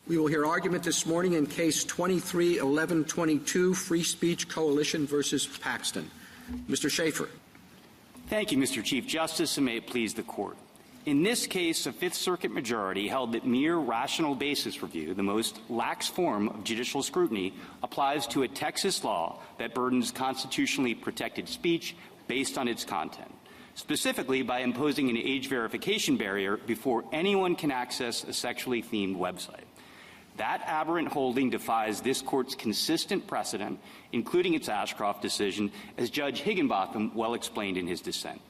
We will hear argument this morning in Case 23-1122, Free Speech Coalition versus Paxton. Mr. Schaefer. Thank you, Mr. Chief Justice, and may it please the Court. In this case, a Fifth Circuit majority held that mere rational basis review, the most lax form of judicial scrutiny, applies to a Texas law that burdens constitutionally protected speech based on its content, specifically by imposing an age verification barrier before anyone can access a sexually themed website. That aberrant holding defies this Court's consistent precedent, including its Ashcroft decision, as Judge Higginbotham well explained in his dissent.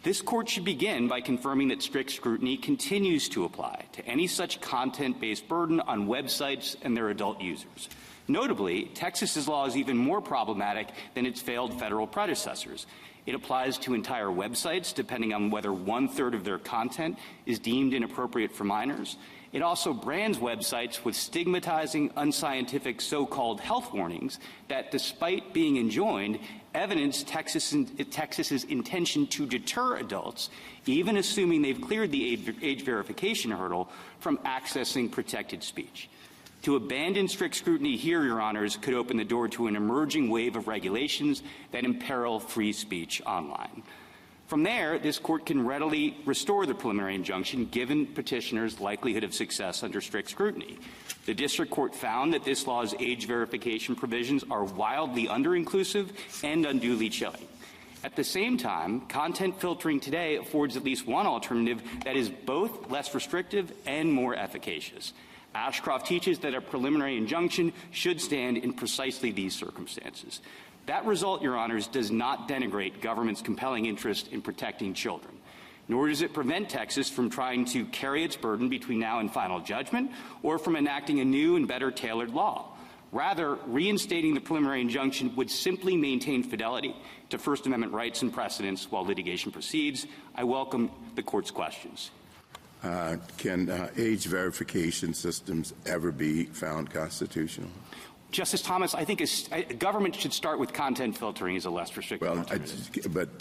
This Court should begin by confirming that strict scrutiny continues to apply to any such content-based burden on websites and their adult users. Notably, Texas's law is even more problematic than its failed federal predecessors. It applies to entire websites, depending on whether 1/3 of their content is deemed inappropriate for minors. It also brands websites with stigmatizing, unscientific so-called health warnings that, despite being enjoined, evidence Texas's intention to deter adults, even assuming they've cleared the age verification hurdle, from accessing protected speech. To abandon strict scrutiny here, Your Honors, could open the door to an emerging wave of regulations that imperil free speech online. From there, this Court can readily restore the preliminary injunction given petitioners' likelihood of success under strict scrutiny. The District Court found that this law's age verification provisions are wildly under-inclusive and unduly chilling. At the same time, content filtering today affords at least one alternative that is both less restrictive and more efficacious. Ashcroft teaches that a preliminary injunction should stand in precisely these circumstances. That result, Your Honors, does not denigrate government's compelling interest in protecting children, nor does it prevent Texas from trying to carry its burden between now and final judgment or from enacting a new and better tailored law. Rather, reinstating the preliminary injunction would simply maintain fidelity to First Amendment rights and precedents while litigation proceeds. I welcome the Court's questions. Can age verification systems ever be found constitutional? Justice Thomas, I think government should start with content filtering as a less restrictive alternative. But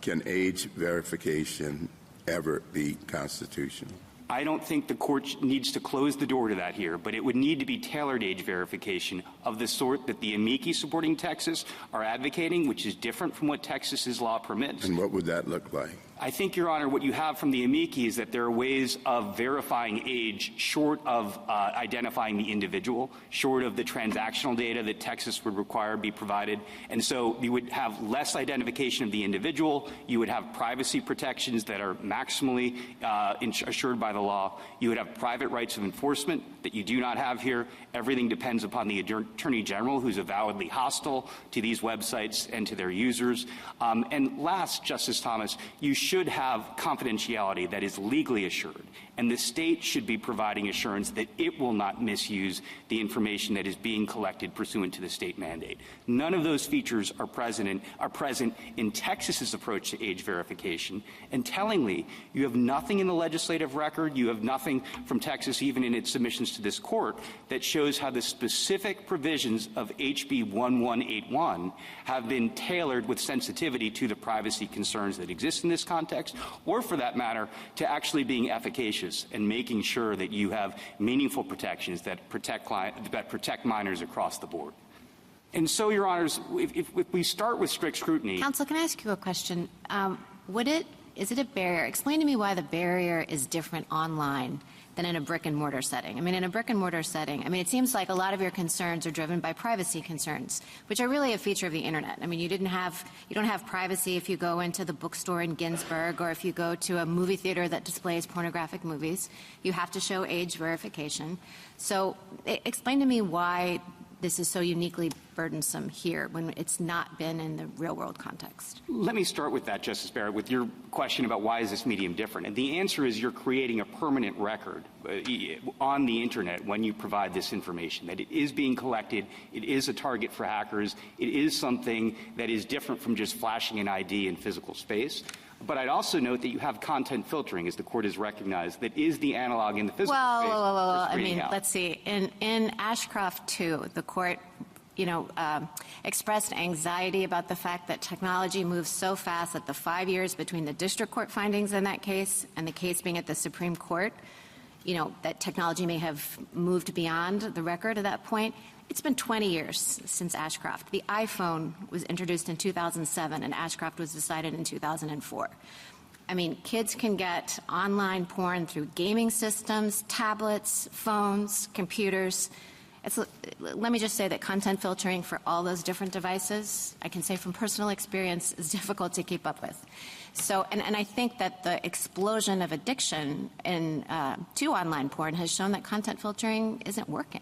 can age verification ever be constitutional? I don't think the Court needs to close the door to that here, but it would need to be tailored age verification of the sort that the amici supporting Texas are advocating, which is different from what Texas's law permits. And what would that look like? I think, Your Honor, what you have from the amici is that there are ways of verifying age short of identifying the individual, short of the transactional data that Texas would require be provided. And so you would have less identification of the individual. You would have privacy protections that are maximally assured by the law. You would have private rights of enforcement that you do not have here. Everything depends upon the Attorney General, who's avowedly hostile to these websites and to their users. And last, Justice Thomas, you should have confidentiality that is legally assured, and the state should be providing assurance that it will not misuse the information that is being collected pursuant to the state mandate. None of those features are present in Texas's approach to age verification, and tellingly, you have nothing in the legislative record, you have nothing from Texas even in its submissions to this Court that shows how the specific provisions of HB 1181 have been tailored with sensitivity to the privacy concerns that exist in this context, or for that matter, to actually being efficacious and making sure that you have meaningful protections that protect minors across the board. And so, Your Honors, if we start with strict scrutiny— Counsel, can I ask you a question? Is it a barrier? Explain to me why the barrier is different online than in a brick-and-mortar setting. I mean, in a brick-and-mortar setting, it seems like a lot of your concerns are driven by privacy concerns, which are really a feature of the Internet. I mean, you don't have privacy if you go into the bookstore in Ginsburg or if you go to a movie theater that displays pornographic movies. You have to show age verification. So explain to me why this is so uniquely burdensome here when it's not been in the real-world context. Let me start with that, Justice Barrett, with your question about why is this medium different. And the answer is you're creating a permanent record on the Internet when you provide this information, that it is being collected, it is a target for hackers, it is something that is different from just flashing an ID in physical space. But I'd also note that you have content filtering, as the Court has recognized, that is the analog in the physical space. Well, I mean, let's see. In Ashcroft 2, the Court expressed anxiety about the fact that technology moves so fast that the 5 years between the district court findings in that case and the case being at the Supreme Court, that technology may have moved beyond the record at that point. It's been 20 years since Ashcroft. The iPhone was introduced in 2007, and Ashcroft was decided in 2004. I mean, kids can get online porn through gaming systems, tablets, phones, computers. Let me just say that content filtering for all those different devices, I can say from personal experience, is difficult to keep up with. So, and I think that the explosion of addiction to online porn has shown that content filtering isn't working.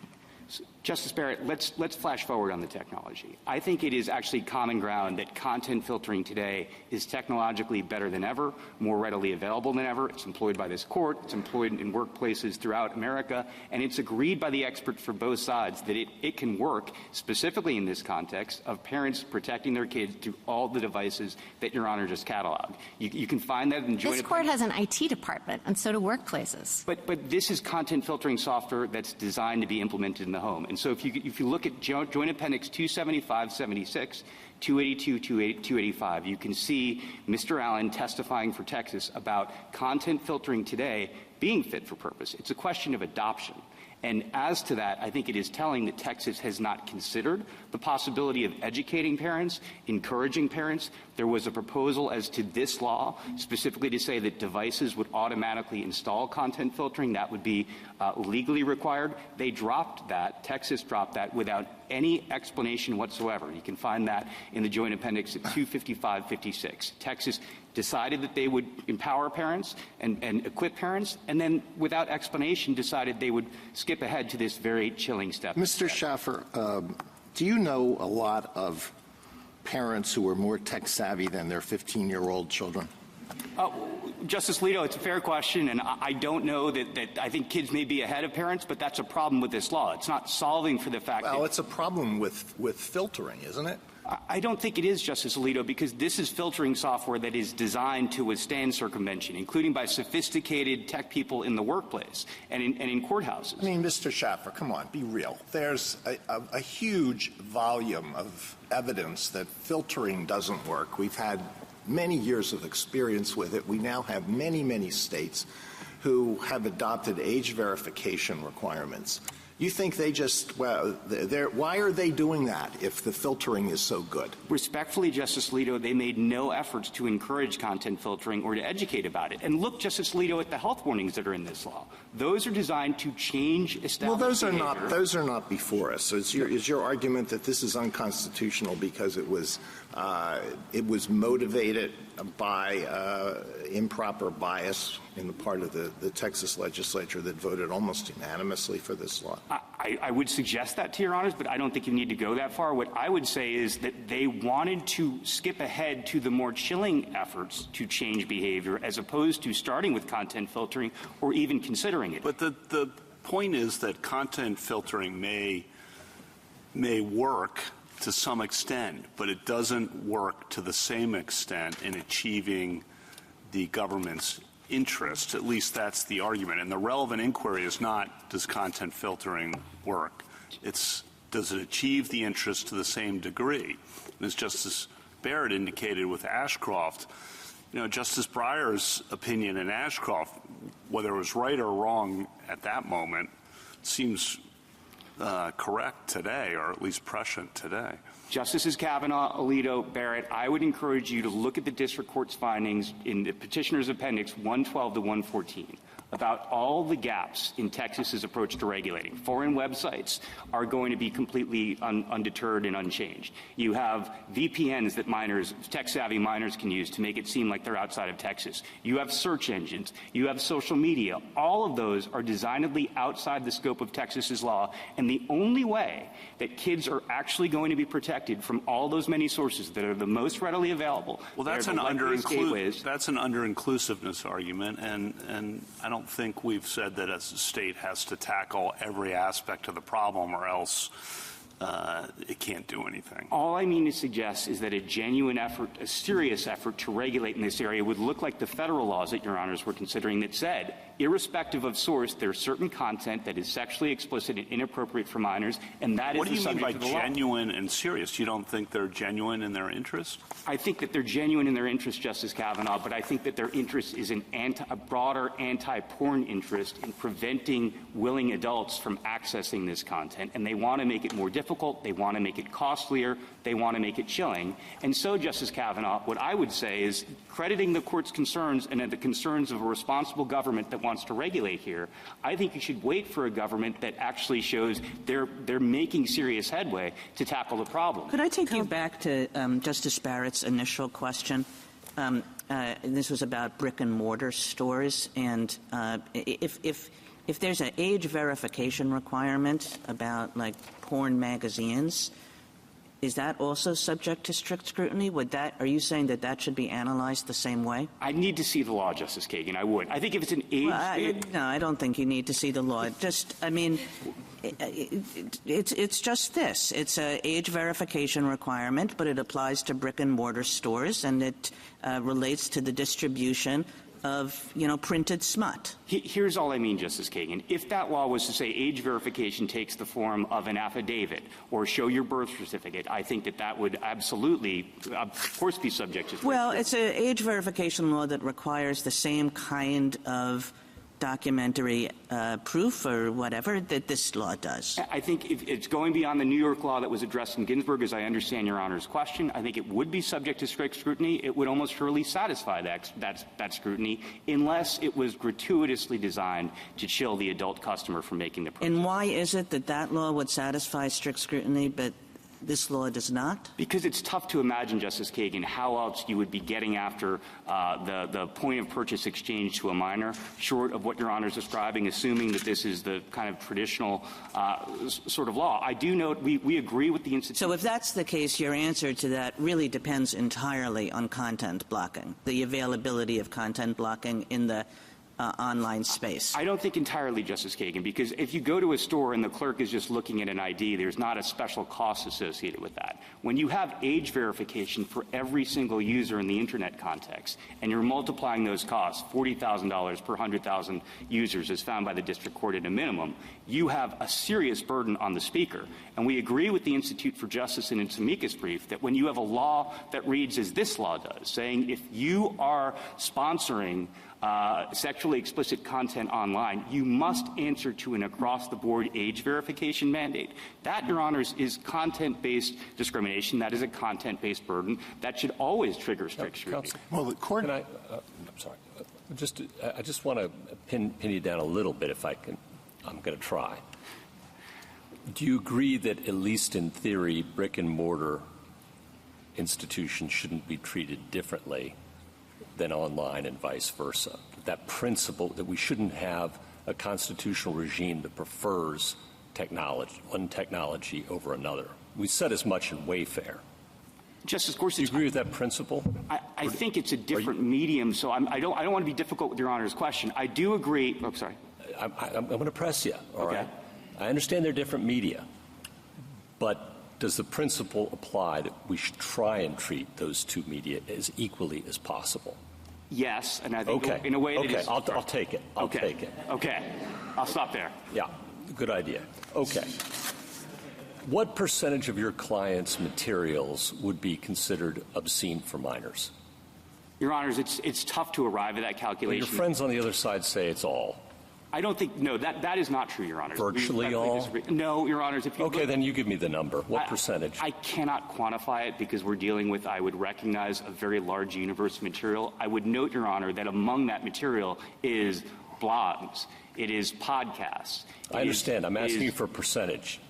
Justice Barrett, let's flash forward on the technology. I think it is actually common ground that content filtering today is technologically better than ever, more readily available than ever. It's employed by this court. It's employed in workplaces throughout America. And it's agreed by the experts for both sides that it can work, specifically in this context, of parents protecting their kids through all the devices that Your Honor just cataloged. You can find that in This court has an IT department, and so do workplaces. But this is content filtering software that's designed to be implemented in the home. And so if you look at Joint Appendix 275-76, 282, 285, you can see Mr. Allen testifying for Texas about content filtering today being fit for purpose. It's a question of adoption. And as to that, I think it is telling that Texas has not considered the possibility of educating parents, encouraging parents. There was a proposal as to this law, specifically to say that devices would automatically install content filtering. That would be legally required. They dropped that. Texas dropped that without any explanation whatsoever. You can find that in the Joint Appendix at 255-56. Texas decided that they would empower parents and equip parents, and then without explanation decided they would skip ahead to this very chilling step. Mr. Schaffer, do you know a lot of parents who are more tech savvy than their 15-year-old children? Justice Alito, it's a fair question, and I don't know that I think kids may be ahead of parents, but that's a problem with this law. It's not solving for the fact that... Well, it's a problem with filtering, isn't it? I don't think it is, Justice Alito, because this is filtering software that is designed to withstand circumvention, including by sophisticated tech people in the workplace and in courthouses. I mean, Mr. Schaffer, come on, be real. There's a huge volume of evidence that filtering doesn't work. We've had many years of experience with it. We now have many, many states who have adopted age verification requirements. You think they just, why are they doing that if the filtering is so good? Respectfully, Justice Alito, they made no efforts to encourage content filtering or to educate about it. And look, Justice Alito, at the health warnings that are in this law. Those are designed to change established behavior. Those are not before us. So is your argument that this is unconstitutional because it was motivated by improper bias in the part of the Texas legislature that voted almost unanimously for this law? I would suggest that to Your Honors, but I don't think you need to go that far. What I would say is that they wanted to skip ahead to the more chilling efforts to change behavior as opposed to starting with content filtering or even considering it. But the point is that content filtering may work to some extent, but it doesn't work to the same extent in achieving the government's interest. At least that's the argument. And the relevant inquiry is not, does content filtering work? It's, does it achieve the interest to the same degree? And as Justice Barrett indicated with Ashcroft, Justice Breyer's opinion in Ashcroft, whether it was right or wrong at that moment, seems correct today, or at least prescient today. Justices Kavanaugh, Alito, Barrett, I would encourage you to look at the district court's findings in the petitioner's appendix 112 to 114 about all the gaps in Texas's approach to regulating. Foreign websites are going to be completely undeterred and unchanged. You have VPNs that tech-savvy minors can use to make it seem like they're outside of Texas. You have search engines. You have social media. All of those are designedly outside the scope of Texas's law, and the only way that kids are actually going to be protected from all those many sources that are the most readily available. Well, that's an under-inclusiveness argument, and I don't think we've said that as a state has to tackle every aspect of the problem, or else it can't do anything. All I mean to suggest is that a genuine effort, a serious effort to regulate in this area would look like the federal laws that Your Honors were considering that said, irrespective of source, there's certain content that is sexually explicit and inappropriate for minors, and that is the subject of the law. What do you mean by genuine and serious? You don't think they're genuine in their interest? I think that they're genuine in their interest, Justice Kavanaugh, but I think that their interest is a broader anti-porn interest in preventing willing adults from accessing this content, and they want to make it more difficult, they want to make it costlier, they want to make it chilling. And so, Justice Kavanaugh, what I would say is, crediting the Court's concerns and the concerns of a responsible government that wants to regulate here, I think you should wait for a government that actually shows they're making serious headway to tackle the problem. Could I take you back to Justice Barrett's initial question? This was about brick-and-mortar stores, and if there's an age verification requirement about, like, porn magazines, is that also subject to strict scrutiny? Are you saying that that should be analyzed the same way? I need to see the law, Justice Kagan. I would. I think if it's an age... No, I don't think you need to see the law. It's just this. It's an age verification requirement, but it applies to brick-and-mortar stores, and it relates to the distribution of, printed smut. Here's all I mean, Justice Kagan. If that law was to say age verification takes the form of an affidavit or show your birth certificate, I think that would absolutely, of course, be subject to... Well, it's an age verification law that requires the same kind of documentary proof or whatever that this law does. I think if it's going beyond the New York law that was addressed in Ginsburg, as I understand Your Honor's question, I think it would be subject to strict scrutiny. It would almost surely satisfy that scrutiny unless it was gratuitously designed to chill the adult customer from making the purchase. And why is it that law would satisfy strict scrutiny, but this law does not? Because it's tough to imagine, Justice Kagan, how else you would be getting after the point of purchase exchange to a minor, short of what Your Honor is describing, assuming that this is the kind of traditional sort of law. I do note we agree with the Institute. So if that's the case, your answer to that really depends entirely on content blocking, the availability of content blocking in the online space. I don't think entirely, Justice Kagan, because if you go to a store and the clerk is just looking at an ID, there's not a special cost associated with that. When you have age verification for every single user in the Internet context, and you're multiplying those costs, $40,000 per 100,000 users as found by the district court at a minimum, you have a serious burden on the speaker. And we agree with the Institute for Justice in its amicus brief that when you have a law that reads as this law does, saying if you are sponsoring sexually explicit content online, you must answer to an across-the-board age verification mandate. That, Your Honors, is content-based discrimination. That is a content-based burden. That should always trigger strict scrutiny. Well, the court... I'm sorry. I just want to pin you down a little bit, if I can. I'm going to try. Do you agree that, at least in theory, brick-and-mortar institutions shouldn't be treated differently than online and vice versa? That principle that we shouldn't have a constitutional regime that prefers one technology over another. We said as much in Wayfair. Justice Gorsuch, do you agree with that principle? I think it's a different medium, so I don't want to be difficult with Your Honor's question. I do agree. Oh, sorry. I'm going to press you. All okay. right. I understand they're different media, but does the principle apply that we should try and treat those two media as equally as possible? Yes, and I think okay. in a way that okay. is... I'll take it. I'll take it. Okay. I'll stop there. Yeah. Good idea. Okay. What percentage of your clients' materials would be considered obscene for minors? Your Honors, it's tough to arrive at that calculation. Well, your friends on the other side say it's all. I don't think, no, that is not true, Your Honors. Virtually all? Disagree. No, Your Honors. If you okay, then you give me the number. What percentage? I cannot quantify it because we're dealing with, I would recognize, a very large universe of material. I would note, Your Honor, that among that material is blogs. It is podcasts. I understand. I'm asking you for a percentage.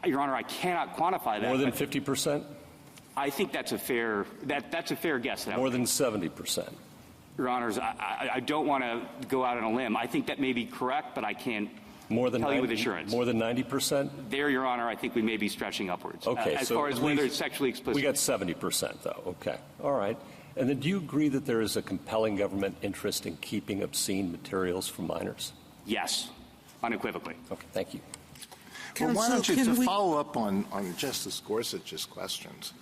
Your Honor, I cannot quantify that. More than 50%? I think that's a fair guess. More than 70%? Your Honors, I don't want to go out on a limb. I think that may be correct, but I can't tell you with assurance. More than 90%? There, Your Honor, I think we may be stretching upwards. Okay. As far as whether it's sexually explicit. We got 70%, though. Okay. All right. And then do you agree that there is a compelling government interest in keeping obscene materials from minors? Yes, unequivocally. Okay. Thank you. Well, why don't you, Counsel, to follow up on Justice Gorsuch's questions,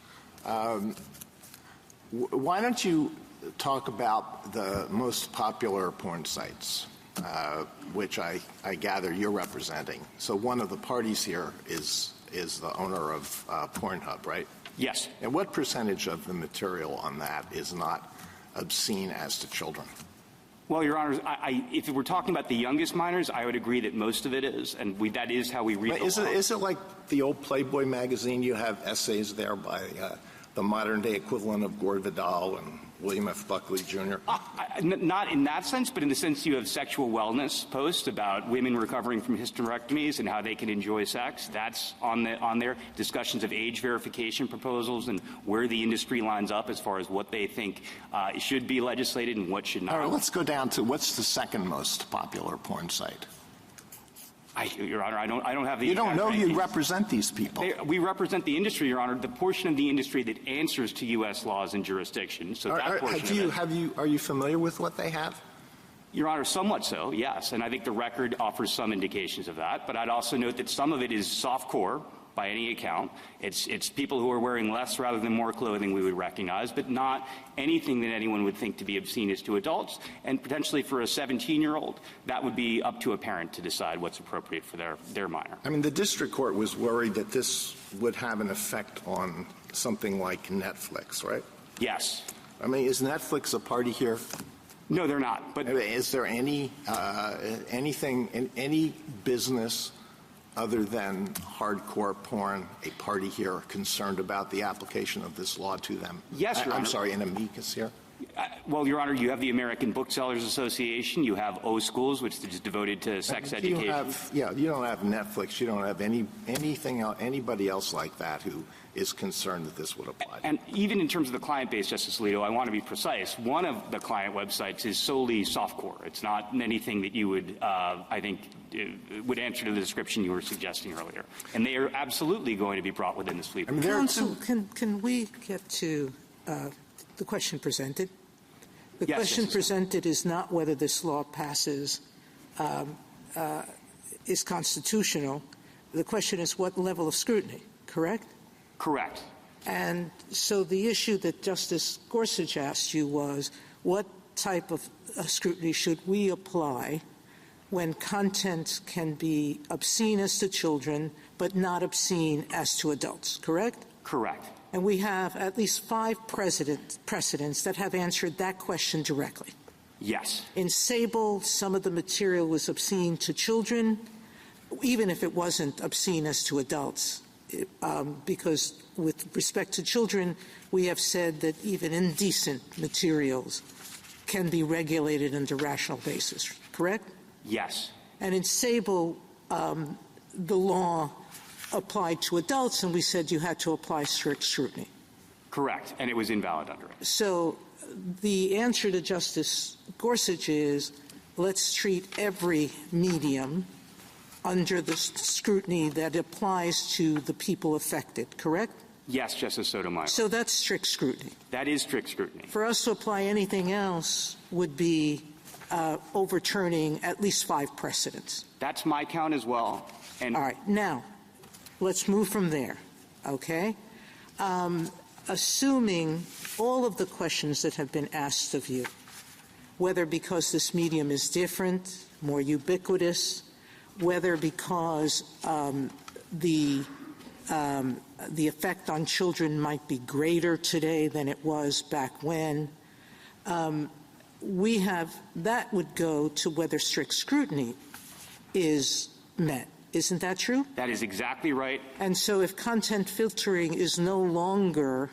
why don't you talk about the most popular porn sites, which I gather you're representing? So one of the parties here is the owner of Pornhub, right? Yes. And what percentage of the material on that is not obscene as to children? Well, Your Honor, if we're talking about the youngest minors, I would agree that most of it is, and that is how we read the law. Is it like the old Playboy magazine? You have essays there by the modern-day equivalent of Gore Vidal and William F. Buckley, Jr.? Not in that sense, but in the sense you have sexual wellness posts about women recovering from hysterectomies and how they can enjoy sex. That's on there. Discussions of age verification proposals and where the industry lines up as far as what they think should be legislated and what should not. All right, let's go down to what's the second most popular porn site? Your Honor, I don't have the. You don't know. You represent these people. We represent the industry, Your Honor, the portion of the industry that answers to U.S. laws and jurisdiction. So that portion are you familiar with what they have? Your Honor, somewhat so, yes, and I think the record offers some indications of that. But I'd also note that some of it is softcore, by any account. It's people who are wearing less rather than more clothing we would recognize, but not anything that anyone would think to be obscene as to adults. And potentially for a 17-year-old, that would be up to a parent to decide what's appropriate for their minor. I mean, the district court was worried that this would have an effect on something like Netflix, right? Yes. I mean, is Netflix a party here? No, they're not. But is there any business other than hardcore porn, a party here concerned about the application of this law to them? Yes, Your Honor. I'm sorry, an amicus here? Well, Your Honor, you have the American Booksellers Association. You have O-Schools, which is devoted to sex education. You don't have Netflix. You don't have anybody else like that who is concerned that this would apply. And even in terms of the client base, Justice Alito, I want to be precise. One of the client websites is solely softcore. It's not anything that you would, I think, would answer to the description you were suggesting earlier. And they are absolutely going to be brought within the sleep. Counsel, can we get to the question presented? The question presented is not whether this law passes is constitutional. The question is what level of scrutiny, correct? Correct. And so the issue that Justice Gorsuch asked you was what type of scrutiny should we apply when content can be obscene as to children but not obscene as to adults, correct? Correct. And we have at least 5 precedents that have answered that question directly. Yes. In Sable, some of the material was obscene to children, even if it wasn't obscene as to adults, because with respect to children, we have said that even indecent materials can be regulated under rational basis, correct? Yes. And in Sable, the law applied to adults, and we said you had to apply strict scrutiny. Correct, and it was invalid under it. So the answer to Justice Gorsuch is let's treat every medium under the scrutiny that applies to the people affected, correct? Yes, Justice Sotomayor. So that's strict scrutiny. That is strict scrutiny. For us to apply anything else would be overturning at least 5 precedents. That's my count as well. And all right, now let's move from there, okay? Assuming all of the questions that have been asked of you, whether because this medium is different, more ubiquitous, whether because the effect on children might be greater today than it was back when, that would go to whether strict scrutiny is met. Isn't that true? That is exactly right. And so if content filtering is no longer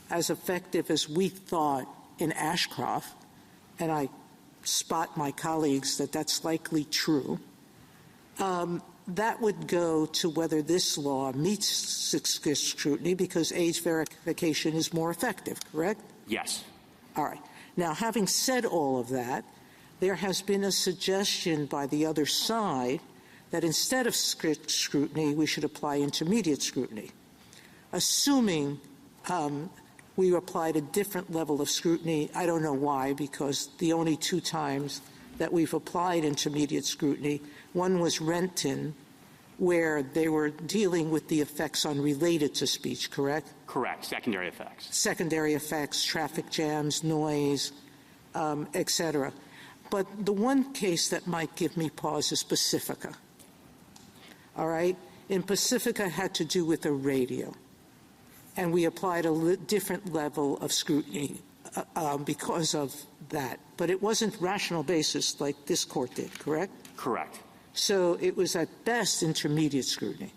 as effective as we thought in Ashcroft, and I spot my colleagues that that's likely true, that would go to whether this law meets strict scrutiny because age verification is more effective, correct? Yes. All right. Now, having said all of that, there has been a suggestion by the other side that instead of strict scrutiny, we should apply intermediate scrutiny. Assuming we applied a different level of scrutiny, I don't know why, because the only 2 times that we've applied intermediate scrutiny, one was Renton, where they were dealing with the effects unrelated to speech, correct? Correct. Secondary effects. Secondary effects, traffic jams, noise, et cetera. But the one case that might give me pause is Pacifica. All right? In Pacifica had to do with a radio. And we applied a different level of scrutiny because of that. But it wasn't rational basis like this court did, correct? Correct. So it was at best intermediate scrutiny.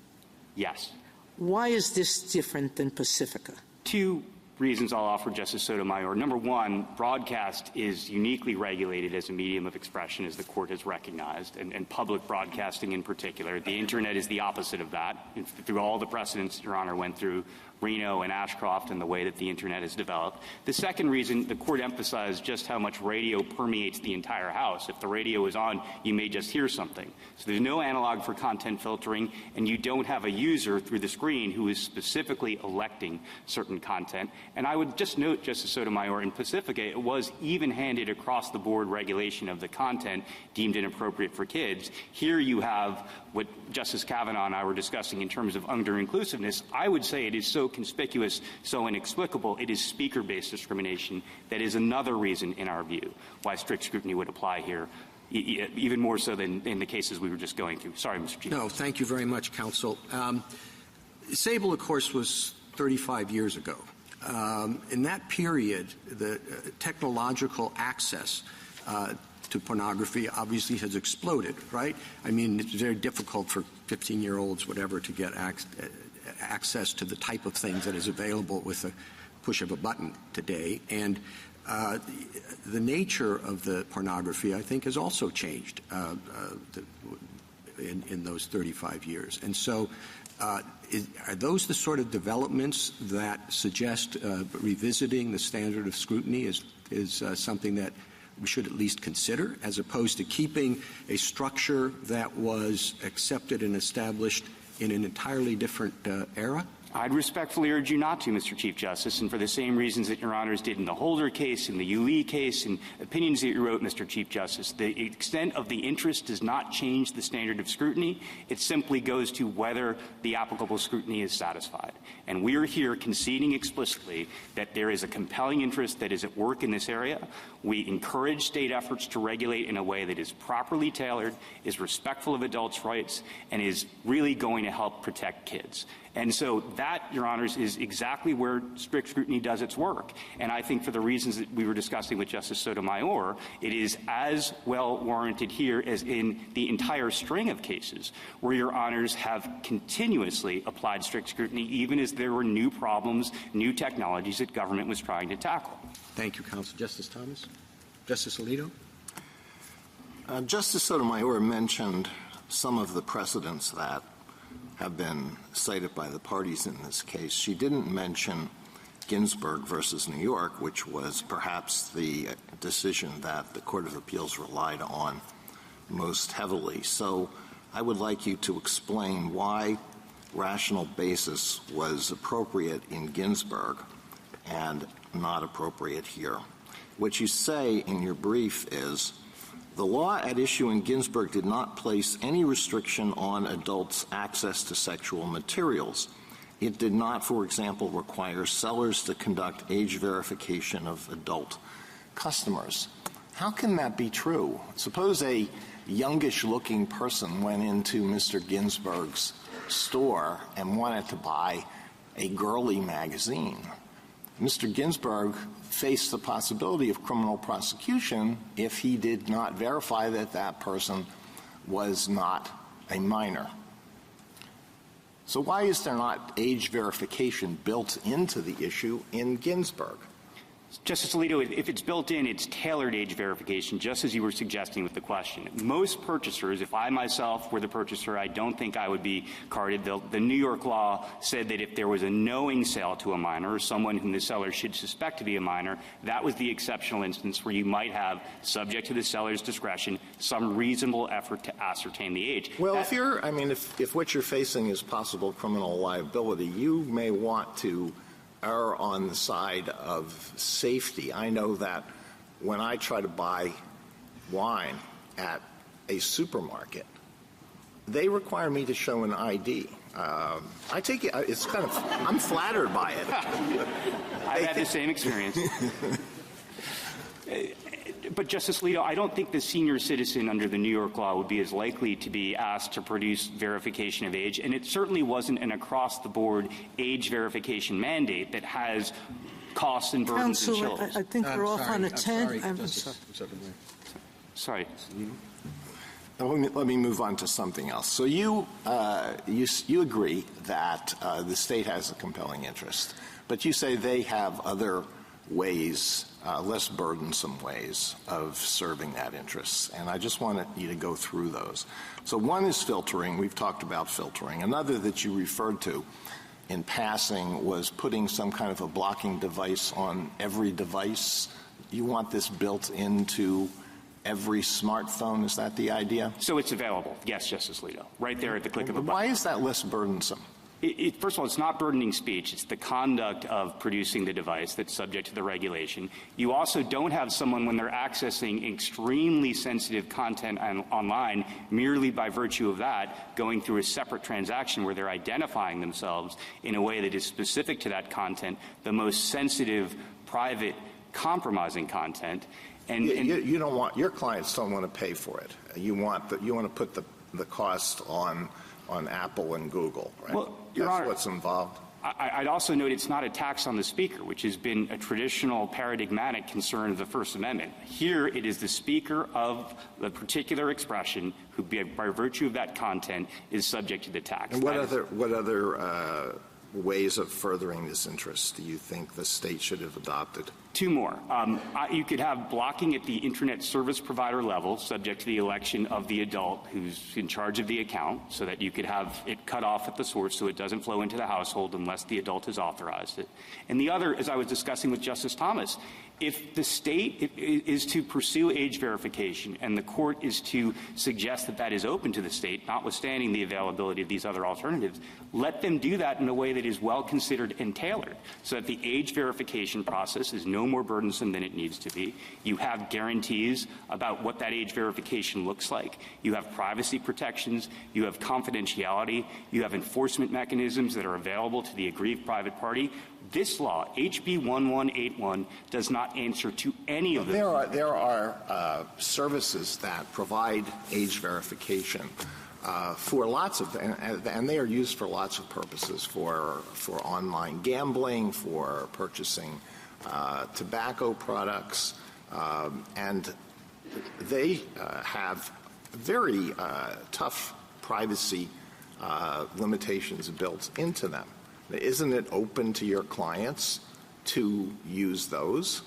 Yes. Why is this different than Pacifica? Two reasons I'll offer, Justice Sotomayor. Number one, broadcast is uniquely regulated as a medium of expression, as the court has recognized, and public broadcasting in particular. The Internet is the opposite of that. Through all the precedents Your Honor went through, Reno and Ashcroft, and the way that the Internet has developed. The second reason, the court emphasized just how much radio permeates the entire house. If the radio is on, you may just hear something. So there's no analog for content filtering, and you don't have a user through the screen who is specifically electing certain content. And I would just note, Justice Sotomayor, in Pacifica, it was even-handed across-the-board regulation of the content deemed inappropriate for kids. Here you have what Justice Kavanaugh and I were discussing in terms of under-inclusiveness. I would say it is so conspicuous, so inexplicable, it is speaker-based discrimination. That is another reason, in our view, why strict scrutiny would apply here, even more so than in the cases we were just going through. Sorry, Mr. Chief. No, thank you very much, counsel. Sable, of course, was 35 years ago. In that period, the technological access to pornography obviously has exploded, right? I mean, it's very difficult for 15-year-olds, whatever, to get access to the type of things that is available with a push of a button today. And the nature of the pornography, I think, has also changed in those 35 years. And so are those the sort of developments that suggest revisiting the standard of scrutiny is something that we should at least consider, as opposed to keeping a structure that was accepted and established in an entirely different era? I'd respectfully urge you not to, Mr. Chief Justice, and for the same reasons that Your Honors did in the Holder case, in the Yulee case, and opinions that you wrote, Mr. Chief Justice. The extent of the interest does not change the standard of scrutiny. It simply goes to whether the applicable scrutiny is satisfied. And we are here conceding explicitly that there is a compelling interest that is at work in this area. We encourage state efforts to regulate in a way that is properly tailored, is respectful of adults' rights, and is really going to help protect kids. And so that, Your Honors, is exactly where strict scrutiny does its work. And I think for the reasons that we were discussing with Justice Sotomayor, it is as well warranted here as in the entire string of cases where Your Honors have continuously applied strict scrutiny, even as there were new problems, new technologies that government was trying to tackle. Thank you, counsel. Justice Thomas? Justice Alito? Justice Sotomayor mentioned some of the precedents that have been cited by the parties in this case. She didn't mention Ginsburg versus New York, which was perhaps the decision that the Court of Appeals relied on most heavily. So I would like you to explain why rational basis was appropriate in Ginsburg and not appropriate here. What you say in your brief is, the law at issue in Ginsburg did not place any restriction on adults' access to sexual materials. It did not, for example, require sellers to conduct age verification of adult customers. How can that be true? Suppose a youngish-looking person went into Mr. Ginsburg's store and wanted to buy a girly magazine. Mr. Ginsburg faced the possibility of criminal prosecution if he did not verify that that person was not a minor. So why is there not age verification built into the issue in Ginsburg? Justice Alito, if it's built in, it's tailored age verification, just as you were suggesting with the question. Most purchasers, if I myself were the purchaser, I don't think I would be carded. The New York law said that if there was a knowing sale to a minor, or someone whom the seller should suspect to be a minor, that was the exceptional instance where you might have, subject to the seller's discretion, some reasonable effort to ascertain the age. Well, if what you're facing is possible criminal liability, you may want to err on the side of safety. I know that when I try to buy wine at a supermarket, they require me to show an ID. I take it, it's kind of, I'm flattered by it. I've had the same experience. But, Justice Alito, I don't think the senior citizen under the New York law would be as likely to be asked to produce verification of age, and it certainly wasn't an across-the-board age verification mandate that has costs and burdens and children. I think we're off on a 10. Sorry. Let me move on to something else. So you agree that the state has a compelling interest, but you say they have other ways, less burdensome ways of serving that interest. And I just want you to go through those. So one is filtering. We've talked about filtering. Another that you referred to in passing was putting some kind of a blocking device on every device. You want this built into every smartphone. Is that the idea? So it's available. Yes, Justice Alito. Right there at the click of a button. Why is that less burdensome? First of all, it's not burdening speech. It's the conduct of producing the device that's subject to the regulation. You also don't have someone, when they're accessing extremely sensitive content online, merely by virtue of that, going through a separate transaction where they're identifying themselves in a way that is specific to that content, the most sensitive, private, compromising content. And you don't want, your clients don't want to pay for it. You want to put the cost on Apple and Google, right? Well, Your Honor, what's involved. I'd also note it's not a tax on the speaker, which has been a traditional paradigmatic concern of the First Amendment. Here, it is the speaker of the particular expression who, by virtue of that content, is subject to the tax. And what other ways of furthering this interest do you think the state should have adopted? Two more. You could have blocking at the Internet service provider level, subject to the election of the adult who's in charge of the account, so that you could have it cut off at the source so it doesn't flow into the household unless the adult has authorized it. And the other, as I was discussing with Justice Thomas, if the state is to pursue age verification and the court is to suggest that that is open to the state, notwithstanding the availability of these other alternatives, let them do that in a way that is well considered and tailored so that the age verification process is no more burdensome than it needs to be. You have guarantees about what that age verification looks like. You have privacy protections. You have confidentiality. You have enforcement mechanisms that are available to the aggrieved private party. This law, HB 1181, does not answer to any of them. There are services that provide age verification for lots of, and they are used for lots of purposes, for online gambling, for purchasing tobacco products, and they have very tough privacy limitations built into them. Isn't it open to your clients to use those?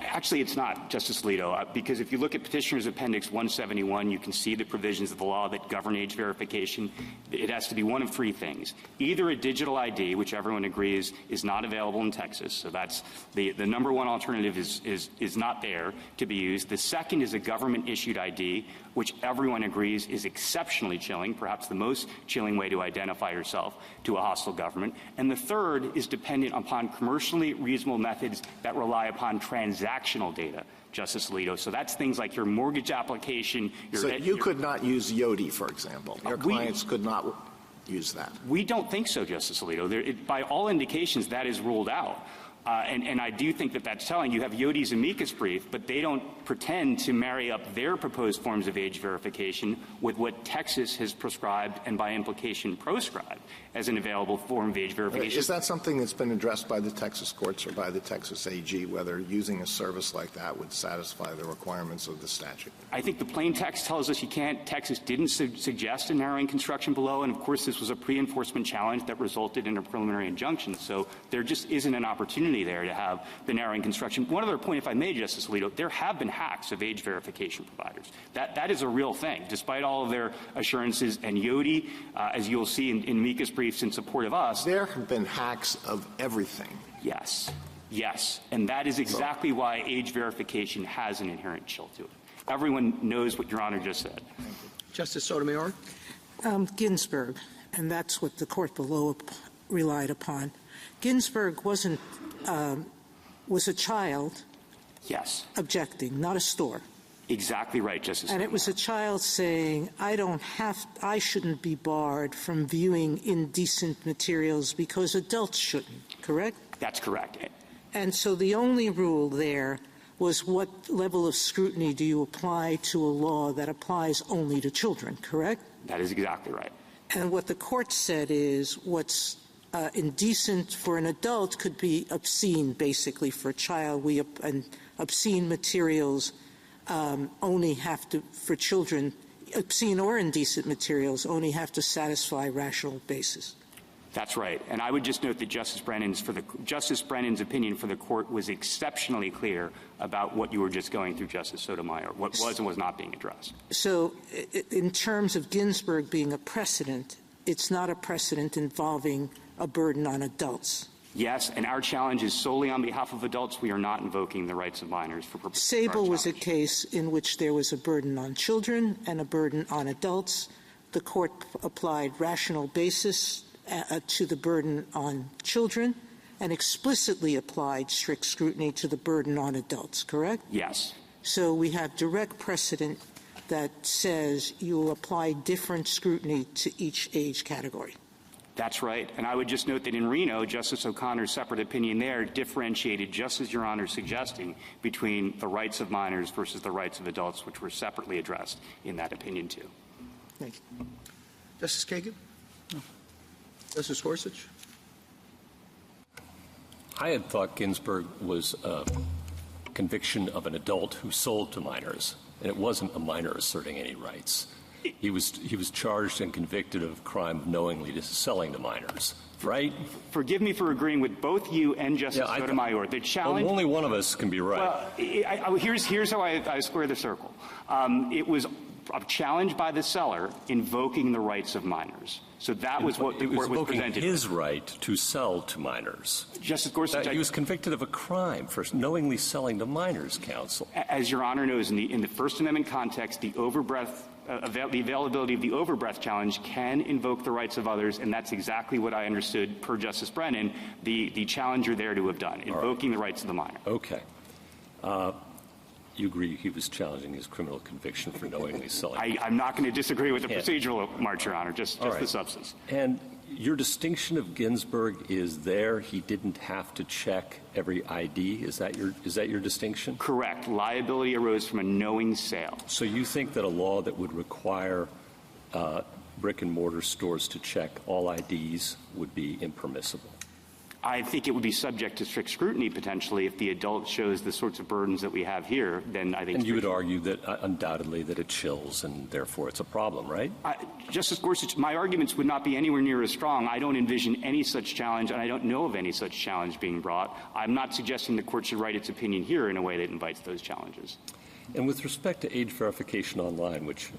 Actually, it's not, Justice Alito, because if you look at Petitioner's Appendix 171, you can see the provisions of the law that govern age verification. It has to be one of three things. Either a digital ID, which everyone agrees is not available in Texas, so that's the number one alternative is not there to be used. The second is a government-issued ID, which everyone agrees is exceptionally chilling, perhaps the most chilling way to identify yourself to a hostile government. And the third is dependent upon commercially reasonable methods that rely upon transactional data, Justice Alito. So that's things like your mortgage application. So you could not use Yoti, for example. Your clients could not use that. We don't think so, Justice Alito. By all indications, that is ruled out. And I do think that that's telling. You have Yoti's amicus brief, but they don't pretend to marry up their proposed forms of age verification with what Texas has prescribed and by implication proscribed as an available form of age verification. Is that something that's been addressed by the Texas courts or by the Texas AG, whether using a service like that would satisfy the requirements of the statute? I think the plain text tells us you can't. Texas didn't suggest a narrowing construction below, and of course this was a pre-enforcement challenge that resulted in a preliminary injunction. So there just isn't an opportunity there to have the narrowing construction. One other point, if I may, Justice Alito, there have been hacks of age verification providers. That is a real thing, despite all of their assurances. And Yoti, as you'll see in Mika's briefs in support of us. There have been hacks of everything. Yes. Yes. And that is exactly why age verification has an inherent chill to it. Everyone knows what Your Honor just said. Justice Sotomayor? Ginsburg, and that's what the court below relied upon. Ginsburg was a child Yes. objecting, not a store. Exactly right, Justice And Sotomayor. it was a child saying, I shouldn't be barred from viewing indecent materials because adults shouldn't, correct? That's correct. And so the only rule there was what level of scrutiny do you apply to a law that applies only to children, correct? That is exactly right. And what the court said is what's indecent for an adult could be obscene, basically, for a child. And obscene materials only have to, for children, obscene or indecent materials only have to satisfy rational basis. That's right. And I would just note that Justice Brennan's opinion for the court was exceptionally clear about what you were just going through, Justice Sotomayor, what was and was not being addressed. So in terms of Ginsburg being a precedent, it's not a precedent involving a burden on adults. Yes, and our challenge is solely on behalf of adults. We are not invoking the rights of minors for purposes of our Sable was a challenge. case in which there was a burden on children and a burden on adults. The court applied rational basis to the burden on children and explicitly applied strict scrutiny to the burden on adults, correct? Yes. So we have direct precedent that says you will apply different scrutiny to each age category. That's right. And I would just note that in Reno, Justice O'Connor's separate opinion there differentiated, just as Your Honor is suggesting, between the rights of minors versus the rights of adults, which were separately addressed in that opinion, too. Thank you. Justice Kagan? No. Justice Gorsuch? I had thought Ginsburg was a conviction of an adult who sold to minors, and it wasn't a minor asserting any rights. He was charged and convicted of crime of knowingly selling to minors, right? Forgive me for agreeing with both you and Justice Sotomayor. The challenge. Well, only one of us can be right. Well, here's how I square the circle. It was a challenge by the seller invoking the rights of minors. So that was what the court was presented. His right to sell to minors. Justice Gorsuch, he was convicted of a crime for knowingly selling to minors, counsel. As Your Honor knows, in the First Amendment context, the availability of the overbreath challenge can invoke the rights of others, and that's exactly what I understood, per Justice Brennan, the challenger there to have done, invoking the rights of the minor. Okay. You agree he was challenging his criminal conviction for knowingly selling? I'm not going to disagree with the procedural march, Your Honor, just the substance. And your distinction of Ginsburg is there he didn't have to check every ID. Is that your distinction? Correct. Liability arose from a knowing sale. So you think that a law that would require brick and mortar stores to check all IDs would be impermissible? I think it would be subject to strict scrutiny, potentially, if the adult shows the sorts of burdens that we have here. Then I think. And you would argue that undoubtedly that it chills, and therefore it's a problem, right? Justice Gorsuch, my arguments would not be anywhere near as strong. I don't envision any such challenge, and I don't know of any such challenge being brought. I'm not suggesting the court should write its opinion here in a way that invites those challenges. And with respect to age verification online, which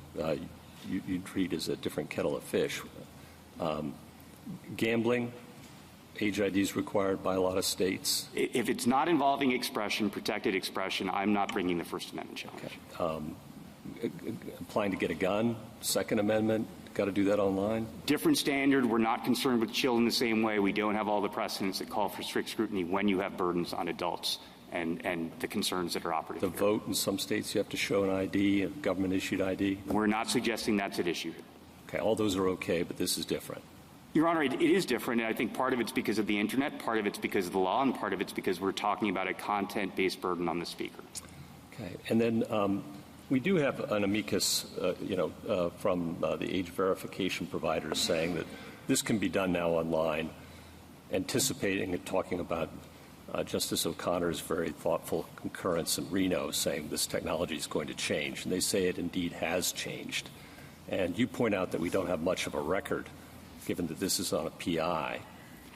you treat as a different kettle of fish, gambling. Age IDs required by a lot of states? If it's not involving expression, protected expression, I'm not bringing the First Amendment challenge. Okay. Applying to get a gun, Second Amendment, got to do that online? Different standard. We're not concerned with chill in the same way. We don't have all the precedents that call for strict scrutiny when you have burdens on adults and the concerns that are operative. The vote in some states, you have to show an ID, a government-issued ID? We're not suggesting that's at issue here. Okay. All those are okay, but this is different. Your Honor, it is different, and I think part of it's because of the Internet, part of it's because of the law, and part of it's because we're talking about a content-based burden on the speaker. Okay. And then we do have an amicus, from the age verification providers saying that this can be done now online, anticipating and talking about Justice O'Connor's very thoughtful concurrence in Reno saying this technology is going to change, and they say it indeed has changed. And you point out that we don't have much of a record given that this is on a PI.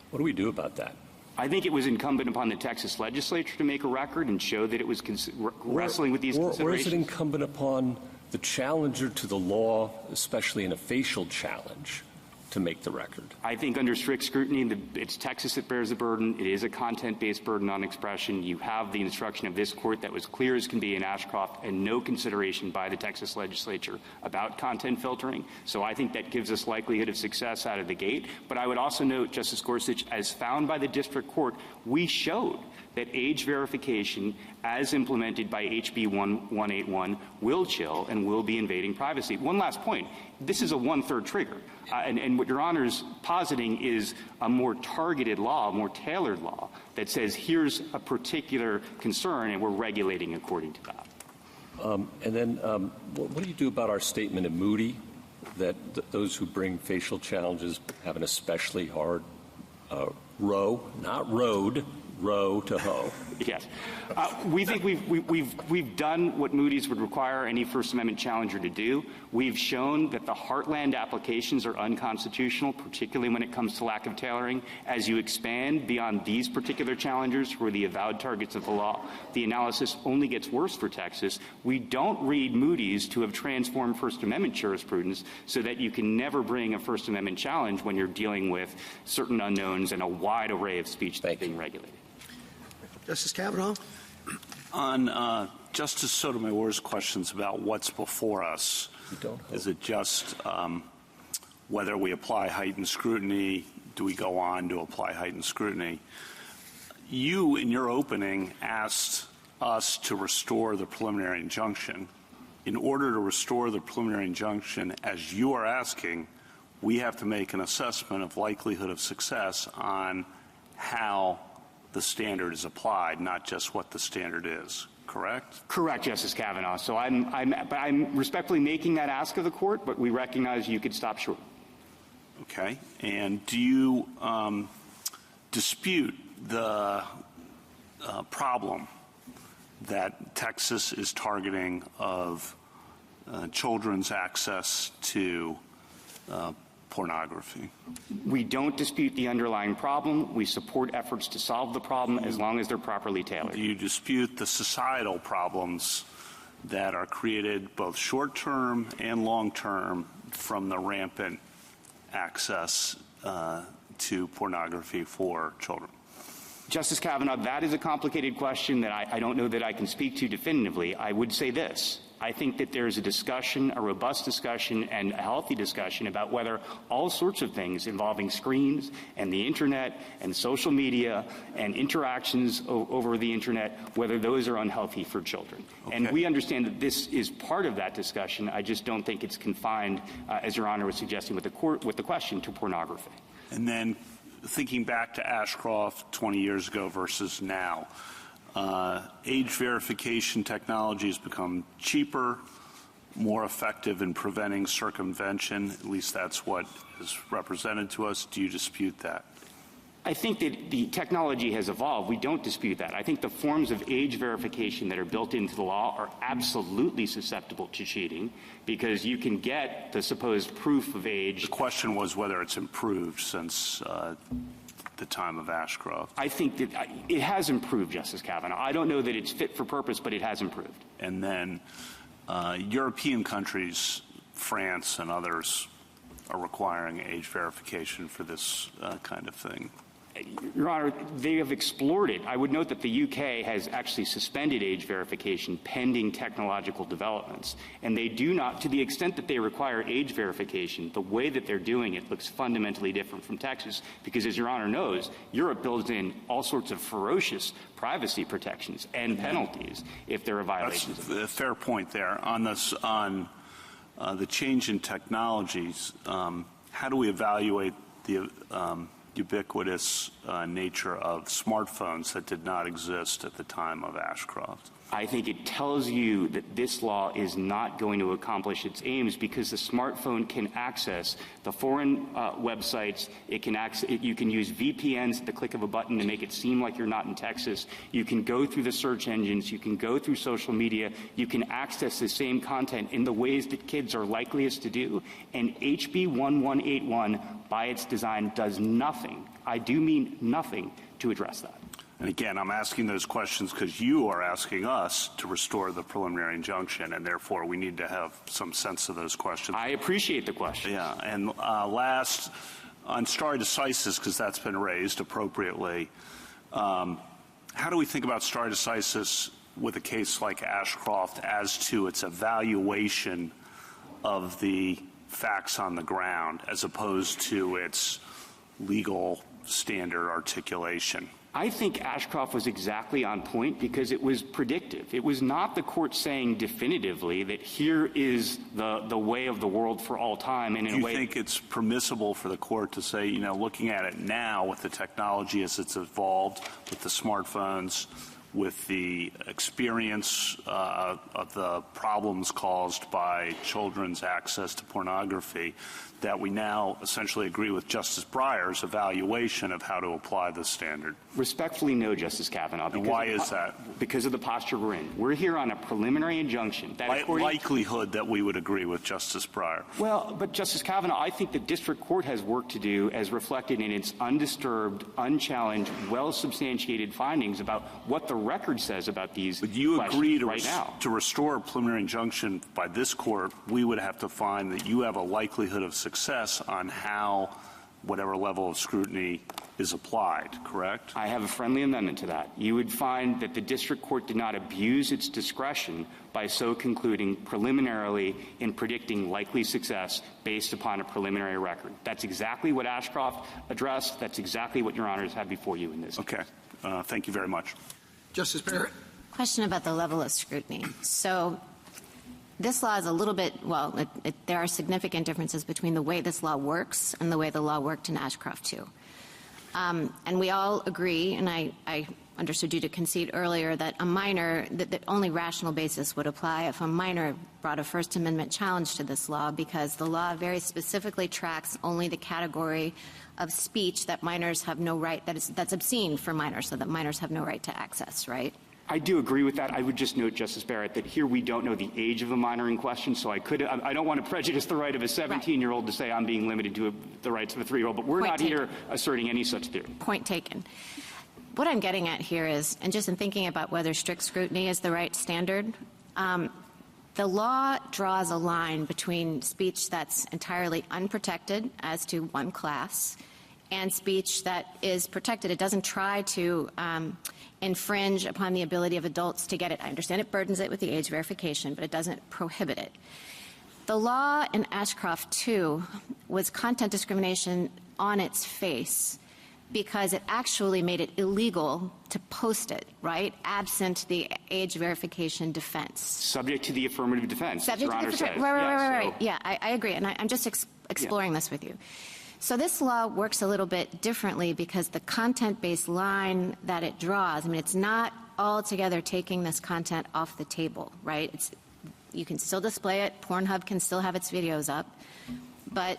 What do we do about that? I think it was incumbent upon the Texas legislature to make a record and show that it was wrestling with these considerations. Or is it incumbent upon the challenger to the law, especially in a facial challenge, to make the record? I think under strict scrutiny, it's Texas that bears the burden. It is a content-based burden on expression. You have the instruction of this court that was clear as can be in Ashcroft and no consideration by the Texas legislature about content filtering. So I think that gives us likelihood of success out of the gate. But I would also note, Justice Gorsuch, as found by the district court, we showed that age verification, as implemented by HB 1181, will chill and will be invading privacy. One last point. This is a one-third trigger. And what Your Honor's positing is a more targeted law, a more tailored law that says here's a particular concern and we're regulating according to that. And then what do you do about our statement in Moody that those who bring facial challenges have an especially hard row, not road, row to hoe? Yes. We think we've done what Moody's would require any First Amendment challenger to do. We've shown that the heartland applications are unconstitutional, particularly when it comes to lack of tailoring. As you expand beyond these particular challengers who are the avowed targets of the law, the analysis only gets worse for Texas. We don't read Moody's to have transformed First Amendment jurisprudence so that you can never bring a First Amendment challenge when you're dealing with certain unknowns and a wide array of speech that's being regulated. Justice Kavanaugh? On Justice Sotomayor's questions about what's before us, is it just whether we apply heightened scrutiny? Do we go on to apply heightened scrutiny? You, in your opening, asked us to restore the preliminary injunction. In order to restore the preliminary injunction, as you are asking, we have to make an assessment of likelihood of success on how the standard is applied, not just what the standard is. Correct? Correct, Justice Kavanaugh. So I'm respectfully making that ask of the court, but we recognize you could stop short. Okay. And do you dispute the problem that Texas is targeting of children's access to pornography? We don't dispute the underlying problem. We support efforts to solve the problem as long as they're properly tailored. Do you dispute the societal problems that are created both short-term and long-term from the rampant access to pornography for children? Justice Kavanaugh, that is a complicated question that I don't know that I can speak to definitively. I would say this. I think that there is a discussion, a robust discussion, and a healthy discussion about whether all sorts of things involving screens and the Internet and social media and interactions over the Internet, whether those are unhealthy for children. Okay. And we understand that this is part of that discussion. I just don't think it's confined, as Your Honor was suggesting with the question, to pornography. And then thinking back to Ashcroft 20 years ago versus now, age verification technology has become cheaper, more effective in preventing circumvention. At least that's what is represented to us. Do you dispute that? I think that the technology has evolved. We don't dispute that. I think the forms of age verification that are built into the law are absolutely susceptible to cheating because you can get the supposed proof of age. The question was whether it's improved since the time of Ashcroft. I think that it has improved, Justice Kavanaugh. I don't know that it's fit for purpose, but it has improved. And then European countries, France and others, are requiring age verification for this kind of thing. Your Honor, they have explored it. I would note that the UK has actually suspended age verification pending technological developments. And they do not, to the extent that they require age verification, the way that they're doing it looks fundamentally different from Texas because, as Your Honor knows, Europe builds in all sorts of ferocious privacy protections and penalties if there are violations. That's a fair point there. On this, on the change in technologies, how do we evaluate the ubiquitous nature of smartphones that did not exist at the time of Ashcroft? I think it tells you that this law is not going to accomplish its aims because the smartphone can access the foreign websites. It can you can use VPNs at the click of a button to make it seem like you're not in Texas. You can go through the search engines. You can go through social media. You can access the same content in the ways that kids are likeliest to do. And HB 1181, by its design, does nothing. I do mean nothing to address that. And again, I'm asking those questions because you are asking us to restore the preliminary injunction, and therefore we need to have some sense of those questions. I appreciate the question. Yeah. And last, on stare decisis, because that's been raised appropriately, how do we think about stare decisis with a case like Ashcroft as to its evaluation of the facts on the ground as opposed to its legal standard articulation? I think Ashcroft was exactly on point because it was predictive. It was not the court saying definitively that here is the way of the world for all time. And Do you think it's permissible for the court to say, you know, looking at it now with the technology as it's evolved, with the smartphones, with the experience of the problems caused by children's access to pornography, that we now essentially agree with Justice Breyer's evaluation of how to apply this standard? Respectfully, no, Justice Kavanaugh. And why is that? Because of the posture we're in. We're here on a preliminary injunction. That likelihood that we would agree with Justice Breyer. Well, but Justice Kavanaugh, I think the district court has work to do as reflected in its undisturbed, unchallenged, well-substantiated findings about what the record says about these But you agree right now. To restore a preliminary injunction by this court, we would have to find that you have a likelihood of success on how whatever level of scrutiny is applied, correct? I have a friendly amendment to that. You would find that the district court did not abuse its discretion by so concluding preliminarily in predicting likely success based upon a preliminary record. That's exactly what Ashcroft addressed. That's exactly what Your Honors have before you in this. Okay. Thank you very much. Justice Barrett. Question about the level of scrutiny. So this law is a little bit, well, there are significant differences between the way this law works and the way the law worked in Ashcroft 2. And we all agree, and I understood you to concede earlier, that a minor, that only rational basis would apply if a minor brought a First Amendment challenge to this law, because the law very specifically tracks only the category of speech that minors have no right, that's obscene for minors, so that minors have no right to access, right? I do agree with that. I would just note, Justice Barrett, that here we don't know the age of the minor in question, so I don't want to prejudice the right of a 17-year-old to say I'm being limited to the rights of a 3-year-old, but we're not here asserting any such theory. Point taken. What I'm getting at here is, and just in thinking about whether strict scrutiny is the right standard, the law draws a line between speech that's entirely unprotected as to one class and speech that is protected. It doesn't try to infringe upon the ability of adults to get it. I understand it burdens it with the age verification, but it doesn't prohibit it. The law in Ashcroft 2 was content discrimination on its face because it actually made it illegal to post it, right, absent the age verification defense. Subject to the affirmative defense, Subject Your to Honor the said. Right. Yeah, I agree, and I'm just exploring this with you. So this law works a little bit differently because the content-based line that it draws, I mean, it's not altogether taking this content off the table, right? You can still display it. Pornhub can still have its videos up. But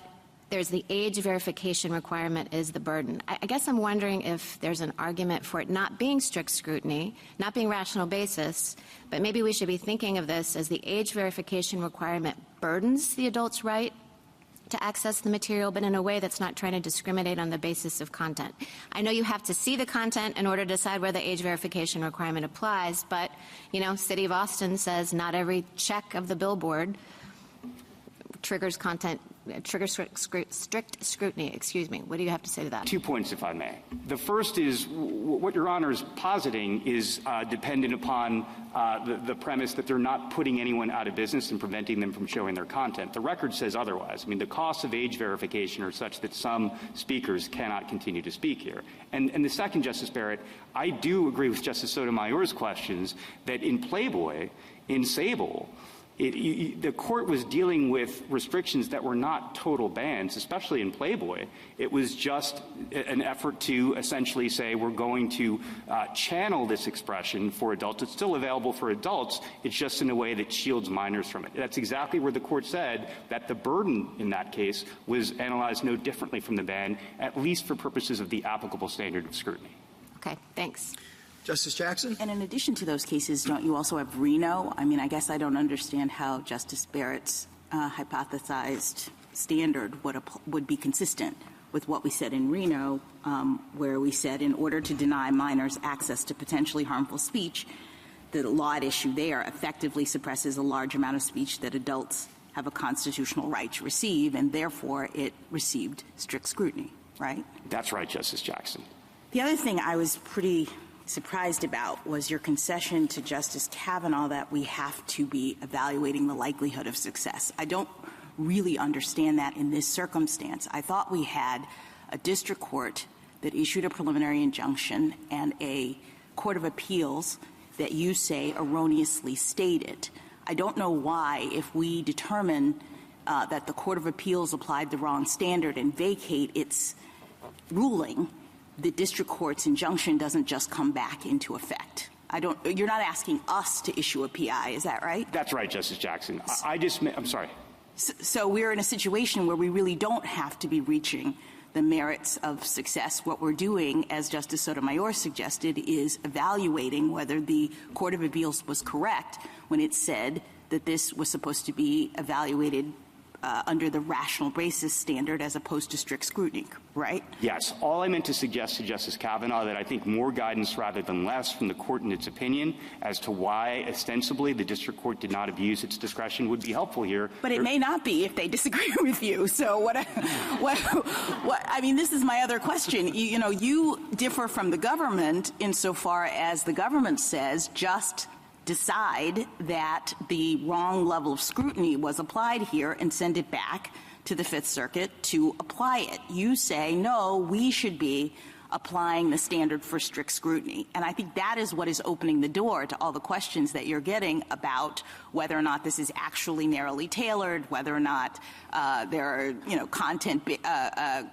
there's the age verification requirement is the burden. I guess I'm wondering if there's an argument for it not being strict scrutiny, not being rational basis, but maybe we should be thinking of this as the age verification requirement burdens the adult's right to access the material, but in a way that's not trying to discriminate on the basis of content. I know you have to see the content in order to decide where the age verification requirement applies, but, you know, City of Austin says not every check of the billboard triggers strict scrutiny. Excuse me. What do you have to say to that? 2 points, if I may. The first is what Your Honor is positing is dependent upon the premise that they're not putting anyone out of business and preventing them from showing their content. The record says otherwise. I mean, the costs of age verification are such that some speakers cannot continue to speak here. And the second, Justice Barrett, I do agree with Justice Sotomayor's questions that in Playboy, in Sable, the court was dealing with restrictions that were not total bans, especially in Playboy. It was just an effort to essentially say we're going to channel this expression for adults. It's still available for adults. It's just in a way that shields minors from it. That's exactly where the court said that the burden in that case was analyzed no differently from the ban, at least for purposes of the applicable standard of scrutiny. Okay, thanks. Justice Jackson? And in addition to those cases, don't you also have Reno? I mean, I guess I don't understand how Justice Barrett's hypothesized standard would be consistent with what we said in Reno, where we said in order to deny minors access to potentially harmful speech, the law at issue there effectively suppresses a large amount of speech that adults have a constitutional right to receive, and therefore it received strict scrutiny, right? That's right, Justice Jackson. The other thing I was pretty surprised about was your concession to Justice Kavanaugh that we have to be evaluating the likelihood of success. I don't really understand that in this circumstance. I thought we had a district court that issued a preliminary injunction and a court of appeals that you say erroneously stated. I don't know why, if we determine that the court of appeals applied the wrong standard and vacate its ruling, the district court's injunction doesn't just come back into effect. You're not asking us to issue a PI, is that right? That's right, Justice Jackson. I'm sorry. So we're in a situation where we really don't have to be reaching the merits of success. What we're doing, as Justice Sotomayor suggested, is evaluating whether the Court of Appeals was correct when it said that this was supposed to be evaluated under the rational basis standard as opposed to strict scrutiny, right? Yes. All I meant to suggest to Justice Kavanaugh that I think more guidance rather than less from the court in its opinion as to why ostensibly the district court did not abuse its discretion would be helpful here. But it may not be if they disagree with you. So I mean, this is my other question. You differ from the government insofar as the government says just decide that the wrong level of scrutiny was applied here and send it back to the Fifth Circuit to apply it. You say, no, we should be applying the standard for strict scrutiny. And I think that is what is opening the door to all the questions that you're getting about whether or not this is actually narrowly tailored, whether or not there are,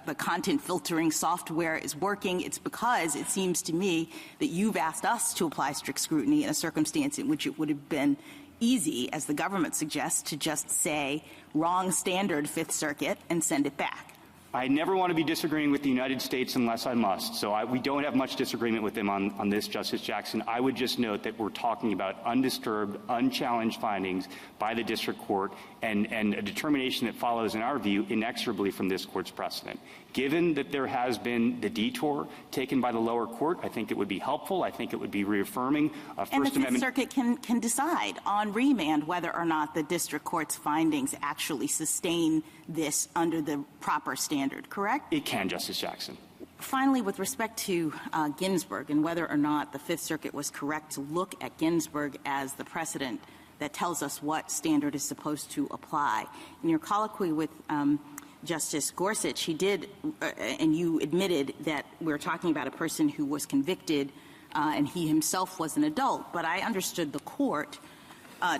the content filtering software is working. It's because it seems to me that you've asked us to apply strict scrutiny in a circumstance in which it would have been easy, as the government suggests, to just say wrong standard, Fifth Circuit, and send it back. I never want to be disagreeing with the United States unless I must. So we don't have much disagreement with them on this, Justice Jackson. I would just note that we're talking about undisturbed, unchallenged findings by the district court and a determination that follows, in our view, inexorably from this court's precedent. Given that there has been the detour taken by the lower court, I think it would be helpful. I think it would be reaffirming First Amendment. And the Fifth Circuit can decide on remand whether or not the district court's findings actually sustain this under the proper standard, correct? It can, Justice Jackson. Finally, with respect to Ginsburg and whether or not the Fifth Circuit was correct to look at Ginsburg as the precedent that tells us what standard is supposed to apply. In your colloquy with Justice Gorsuch, he did, and you admitted that we're talking about a person who was convicted and he himself was an adult, but I understood the court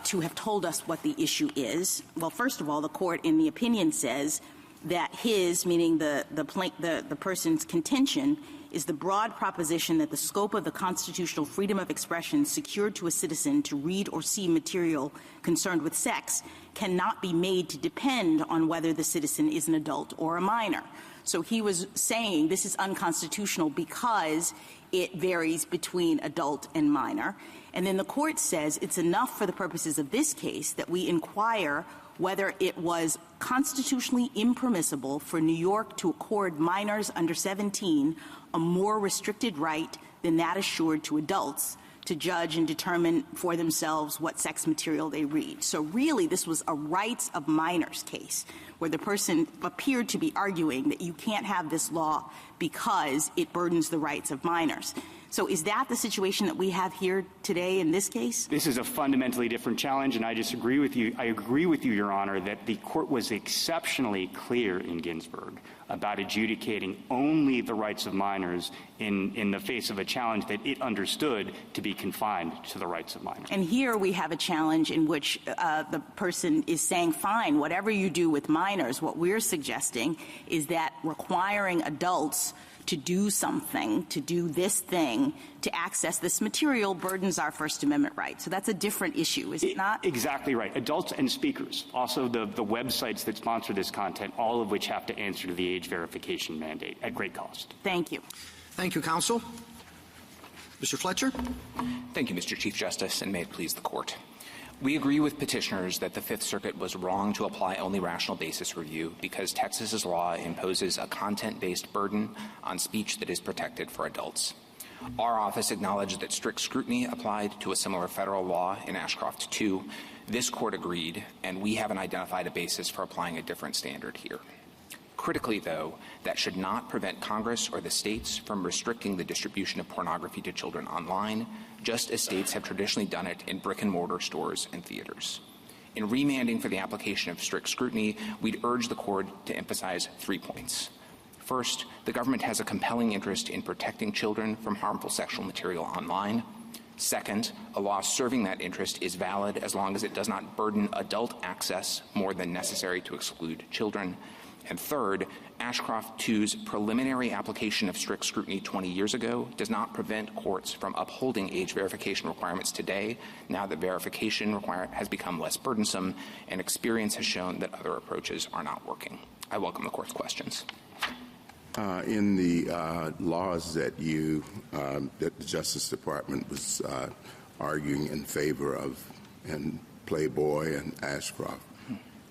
to have told us what the issue is. Well, first of all, the court in the opinion says that his, meaning the person's contention, is the broad proposition that the scope of the constitutional freedom of expression secured to a citizen to read or see material concerned with sex cannot be made to depend on whether the citizen is an adult or a minor. So he was saying this is unconstitutional because it varies between adult and minor. And then the court says it's enough for the purposes of this case that we inquire whether it was constitutionally impermissible for New York to accord minors under 17 a more restricted right than that assured to adults to judge and determine for themselves what sex material they read. So really, this was a rights of minors case where the person appeared to be arguing that you can't have this law because it burdens the rights of minors. So is that the situation that we have here today in this case? This is a fundamentally different challenge, and I disagree with you. I agree with you, Your Honor, that the court was exceptionally clear in Ginsburg about adjudicating only the rights of minors in the face of a challenge that it understood to be confined to the rights of minors. And here we have a challenge in which the person is saying, fine, whatever you do with minors, what we're suggesting is that requiring adults to do something, to do this thing, to access this material burdens our First Amendment right. So that's a different issue, is it not? Exactly right. Adults and speakers, also the websites that sponsor this content, all of which have to answer to the age verification mandate at great cost. Thank you. Thank you, counsel. Mr. Fletcher. Thank you, Mr. Chief Justice, and may it please the Court. We agree with petitioners that the Fifth Circuit was wrong to apply only rational basis review because Texas's law imposes a content-based burden on speech that is protected for adults. Our office acknowledged that strict scrutiny applied to a similar federal law in Ashcroft 2. This Court agreed, and we haven't identified a basis for applying a different standard here. Critically, though, that should not prevent Congress or the states from restricting the distribution of pornography to children online, just as states have traditionally done it in brick-and-mortar stores and theaters. In remanding for the application of strict scrutiny, we'd urge the Court to emphasize 3 points. First, the government has a compelling interest in protecting children from harmful sexual material online. Second, a law serving that interest is valid as long as it does not burden adult access more than necessary to exclude children. And third, Ashcroft 2's preliminary application of strict scrutiny 20 years ago does not prevent courts from upholding age verification requirements today, now that verification has become less burdensome and experience has shown that other approaches are not working. I welcome the Court's questions. In the laws that that the Justice Department was arguing in favor of, in Playboy and Ashcroft,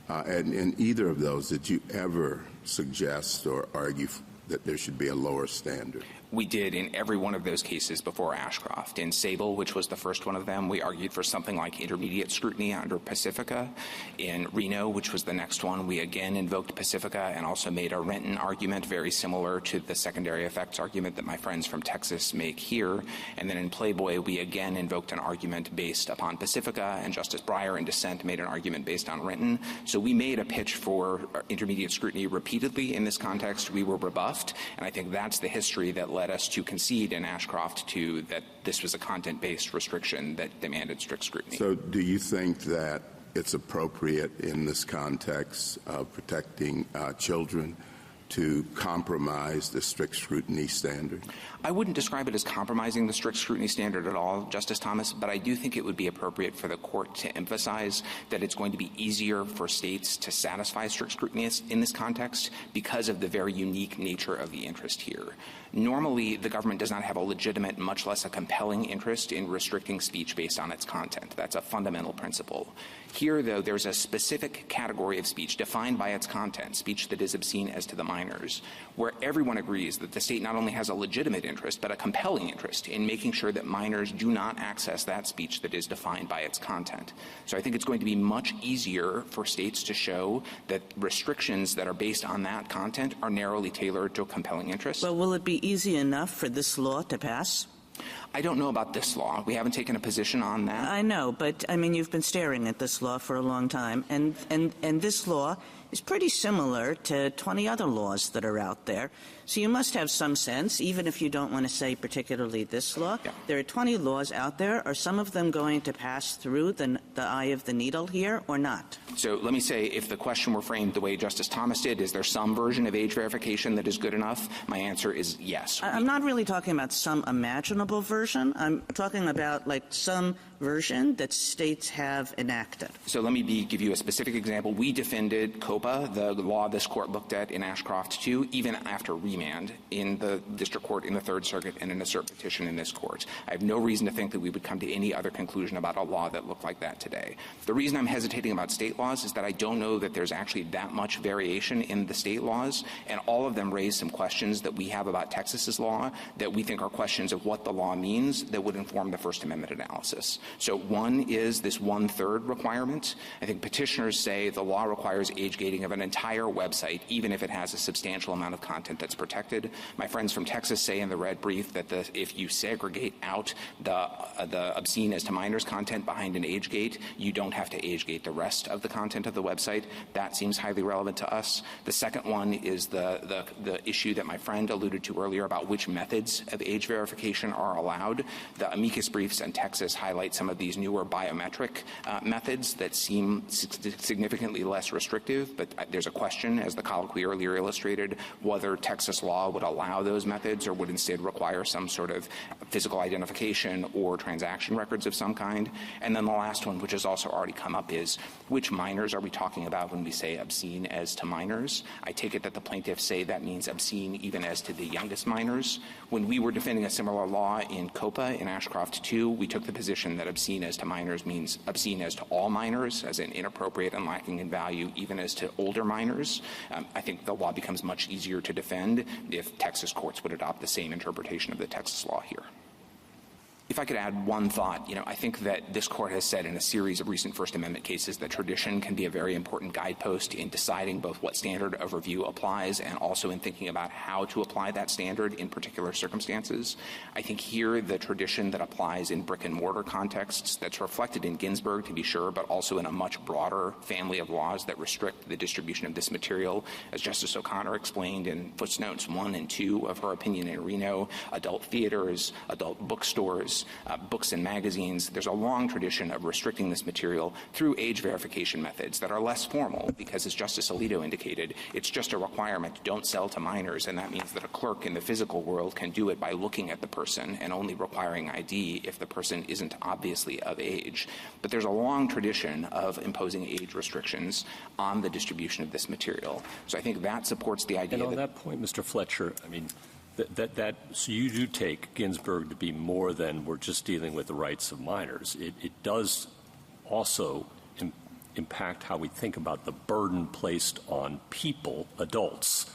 and in either of those, did you ever suggest or argue that there should be a lower standard? We did in every one of those cases before Ashcroft. In Sable, which was the first one of them, we argued for something like intermediate scrutiny under Pacifica. In Reno, which was the next one, we again invoked Pacifica and also made a Renton argument very similar to the secondary effects argument that my friends from Texas make here. And then in Playboy, we again invoked an argument based upon Pacifica, and Justice Breyer in dissent made an argument based on Renton. So we made a pitch for intermediate scrutiny repeatedly in this context. We were rebuffed, and I think that's the history that led us to concede in Ashcroft 2 that this was a content-based restriction that demanded strict scrutiny. So do you think that it's appropriate in this context of protecting children to compromise the strict scrutiny standard? I wouldn't describe it as compromising the strict scrutiny standard at all, Justice Thomas, but I do think it would be appropriate for the Court to emphasize that it's going to be easier for states to satisfy strict scrutiny in this context because of the very unique nature of the interest here. Normally, the government does not have a legitimate, much less a compelling interest in restricting speech based on its content. That's a fundamental principle. Here, though, there's a specific category of speech defined by its content, speech that is obscene as to the minors, where everyone agrees that the state not only has a legitimate interest, but a compelling interest in making sure that minors do not access that speech that is defined by its content. So I think it's going to be much easier for states to show that restrictions that are based on that content are narrowly tailored to a compelling interest. Well, will it be easy enough for this law to pass? I don't know about this law. We haven't taken a position on that. I know, but I mean, you've been staring at this law for a long time, and this law is pretty similar to 20 other laws that are out there. So you must have some sense, even if you don't want to say particularly this law. Yeah. There are 20 laws out there. Are some of them going to pass through the eye of the needle here or not? So let me say, if the question were framed the way Justice Thomas did, is there some version of age verification that is good enough? My answer is yes. I'm not really talking about some imaginable version. I'm talking about like some version that states have enacted. So let me give you a specific example. We defended COPA, the law this Court looked at in Ashcroft 2, even after remand in the District Court in the Third Circuit and in a cert petition in this Court. I have no reason to think that we would come to any other conclusion about a law that looked like that today. The reason I'm hesitating about state laws is that I don't know that there's actually that much variation in the state laws, and all of them raise some questions that we have about Texas's law that we think are questions of what the law means that would inform the First Amendment analysis. So one is this 1/3 requirement. I think petitioners say the law requires age gating of an entire website, even if it has a substantial amount of content that's protected. My friends from Texas say in the red brief that if you segregate out the obscene as to minors content behind an age gate, you don't have to age gate the rest of the content of the website. That seems highly relevant to us. The second one is the issue that my friend alluded to earlier about which methods of age verification are allowed. The amicus briefs in Texas highlight some of these newer biometric methods that seem significantly less restrictive, but there's a question, as the colloquy earlier illustrated, whether Texas law would allow those methods or would instead require some sort of physical identification or transaction records of some kind. And then the last one, which has also already come up, is which minors are we talking about when we say obscene as to minors? I take it that the plaintiffs say that means obscene even as to the youngest minors. When we were defending a similar law in COPA in Ashcroft 2, we took the position that obscene as to minors means obscene as to all minors, as in inappropriate and lacking in value, even as to older minors. I think the law becomes much easier to defend if Texas courts would adopt the same interpretation of the Texas law here. If I could add one thought, I think that this court has said in a series of recent First Amendment cases that tradition can be a very important guidepost in deciding both what standard of review applies and also in thinking about how to apply that standard in particular circumstances. I think here the tradition that applies in brick-and-mortar contexts that's reflected in Ginsburg, to be sure, but also in a much broader family of laws that restrict the distribution of this material, as Justice O'Connor explained in footnotes 1 and 2 of her opinion in Reno, adult theaters, adult bookstores, books and magazines. There's a long tradition of restricting this material through age verification methods that are less formal because, as Justice Alito indicated, it's just a requirement, don't sell to minors, and that means that a clerk in the physical world can do it by looking at the person and only requiring ID if the person isn't obviously of age. But there's a long tradition of imposing age restrictions on the distribution of this material. So I think that supports the idea And on that point, Mr. Fletcher, I mean, so you do take Ginsburg to be more than we're just dealing with the rights of minors. It does also impact how we think about the burden placed on people, adults,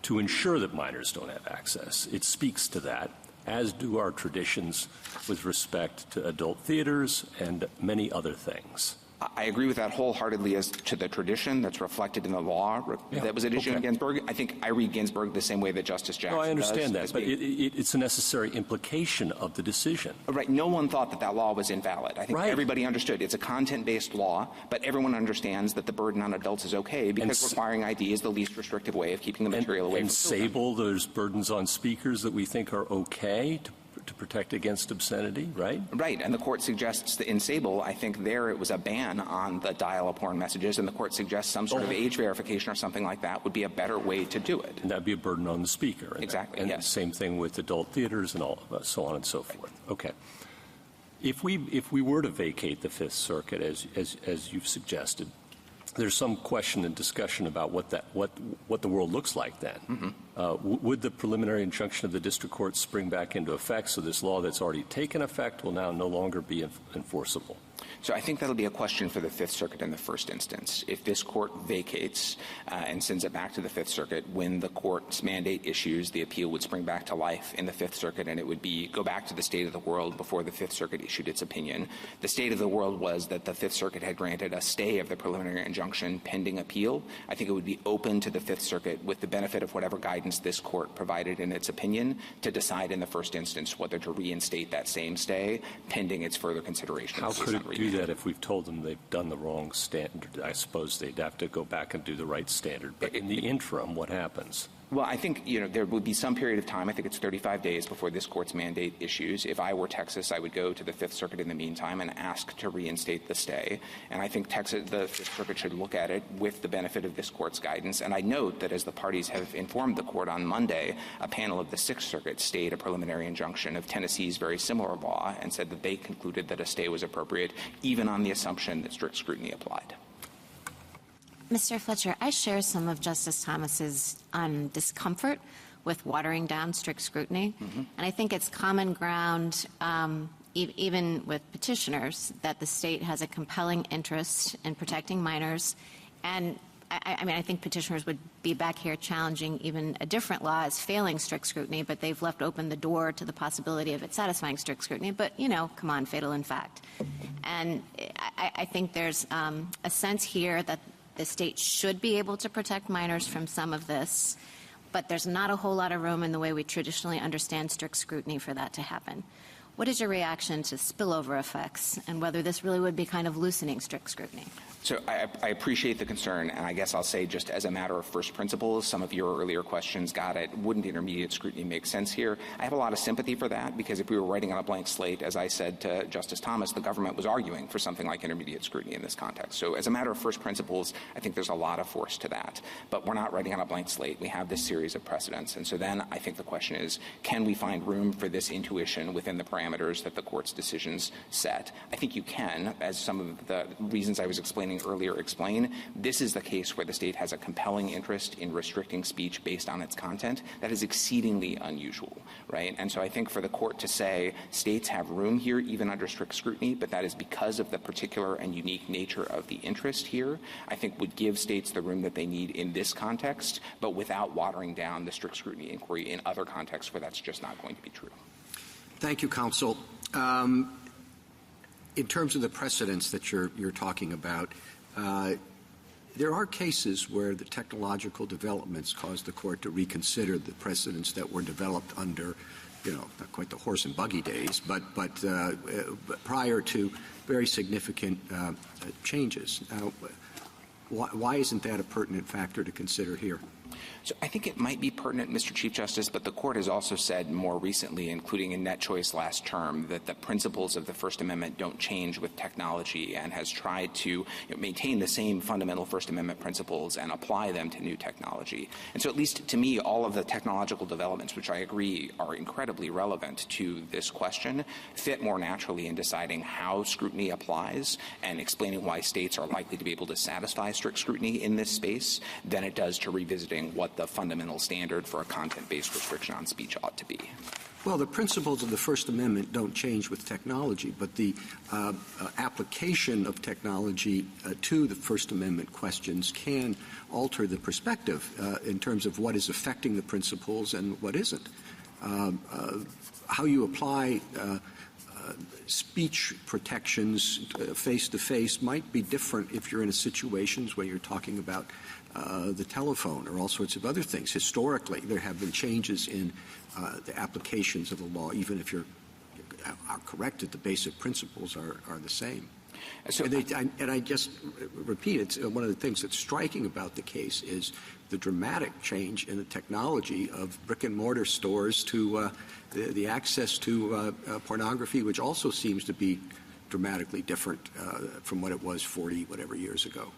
to ensure that minors don't have access. It speaks to that, as do our traditions with respect to adult theaters and many other things. I agree with that wholeheartedly as to the tradition that's reflected in the law that was at issue in Ginsburg. I think I read Ginsburg the same way that Justice Jackson does. No, I understand that, but it's a necessary implication of the decision. Right. No one thought that that law was invalid. I think everybody understood. It's a content-based law, but everyone understands that the burden on adults is okay because requiring ID is the least restrictive way of keeping the material away from children. In Sable, there's burdens on speakers that we think are okay to protect against obscenity, right? Right, and the court suggests that in Sable, I think there it was a ban on the dial-a-porn messages, and the court suggests some sort of age verification or something like that would be a better way to do it. And that would be a burden on the speaker. Exactly, and yes. Same thing with adult theaters and all, so on and so forth. Okay. If we were to vacate the Fifth Circuit, as you've suggested, there's some question and discussion about what the world looks like then. Mm-hmm. Would the preliminary injunction of the district court spring back into effect so this law that's already taken effect will now no longer be enforceable? So I think that'll be a question for the Fifth Circuit in the first instance. If this court vacates and sends it back to the Fifth Circuit, when the court's mandate issues, the appeal would spring back to life in the Fifth Circuit, and it would go back to the state of the world before the Fifth Circuit issued its opinion. The state of the world was that the Fifth Circuit had granted a stay of the preliminary injunction pending appeal. I think it would be open to the Fifth Circuit, with the benefit of whatever guidance this court provided in its opinion, to decide in the first instance whether to reinstate that same stay pending its further consideration. How could it do that if we've told them they've done the wrong standard? I suppose they'd have to go back and do the right standard. But in the interim, what happens? Well, I think, there would be some period of time. I think it's 35 days before this court's mandate issues. If I were Texas, I would go to the Fifth Circuit in the meantime and ask to reinstate the stay. And I think the Fifth Circuit should look at it with the benefit of this court's guidance. And I note that as the parties have informed the court on Monday, a panel of the Sixth Circuit stayed a preliminary injunction of Tennessee's very similar law and said that they concluded that a stay was appropriate, even on the assumption that strict scrutiny applied. Mr. Fletcher, I share some of Justice Thomas's discomfort with watering down strict scrutiny. Mm-hmm. And I think it's common ground, even with petitioners, that the state has a compelling interest in protecting minors. And I think petitioners would be back here challenging even a different law as failing strict scrutiny, but they've left open the door to the possibility of it satisfying strict scrutiny. But, come on, fatal in fact. And I think there's a sense here that the state should be able to protect minors from some of this, but there's not a whole lot of room in the way we traditionally understand strict scrutiny for that to happen. What is your reaction to spillover effects and whether this really would be kind of loosening strict scrutiny? So I appreciate the concern, and I guess I'll say just as a matter of first principles, some of your earlier questions got it. Wouldn't intermediate scrutiny make sense here? I have a lot of sympathy for that because if we were writing on a blank slate, as I said to Justice Thomas, the government was arguing for something like intermediate scrutiny in this context. So as a matter of first principles, I think there's a lot of force to that. But we're not writing on a blank slate. We have this series of precedents. And so then I think the question is, can we find room for this intuition within the parameters that the court's decisions set? I think you can, as some of the reasons I was explaining earlier explain. This is the case where the state has a compelling interest in restricting speech based on its content. That is exceedingly unusual, right? And so I think for the court to say states have room here even under strict scrutiny, but that is because of the particular and unique nature of the interest here, I think would give states the room that they need in this context, but without watering down the strict scrutiny inquiry in other contexts where that's just not going to be true. Thank you, counsel. In terms of the precedents that you're talking about, there are cases where the technological developments caused the court to reconsider the precedents that were developed under, not quite the horse and buggy days, but prior to very significant changes. Now, why isn't that a pertinent factor to consider here? So I think it might be pertinent, Mr. Chief Justice, but the Court has also said more recently, including in Net Choice last term, that the principles of the First Amendment don't change with technology and has tried to maintain the same fundamental First Amendment principles and apply them to new technology. And so at least to me, all of the technological developments, which I agree are incredibly relevant to this question, fit more naturally in deciding how scrutiny applies and explaining why states are likely to be able to satisfy strict scrutiny in this space than it does to revisiting what the fundamental standard for a content-based restriction on speech ought to be. Well, the principles of the First Amendment don't change with technology, but the application of technology to the First Amendment questions can alter the perspective in terms of what is affecting the principles and what isn't. How you apply speech protections face-to-face might be different if you're in situations where you're talking about the telephone or all sorts of other things. Historically, there have been changes in the applications of the law, even if you're correct that the basic principles are the same. So, and I just repeat, it's one of the things that's striking about the case is the dramatic change in the technology of brick-and-mortar stores to the access to pornography, which also seems to be dramatically different from what it was 40 whatever years ago.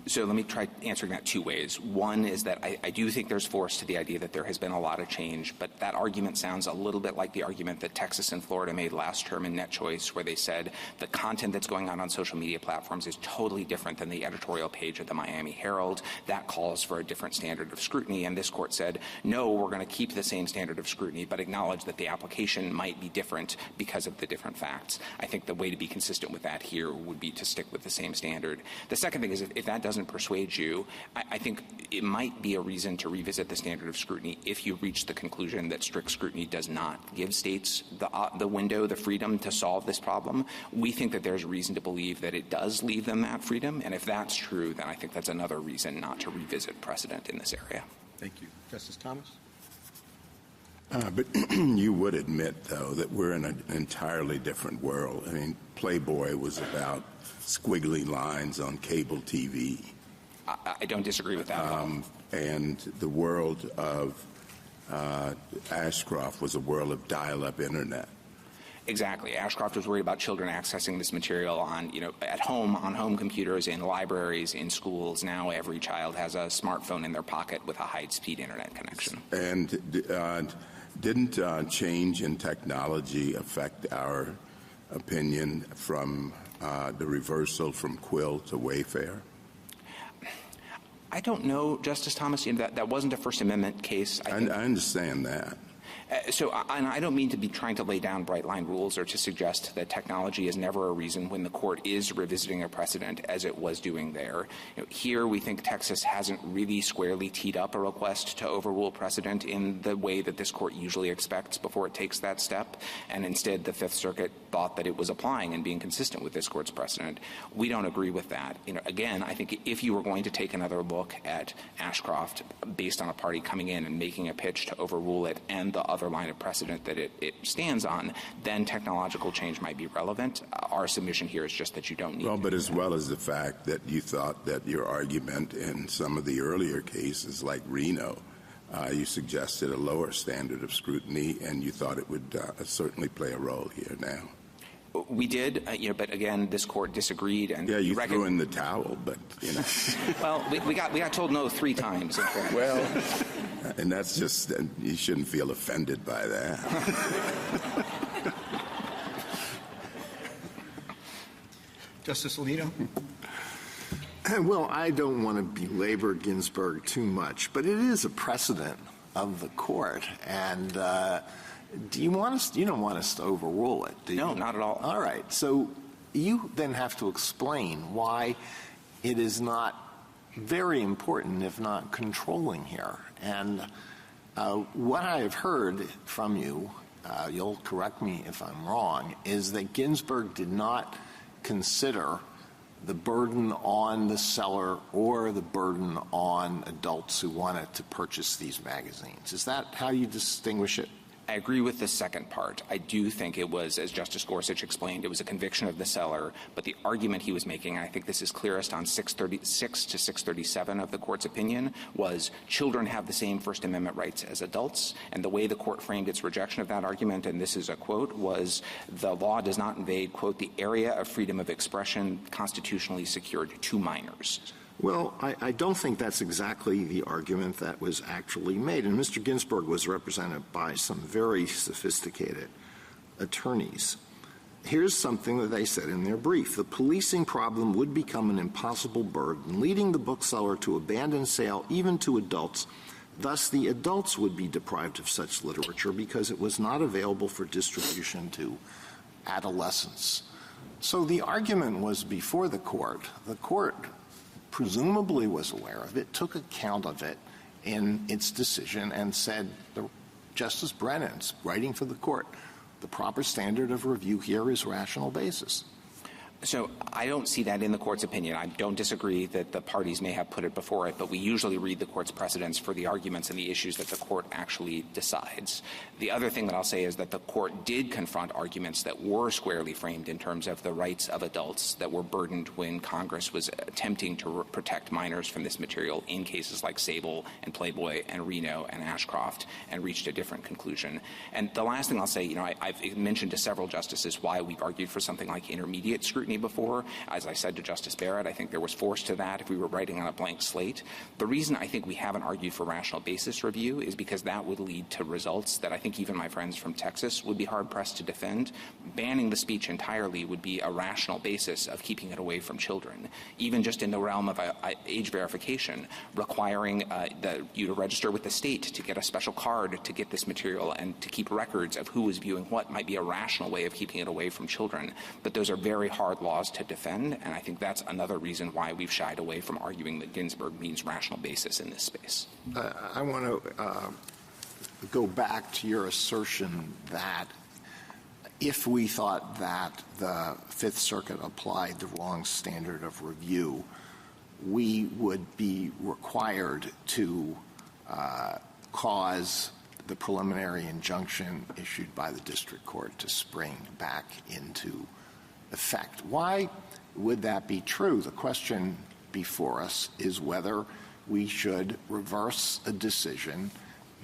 So let me try answering that two ways. One is that I do think there's force to the idea that there has been a lot of change, but that argument sounds a little bit like the argument that Texas and Florida made last term in Net Choice, where they said the content that's going on social media platforms is totally different than the editorial page of the Miami Herald. That calls for a different standard of scrutiny, and this court said, no, we're going to keep the same standard of scrutiny, but acknowledge that the application might be different because of the different facts. I think the way to be consistent with that here would be to stick with the same standard. The second thing is if that doesn't persuade you, I think it might be a reason to revisit the standard of scrutiny if you reach the conclusion that strict scrutiny does not give states the window, the freedom to solve this problem. We think that there's reason to believe that it does leave them that freedom, and if that's true, then I think that's another reason not to revisit precedent in this area. Thank you. Justice Thomas? But you would admit, though, that we're in an entirely different world. I mean, Playboy was about squiggly lines on cable TV. I don't disagree with that at all. And the world of Ashcroft was a world of dial-up internet. Exactly. Ashcroft was worried about children accessing this material on, at home, on home computers, in libraries, in schools. Now every child has a smartphone in their pocket with a high-speed internet connection. And didn't change in technology affect our opinion from the reversal from Quill to Wayfair? I don't know, Justice Thomas. That wasn't a First Amendment case. I understand that. So I don't mean to be trying to lay down bright-line rules or to suggest that technology is never a reason when the court is revisiting a precedent as it was doing there. Here we think Texas hasn't really squarely teed up a request to overrule precedent in the way that this court usually expects before it takes that step, and instead the Fifth Circuit thought that it was applying and being consistent with this court's precedent. We don't agree with that. Again, I think if you were going to take another look at Ashcroft based on a party coming in and making a pitch to overrule it and the other line of precedent that it stands on, then technological change might be relevant. Our submission here is just that you don't need but as well as the fact that you thought that your argument in some of the earlier cases like Reno, you suggested a lower standard of scrutiny, and you thought it would certainly play a role here now. We did, but again, this court disagreed. And yeah, you threw in the towel, but Well, we got told no 3 times. Well, and that's just you shouldn't feel offended by that. Justice Alito? Well, I don't want to belabor Ginsburg too much, but it is a precedent of the court, and. You don't want us to overrule it, do you? No, not at all. All right. So you then have to explain why it is not very important, if not controlling here. And what I have heard from you you'll correct me if I'm wrong, is that Ginsburg did not consider the burden on the seller or the burden on adults who wanted to purchase these magazines. Is that how you distinguish it? I agree with the second part. I do think it was, as Justice Gorsuch explained, it was a conviction of the seller, but the argument he was making, and I think this is clearest on 636 to 637 of the court's opinion, was children have the same First Amendment rights as adults, and the way the court framed its rejection of that argument, and this is a quote, was the law does not invade, quote, the area of freedom of expression constitutionally secured to minors. Well, I don't think that's exactly the argument that was actually made. And Mr. Ginsburg was represented by some very sophisticated attorneys. Here's something that they said in their brief. The policing problem would become an impossible burden, leading the bookseller to abandon sale even to adults. Thus, the adults would be deprived of such literature because it was not available for distribution to adolescents. So the argument was before the court. The court presumably was aware of it, took account of it in its decision, and said, Justice Brennan's writing for the court, the proper standard of review here is rational basis. So I don't see that in the court's opinion. I don't disagree that the parties may have put it before it, but we usually read the court's precedents for the arguments and the issues that the court actually decides. The other thing that I'll say is that the court did confront arguments that were squarely framed in terms of the rights of adults that were burdened when Congress was attempting to protect minors from this material in cases like Sable and Playboy and Reno and Ashcroft, and reached a different conclusion. And the last thing I'll say, I've mentioned to several justices why we've argued for something like intermediate scrutiny before. As I said to Justice Barrett, I think there was force to that if we were writing on a blank slate. The reason I think we haven't argued for rational basis review is because that would lead to results that I think even my friends from Texas would be hard-pressed to defend. Banning the speech entirely would be a rational basis of keeping it away from children. Even just in the realm of age verification, requiring you to register with the state to get a special card to get this material and to keep records of who is viewing what might be a rational way of keeping it away from children. But those are very hard laws to defend, and I think that's another reason why we've shied away from arguing that Ginsburg means rational basis in this space. I want to go back to your assertion that if we thought that the Fifth Circuit applied the wrong standard of review, we would be required to cause the preliminary injunction issued by the district court to spring back into effect. Why would that be true? The question before us is whether we should reverse a decision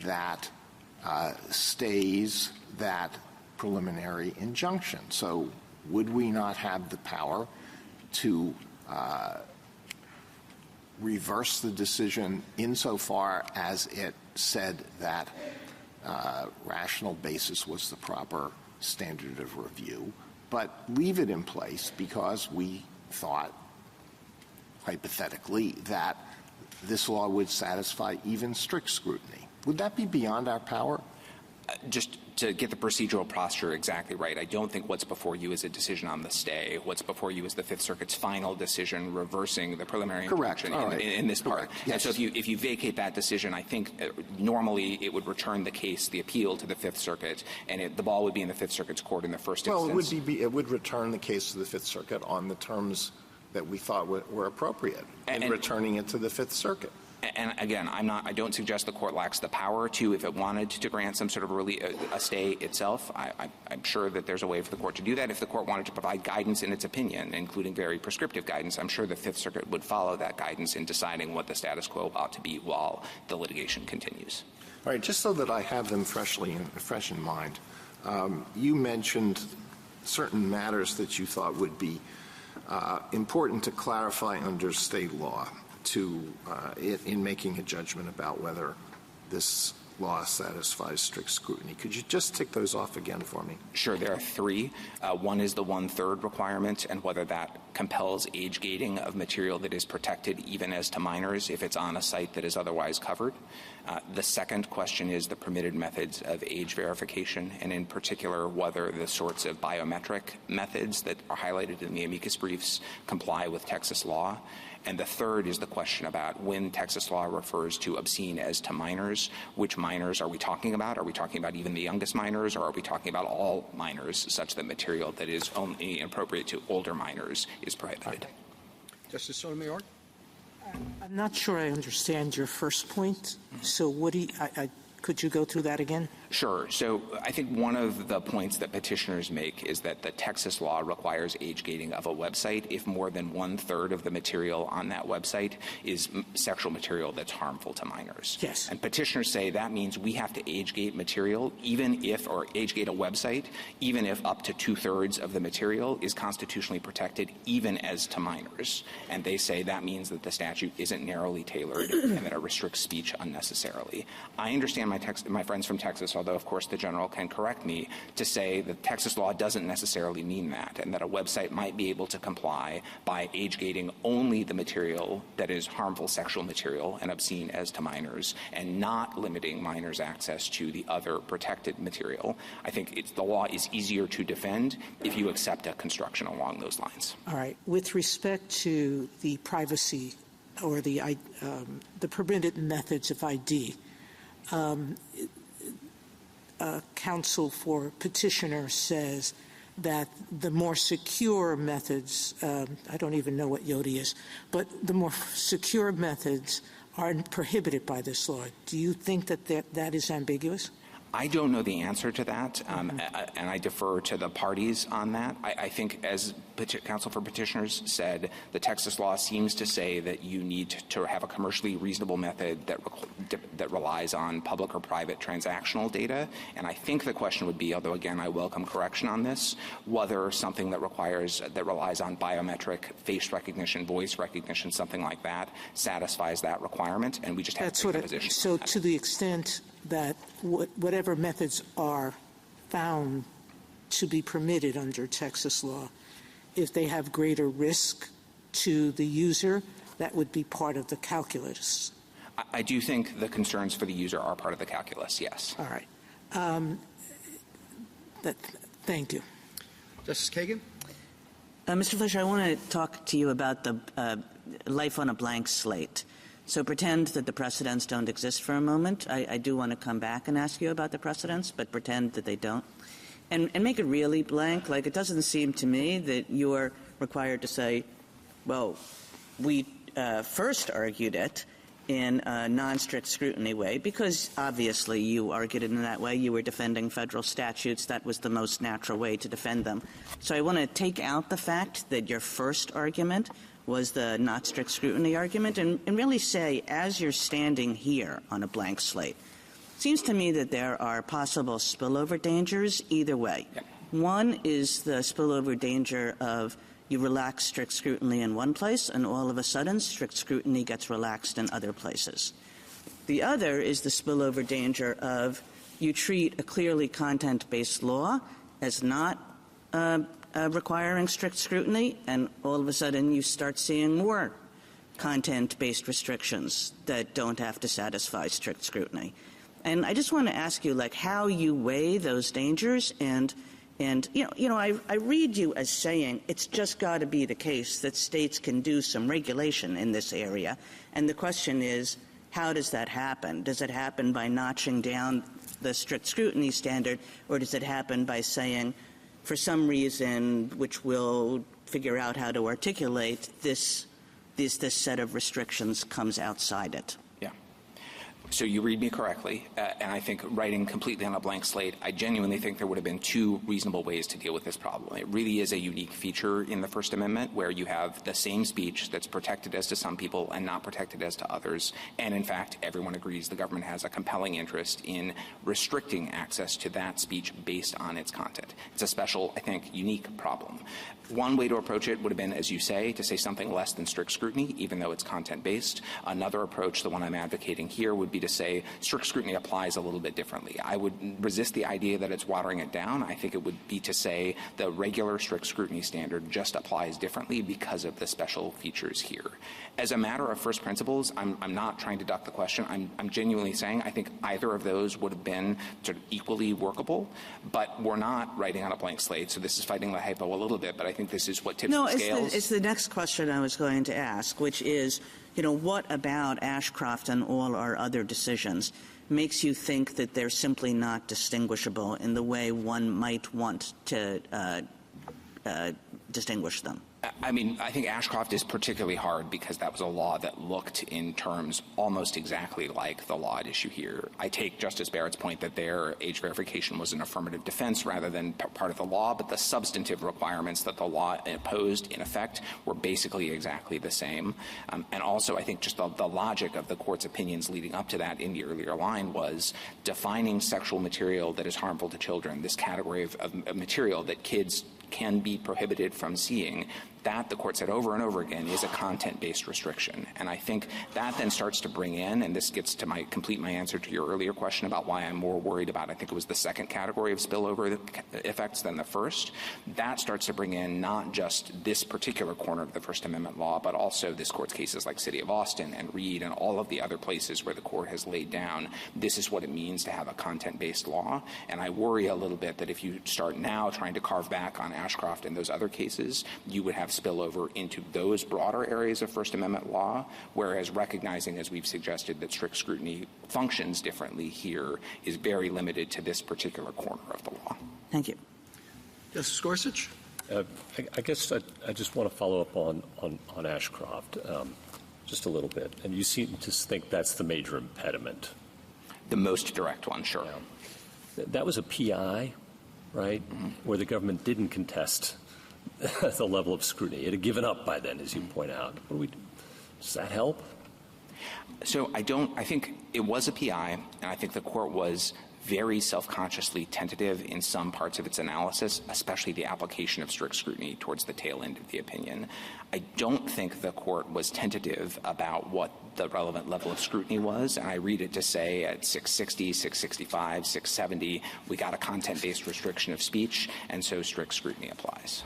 that stays that preliminary injunction. So would we not have the power to reverse the decision insofar as it said that rational basis was the proper standard of review, but leave it in place because we thought, hypothetically, that this law would satisfy even strict scrutiny? Would that be beyond our power? Just to get the procedural posture exactly right, I don't think what's before you is a decision on the stay. What's before you is the Fifth Circuit's final decision reversing the preliminary injunction in this part. Yes. And so if you vacate that decision, I think normally it would return the case, the appeal, to the Fifth Circuit, and the ball would be in the Fifth Circuit's court in the first instance. Well, it would return the case to the Fifth Circuit on the terms that we thought were appropriate in returning it to the Fifth Circuit. And again, I don't suggest the court lacks the power to, if it wanted to grant some sort of a stay itself. I'm sure that there's a way for the court to do that. If the court wanted to provide guidance in its opinion, including very prescriptive guidance, I'm sure the Fifth Circuit would follow that guidance in deciding what the status quo ought to be while the litigation continues. All right, just so that I have them fresh in mind, you mentioned certain matters that you thought would be important to clarify under state law in making a judgment about whether this law satisfies strict scrutiny. Could you just tick those off again for me? Sure. There are three. One is the 1/3 requirement and whether that compels age gating of material that is protected even as to minors if it's on a site that is otherwise covered. The second question is the permitted methods of age verification, and in particular whether the sorts of biometric methods that are highlighted in the amicus briefs comply with Texas law. And the third is the question about when Texas law refers to obscene as to minors, which minors are we talking about? Are we talking about even the youngest minors, or are we talking about all minors, such that material that is only appropriate to older minors is prohibited? Justice Sotomayor? I'm not sure I understand your first point. So what do you, could you go through that again? Sure. So I think one of the points that petitioners make is that the Texas law requires age gating of a website if more than 1/3 of the material on that website is sexual material that's harmful to minors. Yes. And petitioners say that means we have to age gate material even if, or age gate a website, even if up to 2/3 of the material is constitutionally protected, even as to minors. And they say that means that the statute isn't narrowly tailored and that it restricts speech unnecessarily. I understand my friends from Texas, although of course the general can correct me, to say that Texas law doesn't necessarily mean that, and that a website might be able to comply by age gating only the material that is harmful sexual material and obscene as to minors, and not limiting minors' access to the other protected material. I think the law is easier to defend if you accept a construction along those lines. All right. With respect to the privacy or the permitted methods of ID, counsel for petitioner says that the more secure methods, I don't even know what YODI is, but the more secure methods are prohibited by this law. Do you think that that is ambiguous? I don't know the answer to that, and I defer to the parties on that. I think, as counsel for petitioners said, the Texas law seems to say that you need to have a commercially reasonable method that relies on public or private transactional data. And I think the question would be, although again I welcome correction on this, whether something that relies on biometric face recognition, voice recognition, something like that, satisfies that requirement. And we just have to take a position. So to the extent that whatever methods are found to be permitted under Texas law, if they have greater risk to the user, that would be part of the calculus. I do think the concerns for the user are part of the calculus, yes. All right. Thank you. Justice Kagan? Mr. Fletcher, I want to talk to you about the life on a blank slate. So pretend that the precedents don't exist for a moment. I do want to come back and ask you about the precedents, but pretend that they don't. And make it really blank. Like, it doesn't seem to me that you're required to say, well, we first argued it in a non-strict scrutiny way, because obviously you argued it in that way. You were defending federal statutes. That was the most natural way to defend them. So I want to take out the fact that your first argument was the not strict scrutiny argument, and really say, as you're standing here on a blank slate, it seems to me that there are possible spillover dangers either way. Yep. One is the spillover danger of you relax strict scrutiny in one place, and all of a sudden strict scrutiny gets relaxed in other places. The other is the spillover danger of you treat a clearly content-based law as not requiring strict scrutiny, and all of a sudden you start seeing more content-based restrictions that don't have to satisfy strict scrutiny. And I just want to ask you, like, how you weigh those dangers, and I read you as saying it's just got to be the case that states can do some regulation in this area, and the question is, how does that happen? Does it happen by notching down the strict scrutiny standard, or does it happen by saying, for some reason, which we'll figure out how to articulate, this set of restrictions comes outside it? Yeah. So you read me correctly, and I think writing completely on a blank slate, I genuinely think there would have been two reasonable ways to deal with this problem. It really is a unique feature in the First Amendment where you have the same speech that's protected as to some people and not protected as to others. And in fact, everyone agrees the government has a compelling interest in restricting access to that speech based on its content. It's a special, I think, unique problem. One way to approach it would have been, as you say, to say something less than strict scrutiny, even though it's content-based. Another approach, the one I'm advocating here, would be to say strict scrutiny applies a little bit differently. I would resist the idea that it's watering it down. I think it would be to say the regular strict scrutiny standard just applies differently because of the special features here. As a matter of first principles, I'm not trying to duck the question. I'm genuinely saying I think either of those would have been sort of equally workable, but we're not writing on a blank slate, so this is fighting the hypo a little bit, but I think think this is what tips the scales. It's the next question I was going to ask, which is, what about Ashcroft and all our other decisions makes you think that they're simply not distinguishable in the way one might want to distinguish them? I mean, I think Ashcroft is particularly hard because that was a law that looked in terms almost exactly like the law at issue here. I take Justice Barrett's point that their age verification was an affirmative defense rather than part of the law, but the substantive requirements that the law imposed in effect were basically exactly the same. And also, I think just the logic of the court's opinions leading up to that in the earlier line was defining sexual material that is harmful to children, this category of material that kids can be prohibited from seeing. That, the court said over and over again, is a content-based restriction. And I think that then starts to bring in, and this gets to complete my answer to your earlier question about why I'm more worried about, I think it was the second category of spillover effects than the first. That starts to bring in not just this particular corner of the First Amendment law, but also this court's cases like City of Austin and Reed and all of the other places where the court has laid down this is what it means to have a content-based law. And I worry a little bit that if you start now trying to carve back on Ashcroft and those other cases, you would have spillover into those broader areas of First Amendment law, whereas recognizing, as we've suggested, that strict scrutiny functions differently here is very limited to this particular corner of the law. Thank you. Justice Gorsuch? I guess I just want to follow up on Ashcroft just a little bit. And you seem to think that's the major impediment. The most direct one, sure. Yeah. That was a PI, right, where the government didn't contest the level of scrutiny. It had given up by then, as you point out. Does that help? So I think it was a PI, and I think the court was very self-consciously tentative in some parts of its analysis, especially the application of strict scrutiny towards the tail end of the opinion. I don't think the court was tentative about what the relevant level of scrutiny was, and I read it to say at 660, 665, 670, we got a content-based restriction of speech, and so strict scrutiny applies.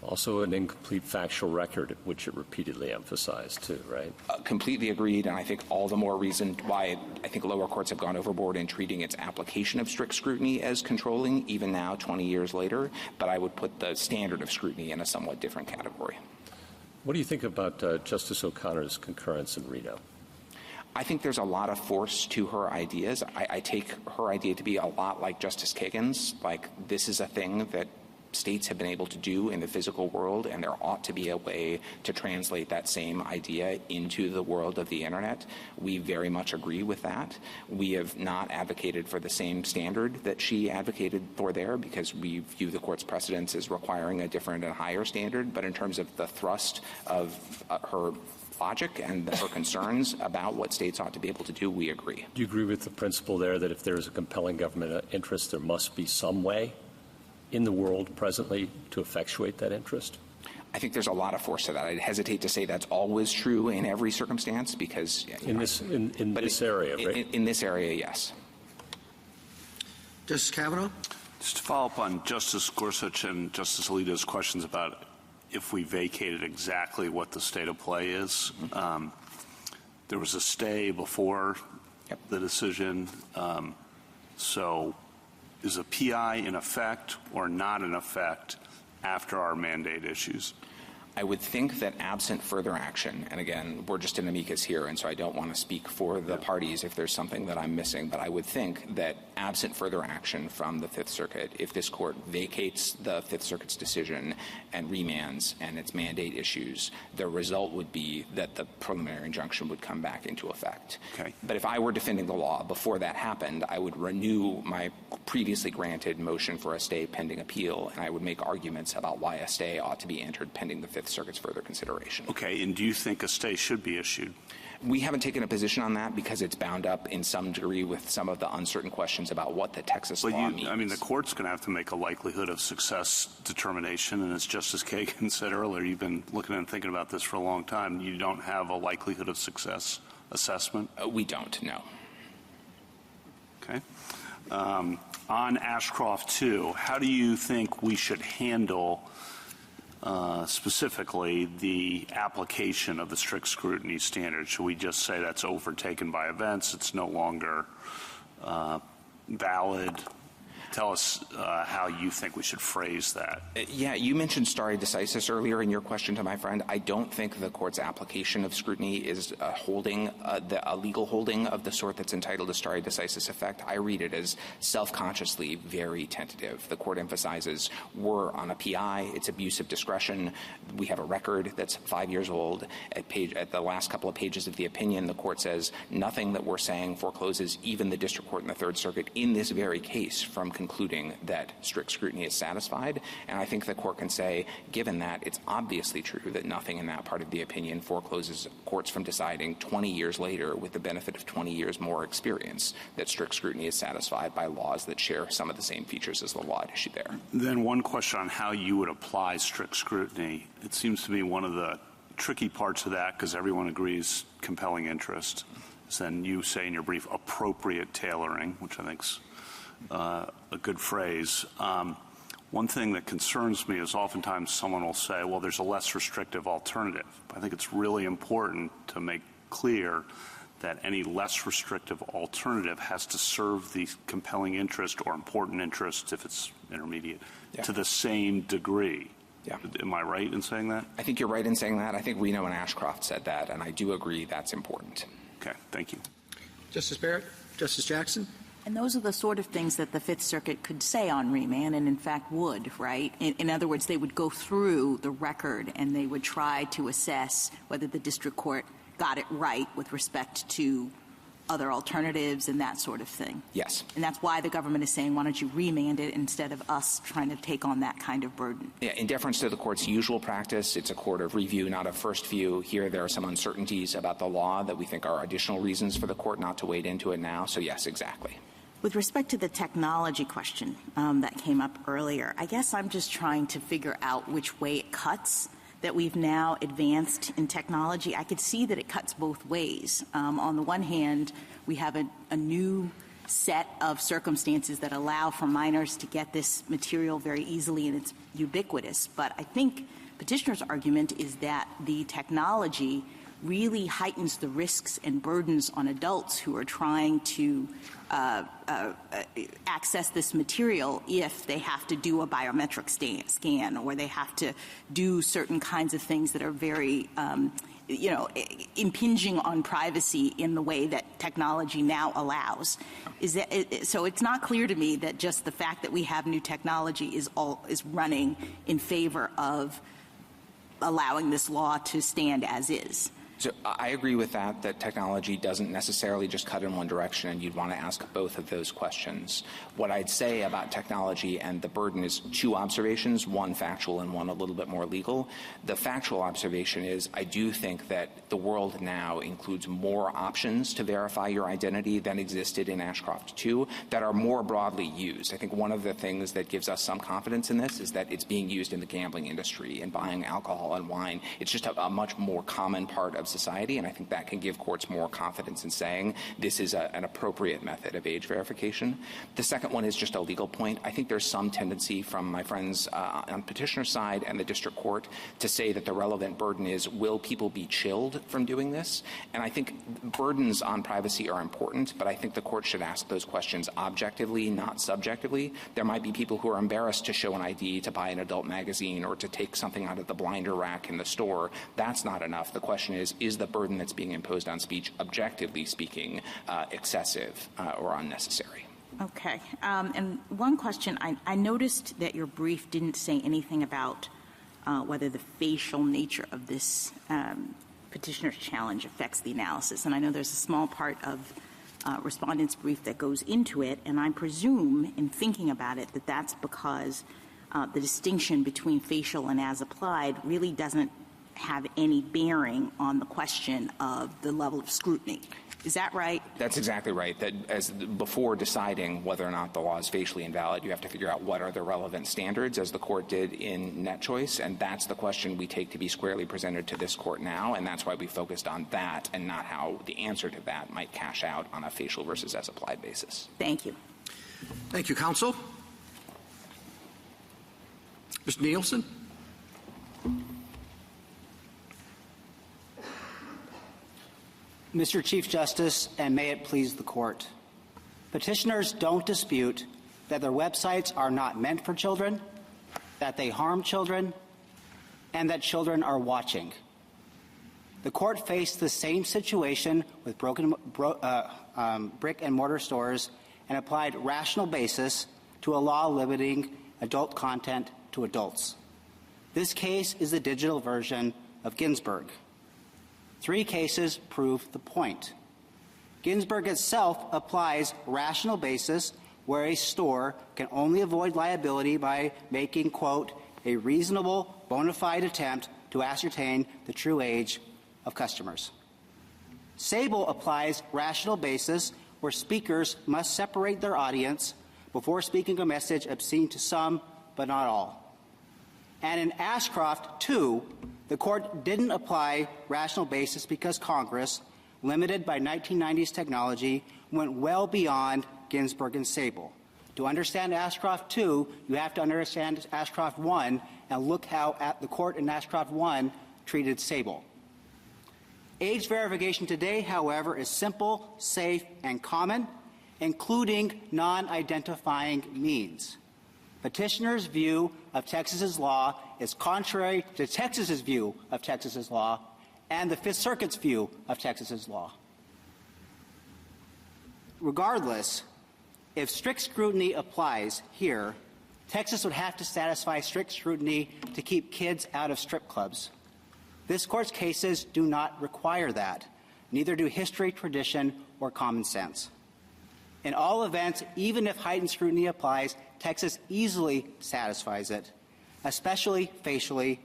Also an incomplete factual record, which it repeatedly emphasized, too, right? Completely agreed, and I think all the more reason why I think lower courts have gone overboard in treating its application of strict scrutiny as controlling, even now, 20 years later. But I would put the standard of scrutiny in a somewhat different category. What do you think about Justice O'Connor's concurrence in Reno? I think there's a lot of force to her ideas. I take her idea to be a lot like Justice Kagan's, like this is a thing that states have been able to do in the physical world, and there ought to be a way to translate that same idea into the world of the Internet. We very much agree with that. We have not advocated for the same standard that she advocated for there because we view the court's precedents as requiring a different and higher standard. But in terms of the thrust of her logic and her concerns about what states ought to be able to do, we agree. Do you agree with the principle there that if there is a compelling government interest, there must be some way in the world presently to effectuate that interest? I think there's a lot of force to that. I'd hesitate to say that's always true in every circumstance because in this area, right? In this area, yes. Justice Kavanaugh? Just to follow up on Justice Gorsuch and Justice Alito's questions about if we vacated exactly what the state of play is. There was a stay before the decision. So is a PI in effect or not in effect after our mandate issues? I would think that absent further action, and again, we're just an amicus here, and so I don't want to speak for the parties if there's something that I'm missing, but I would think that absent further action from the Fifth Circuit, if this court vacates the Fifth Circuit's decision and remands and its mandate issues, the result would be that the preliminary injunction would come back into effect. Okay. But if I were defending the law before that happened, I would renew my previously granted motion for a stay pending appeal, and I would make arguments about why a stay ought to be entered pending the Fifth Circuit's further consideration. Okay, and do you think a stay should be issued? We haven't taken a position on that because it's bound up in some degree with some of the uncertain questions about what the Texas law means. I mean, the court's going to have to make a likelihood of success determination, and as Justice Kagan said earlier, you've been looking and thinking about this for a long time. You don't have a likelihood of success assessment? We don't, no. Okay. On Ashcroft 2, how do you think we should handle specifically the application of the strict scrutiny standard? Should we just say that's overtaken by events, it's no longer valid? tell us how you think we should phrase that. Yeah, you mentioned stare decisis earlier in your question to my friend. I don't think the court's application of scrutiny is a legal holding of the sort that's entitled to stare decisis effect. I read it as self-consciously very tentative. The court emphasizes we're on a PI, it's abuse of discretion. We have a record that's 5 years old. At the last couple of pages of the opinion, the court says nothing that we're saying forecloses even the district court in the Third Circuit in this very case from concluding that strict scrutiny is satisfied. And I think the court can say, given that, it's obviously true that nothing in that part of the opinion forecloses courts from deciding 20 years later, with the benefit of 20 years more experience, that strict scrutiny is satisfied by laws that share some of the same features as the law at issue there. Then one question on how you would apply strict scrutiny. It seems to me one of the tricky parts of that, because everyone agrees compelling interest, is then you say in your brief appropriate tailoring, which I think's a good phrase. One thing that concerns me is oftentimes someone will say, well, there's a less restrictive alternative. I think it's really important to make clear that any less restrictive alternative has to serve the compelling interest or important interest, if it's intermediate, to the same degree. Yeah. Am I right in saying that? I think you're right in saying that. I think Reno and Ashcroft said that, and I do agree that's important. Okay, thank you. Justice Barrett? Justice Jackson? And those are the sort of things that the Fifth Circuit could say on remand, and in fact would, right? In other words, they would go through the record and they would try to assess whether the district court got it right with respect to other alternatives and that sort of thing. Yes. And that's why the government is saying, why don't you remand it instead of us trying to take on that kind of burden? Yeah, in deference to the court's usual practice, it's a court of review, not of first view. Here there are some uncertainties about the law that we think are additional reasons for the court not to wade into it now. So yes, exactly. With respect to the technology question that came up earlier, I guess I'm just trying to figure out which way it cuts, that we've now advanced in technology. I could see that it cuts both ways. On the one hand, we have a new set of circumstances that allow for minors to get this material very easily, and it's ubiquitous. But I think petitioner's argument is that the technology really heightens the risks and burdens on adults who are trying to access this material if they have to do a biometric scan or they have to do certain kinds of things that are very impinging on privacy in the way that technology now allows. So it's not clear to me that just the fact that we have new technology is running in favor of allowing this law to stand as is. So I agree with that technology doesn't necessarily just cut in one direction, and you'd want to ask both of those questions. What I'd say about technology and the burden is two observations, one factual and one a little bit more legal. The factual observation is I do think that the world now includes more options to verify your identity than existed in Ashcroft 2 that are more broadly used. I think one of the things that gives us some confidence in this is that it's being used in the gambling industry and buying alcohol and wine. It's just a much more common part of society, and I think that can give courts more confidence in saying this is an appropriate method of age verification. The second one is just a legal point. I think there's some tendency from my friends on petitioner's side and the district court to say that the relevant burden is, will people be chilled from doing this? And I think burdens on privacy are important, but I think the court should ask those questions objectively, not subjectively. There might be people who are embarrassed to show an ID, to buy an adult magazine, or to take something out of the blinder rack in the store. That's not enough. The question is the burden that's being imposed on speech, objectively speaking, excessive or unnecessary? Okay. And one question, I noticed that your brief didn't say anything about whether the facial nature of this petitioner's challenge affects the analysis. And I know there's a small part of respondent's brief that goes into it, and I presume in thinking about it that that's because the distinction between facial and as applied really doesn't have any bearing on the question of the level of scrutiny. Is that right? That's exactly right. That before deciding whether or not the law is facially invalid, you have to figure out what are the relevant standards, as the court did in Net Choice, and that's the question we take to be squarely presented to this court now, and that's why we focused on that and not how the answer to that might cash out on a facial versus as applied basis. Thank you. Thank you, counsel. Mr. Nielsen. Mr. Chief Justice, and may it please the Court. Petitioners don't dispute that their websites are not meant for children, that they harm children, and that children are watching. The court faced the same situation with brick and mortar stores and applied rational basis to a law limiting adult content to adults. This case is the digital version of Ginsburg. 3 cases prove the point. Ginsburg itself applies rational basis where a store can only avoid liability by making, quote, a reasonable, bona fide attempt to ascertain the true age of customers. Sable applies rational basis where speakers must separate their audience before speaking a message obscene to some but not all. And in Ashcroft 2, the court didn't apply rational basis because Congress, limited by 1990s technology, went well beyond Ginsburg and Sable. To understand Ashcroft 2, you have to understand Ashcroft 1 and look how the court in Ashcroft 1 treated Sable. Age verification today, however, is simple, safe, and common, including non-identifying means. Petitioner's view of Texas's law is contrary to Texas's view of Texas's law and the Fifth Circuit's view of Texas's law. Regardless, if strict scrutiny applies here, Texas would have to satisfy strict scrutiny to keep kids out of strip clubs. This court's cases do not require that. Neither do history, tradition, or common sense. In all events, even if heightened scrutiny applies, Texas easily satisfies it, especially facially.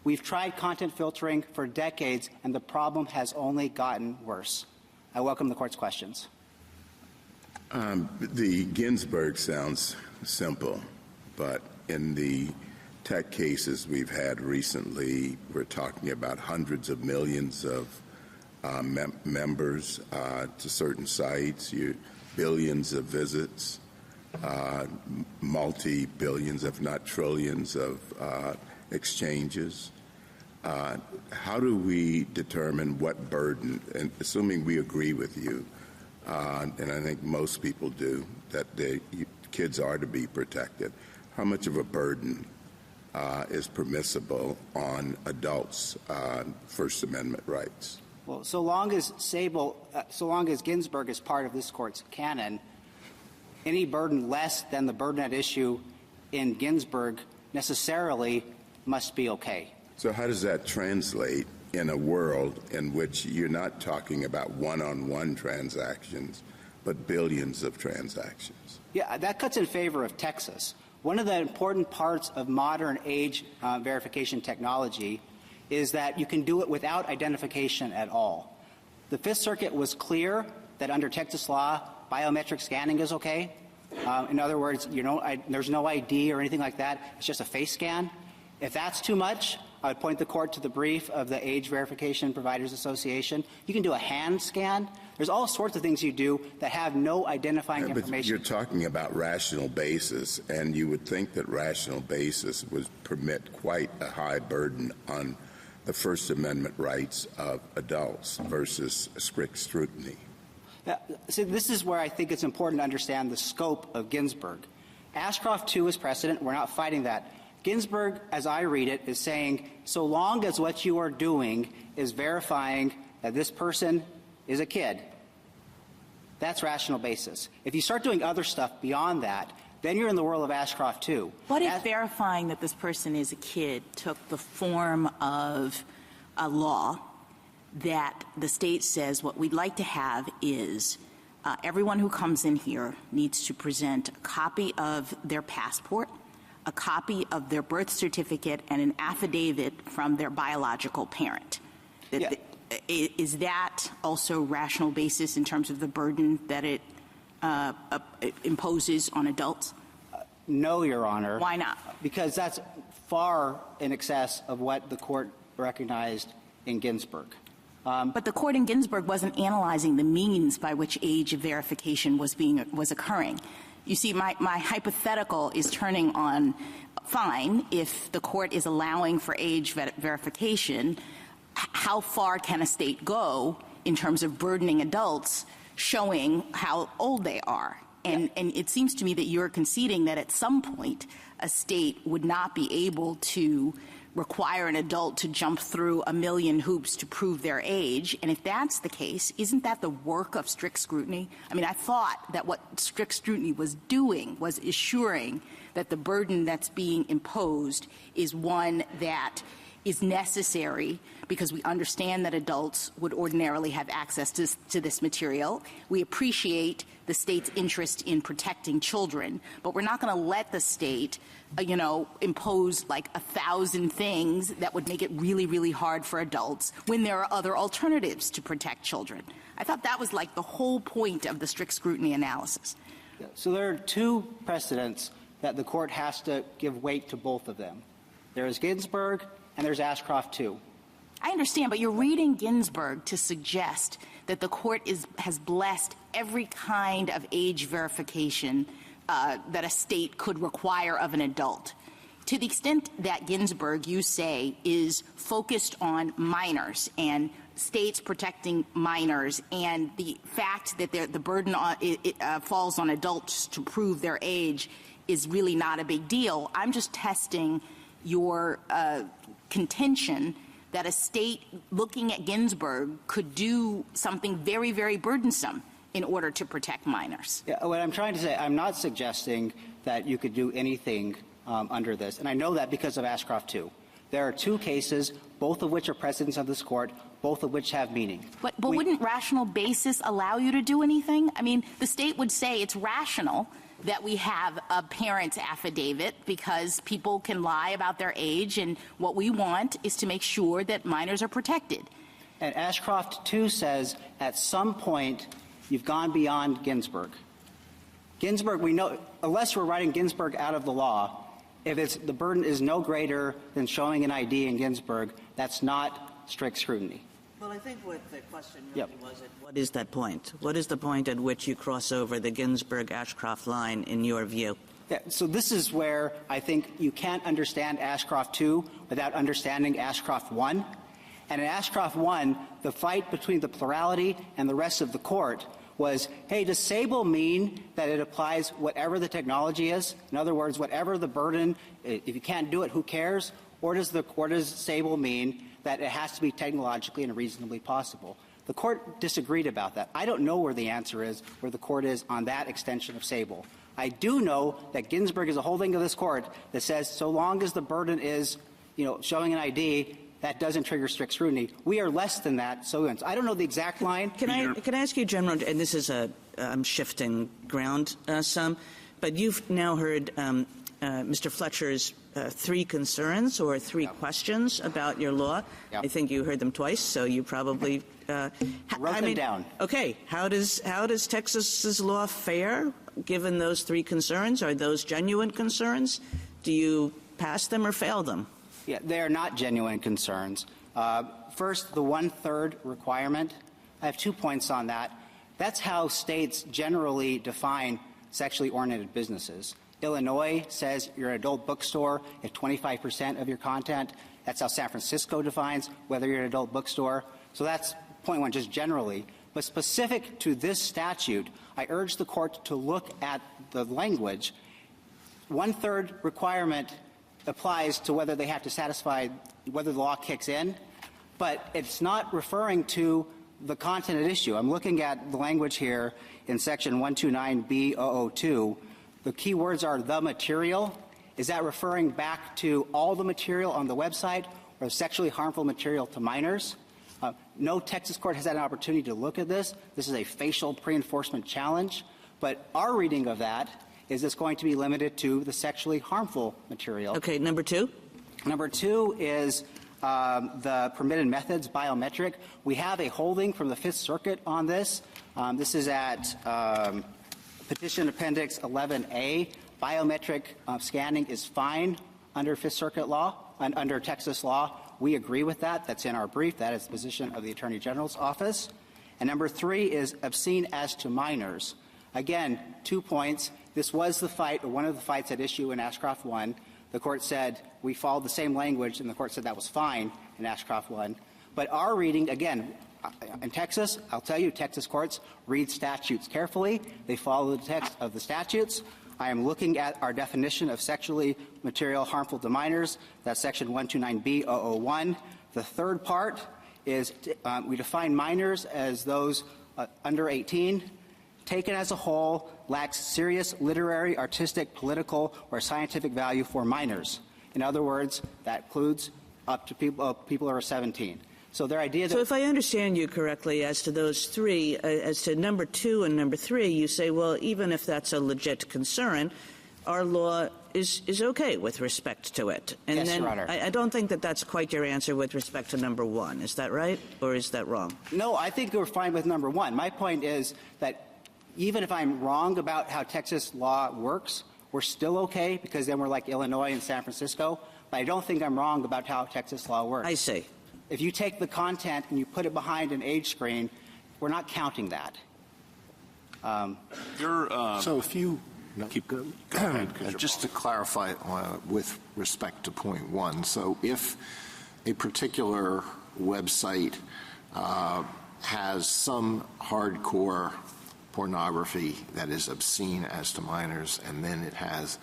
We've tried content filtering for decades, and the problem has only gotten worse. I welcome the court's questions. The Ginsburg sounds simple, but in the tech cases we've had recently, we're talking about hundreds of millions of members to certain sites, billions of visits, multi-billions, if not trillions, of exchanges. How do we determine what burden, and assuming we agree with you, and I think most people do, that kids are to be protected, how much of a burden is permissible on adults' First Amendment rights? Well, so long as Ginsburg is part of this court's canon, any burden less than the burden at issue in Ginsburg necessarily must be okay. So how does that translate in a world in which you're not talking about one-on-one transactions, but billions of transactions? Yeah, that cuts in favor of Texas. One of the important parts of modern age verification technology is that you can do it without identification at all. The Fifth Circuit was clear that under Texas law, biometric scanning is okay. In other words, there's no ID or anything like that. It's just a face scan. If that's too much, I would point the court to the brief of the Age Verification Providers Association. You can do a hand scan. There's all sorts of things you do that have no identifying information. But you're talking about rational basis, and you would think that rational basis would permit quite a high burden on the First Amendment rights of adults versus strict scrutiny. See, this is where I think it's important to understand the scope of Ginsburg. Ashcroft 2 is precedent. We're not fighting that. Ginsburg, as I read it, is saying so long as what you are doing is verifying that this person is a kid, that's rational basis. If you start doing other stuff beyond that, then you're in the world of Ashcroft 2. What if verifying that this person is a kid took the form of a law that the state says what we'd like to have is everyone who comes in here needs to present a copy of their passport, a copy of their birth certificate, and an affidavit from their biological parent? Yeah. Is that also rational basis in terms of the burden that it imposes on adults? No, Your Honor. Why not? Because that's far in excess of what the court recognized in Ginsburg. But the court in Ginsburg wasn't analyzing the means by which age verification was occurring. You see, my hypothetical is turning on fine if the court is allowing for age verification. How far can a state go in terms of burdening adults, showing how old they are? And it seems to me that you're conceding that at some point a state would not be able to require an adult to jump through a million hoops to prove their age. And if that's the case, isn't that the work of strict scrutiny? I mean, I thought that what strict scrutiny was doing was assuring that the burden that's being imposed is one that is necessary because we understand that adults would ordinarily have access to this material. We appreciate the state's interest in protecting children, but we're not going to let the state impose like 1,000 things that would make it really, really hard for adults when there are other alternatives to protect children. I thought that was like the whole point of the strict scrutiny analysis. So there are two precedents that the court has to give weight to, both of them. There is Ginsburg and there's Ashcroft too. I understand, but you're reading Ginsburg to suggest that the court has blessed every kind of age verification that a state could require of an adult. To the extent that Ginsburg, you say, is focused on minors and states protecting minors and the fact that the burden falls on adults to prove their age is really not a big deal, I'm just testing your contention that a state looking at Ginsburg could do something very, very burdensome in order to protect minors. Yeah, what I'm trying to say, I'm not suggesting that you could do anything under this, and I know that because of Ashcroft too. There are two cases, both of which are precedents of this court, both of which have meaning. But wouldn't rational basis allow you to do anything? I mean, the state would say it's rational that we have a parent's affidavit because people can lie about their age, and what we want is to make sure that minors are protected. And Ashcroft too says at some point you've gone beyond Ginsburg. Ginsburg, we know, unless we're writing Ginsburg out of the law, if the burden is no greater than showing an ID in Ginsburg, that's not strict scrutiny. Well, I think what the question really was, what is that point? What is the point at which you cross over the Ginsburg-Ashcroft line in your view? Yeah, so this is where I think you can't understand Ashcroft 2 without understanding Ashcroft 1. And in Ashcroft 1, the fight between the plurality and the rest of the court was, hey, does Sable mean that it applies whatever the technology is? In other words, whatever the burden, if you can't do it, who cares? Or does Sable mean that it has to be technologically and reasonably possible? The court disagreed about that. I don't know where the answer is, where the court is on that extension of Sable. I do know that Ginsburg is a holding of this court that says so long as the burden is, showing an ID, that doesn't trigger strict scrutiny. We are less than that, so I don't know the exact line. Can I ask you, General, and this is I'm shifting ground some, but you've now heard Mr. Fletcher's 3 concerns or 3 questions about your law. Yep. I think you heard them twice, so you probably wrote them down. Okay, how does Texas's law fare given those 3 concerns? Are those genuine concerns? Do you pass them or fail them? Yeah, they are not genuine concerns. First, the 1/3 requirement. I have 2 points on that. That's how states generally define sexually oriented businesses. Illinois says you're an adult bookstore if 25% of your content. That's how San Francisco defines whether you're an adult bookstore. So that's point 1, just generally. But specific to this statute, I urge the court to look at the language. 1/3 requirement applies to whether they have to satisfy whether the law kicks in, but it's not referring to the content at issue. I'm looking at the language here in section 129B002. The key words are the material. Is that referring back to all the material on the website or sexually harmful material to minors? No Texas court has had an opportunity to look at this. This is a facial pre-enforcement challenge, but our reading of that is it's going to be limited to the sexually harmful material. Okay, number 2? Number 2 is the permitted methods, biometric. We have a holding from the Fifth Circuit on this. This is at Petition Appendix 11A. Biometric scanning is fine under Fifth Circuit law and under Texas law. We agree with that. That's in our brief. That is the position of the Attorney General's office. And number 3 is obscene as to minors. Again, 2 points. This was the fight, or one of the fights at issue in Ashcroft 1. The court said we followed the same language, and the court said that was fine in Ashcroft 1. But our reading, again, in Texas, I'll tell you, Texas courts read statutes carefully. They follow the text of the statutes. I am looking at our definition of sexually material harmful to minors. That's Section 129B-001. The third part is we define minors as those under 18, taken as a whole, lacks serious literary, artistic, political, or scientific value for minors. In other words, that includes up to people over 17. So their idea that— So if I understand you correctly, as to those three, as to number 2 and number 3, you say, well, even if that's a legit concern, our law is okay with respect to it. And yes, then Your Honor. I don't think that that's quite your answer with respect to number 1. Is that right, or is that wrong? No, I think we're fine with number 1. My point is that even if I'm wrong about how Texas law works, we're still okay because then we're like Illinois and San Francisco. But I don't think I'm wrong about how Texas law works. I see. If you take the content and you put it behind an age screen, we're not counting that. So if you Keep go ahead, just to clarify with respect to point 1, so if a particular website has some hardcore pornography that is obscene as to minors, and then it has,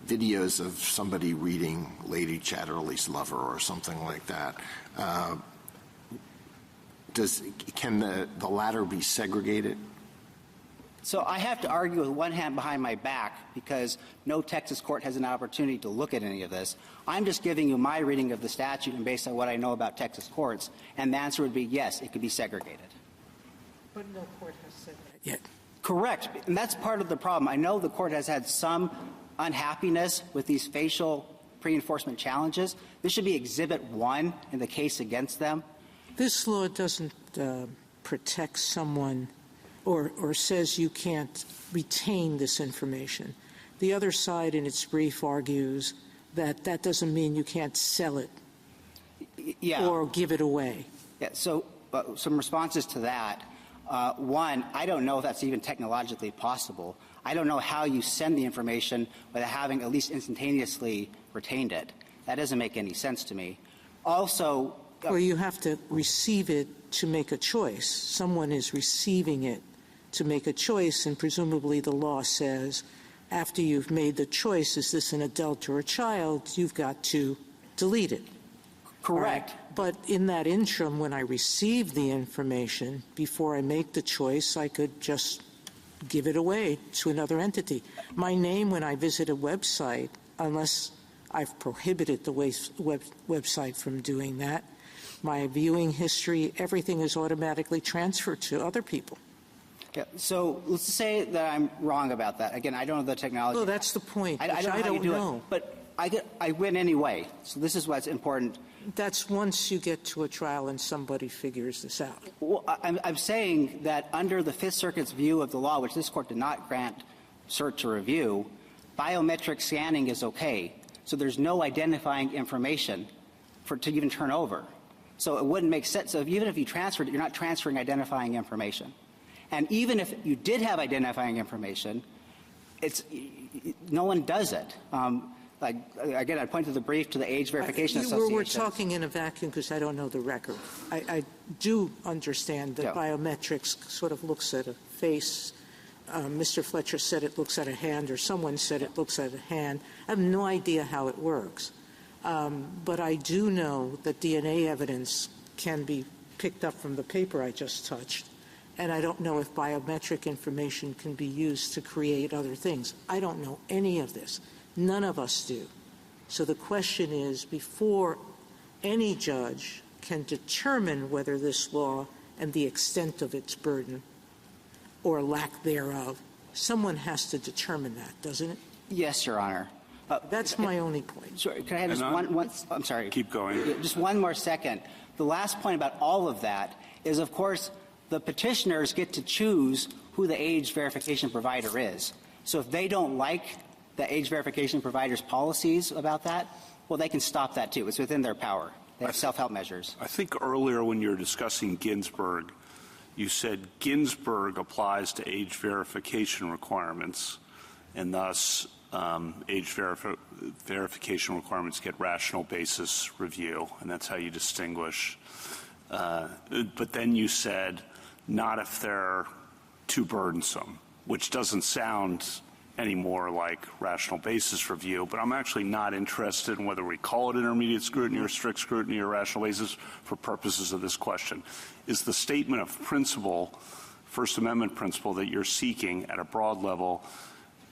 videos of somebody reading Lady Chatterley's Lover or something like that, can the latter be segregated? So I have to argue with one hand behind my back because no Texas court has an opportunity to look at any of this. I'm just giving you my reading of the statute and based on what I know about Texas courts, and the answer would be yes, it could be segregated. But no court has said that yet. Correct, and that's part of the problem. I know the court has had some unhappiness with these facial pre-enforcement challenges. This should be Exhibit 1 in the case against them. This law doesn't protect someone or says you can't retain this information. The other side in its brief argues that that doesn't mean you can't sell it or give it away. Yeah, so some responses to that. One, I don't know if that's even technologically possible. I don't know how you send the information without having at least instantaneously retained it. That doesn't make any sense to me. Also— Well, you have to receive it to make a choice. Someone is receiving it to make a choice, and presumably the law says after you've made the choice, is this an adult or a child, you've got to delete it. Correct. Right? But in that interim, when I receive the information, before I make the choice, I could just give it away to another entity. My name when I visit a website, unless I've prohibited the website from doing that, my viewing history, everything is automatically transferred to other people. Yeah, so let's say that I'm wrong about that. Again, I don't know the technology. Well, that's the point. I don't know. It, but I win anyway. So this is what's important. That's once you get to a trial and somebody figures this out. Well, I'm saying that under the Fifth Circuit's view of the law, which this court did not grant cert or review, biometric scanning is okay. So there's no identifying information to even turn over. So it wouldn't make sense. So even if you transferred it, you're not transferring identifying information. And even if you did have identifying information, no one does it. Again, I'd point to the brief to the Age Verification Association. We're talking in a vacuum because I don't know the record. I do understand that biometrics sort of looks at a face. Mr. Fletcher said it looks at a hand, or someone said it looks at a hand. I have no idea how it works. But I do know that DNA evidence can be picked up from the paper I just touched. And I don't know if biometric information can be used to create other things. I don't know any of this. None of us do. So the question is, before any judge can determine whether this law and the extent of its burden or lack thereof, someone has to determine that, doesn't it? Yes, Your Honor. That's my only point. Sorry, can I have just one I'm sorry. Keep going. Just one more second. The last point about all of that is, of course, the petitioners get to choose who the age verification provider is. So if they don't like the age verification provider's policies about that, well, they can stop that too. It's within their power. They have self-help measures. I think earlier when you were discussing Ginsburg, you said Ginsburg applies to age verification requirements, and thus age verification requirements get rational basis review, and that's how you distinguish. But then you said not if they're too burdensome, which doesn't sound anymore like rational basis review, but I'm actually not interested in whether we call it intermediate scrutiny or strict scrutiny or rational basis for purposes of this question. Is the statement of principle, First Amendment principle, that you're seeking at a broad level,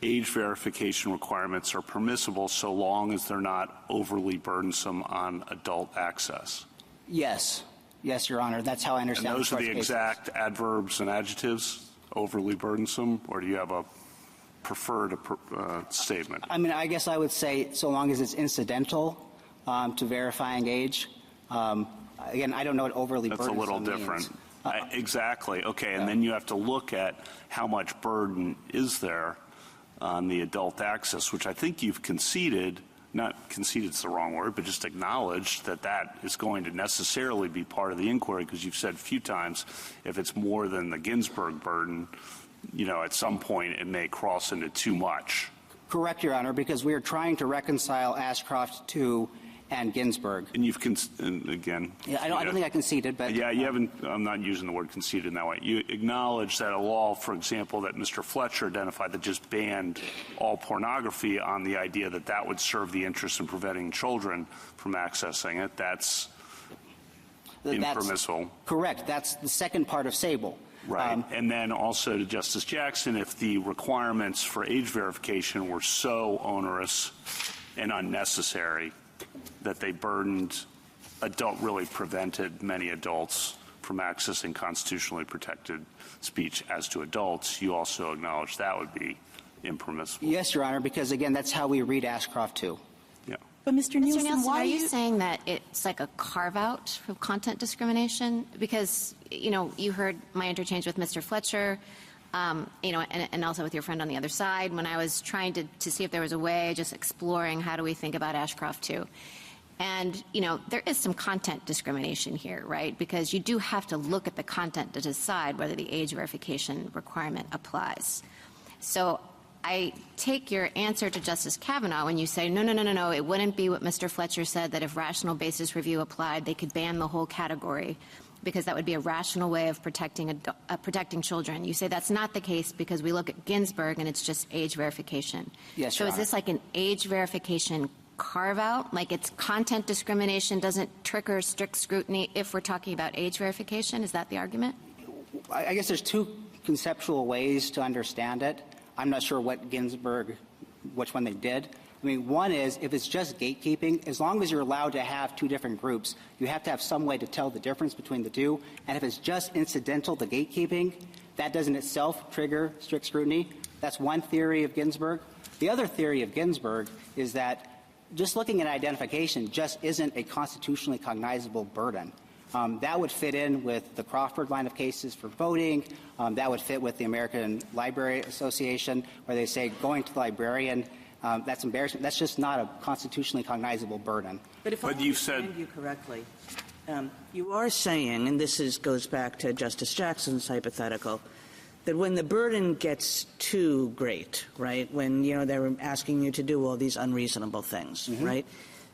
age verification requirements are permissible so long as they're not overly burdensome on adult access? Yes. Yes, Your Honor. That's how I understand. And those are the exact adverbs and adjectives? Overly burdensome, or do you have a preferred statement? I mean, I guess I would say so long as it's incidental to verifying age. Again, I don't know what overly burdensome means. That's a little different. Exactly. Okay, and then you have to look at how much burden is there on the adult access, which I think you've conceded. Not conceded is the wrong word, but just acknowledged that that is going to necessarily be part of the inquiry, because you've said a few times if it's more than the Ginsburg burden, you know, at some point it may cross into too much. Correct, Your Honor, because we are trying to reconcile Ashcroft 2 and Ginsburg. And you've again. Yeah, I don't think I conceded, but yeah, you haven't. I'm not using the word conceded in that way. You acknowledge that a law, for example, that Mr. Fletcher identified that just banned all pornography on the idea that that would serve the interest in preventing children from accessing it. That's impermissible. Correct. That's the second part of Sable. Right. And then also to Justice Jackson, if the requirements for age verification were so onerous and unnecessary that they really prevented many adults from accessing constitutionally protected speech as to adults, you also acknowledge that would be impermissible. Yes, Your Honor, because, again, that's how we read Ashcroft 2. Yeah. But, Mr. Nielsen, why are you saying that it's like a carve-out from content discrimination? Because, you know, you heard my interchange with Mr. Fletcher, you know, and also with your friend on the other side when I was trying to see if there was a way, just exploring how do we think about Ashcroft 2. And, you know, there is some content discrimination here, right? Because you do have to look at the content to decide whether the age verification requirement applies. So I take your answer to Justice Kavanaugh when you say, no, it wouldn't be what Mr. Fletcher said, that if rational basis review applied, they could ban the whole category, because that would be a rational way of protecting children. You say that's not the case because we look at Ginsburg and it's just age verification. Yes, so Your is Honor. this like an age verification carve-out? Like it's content discrimination doesn't trigger strict scrutiny if we're talking about age verification? Is that the argument? I guess there's two conceptual ways to understand it. I'm not sure what Ginsburg, which one they did. I mean, one is if it's just gatekeeping, as long as you're allowed to have two different groups, you have to have some way to tell the difference between the two. And if it's just incidental to gatekeeping, that doesn't itself trigger strict scrutiny. That's one theory of Ginsburg. The other theory of Ginsburg is that just looking at identification just isn't a constitutionally cognizable burden. That would fit in with the Crawford line of cases for voting. That would fit with the American Library Association, where they say going to the librarian, that's embarrassing. That's just not a constitutionally cognizable burden. But if I understand you correctly, you are saying, and this goes back to Justice Jackson's hypothetical, that when the burden gets too great, right, when, you know, they're asking you to do all these unreasonable things, right,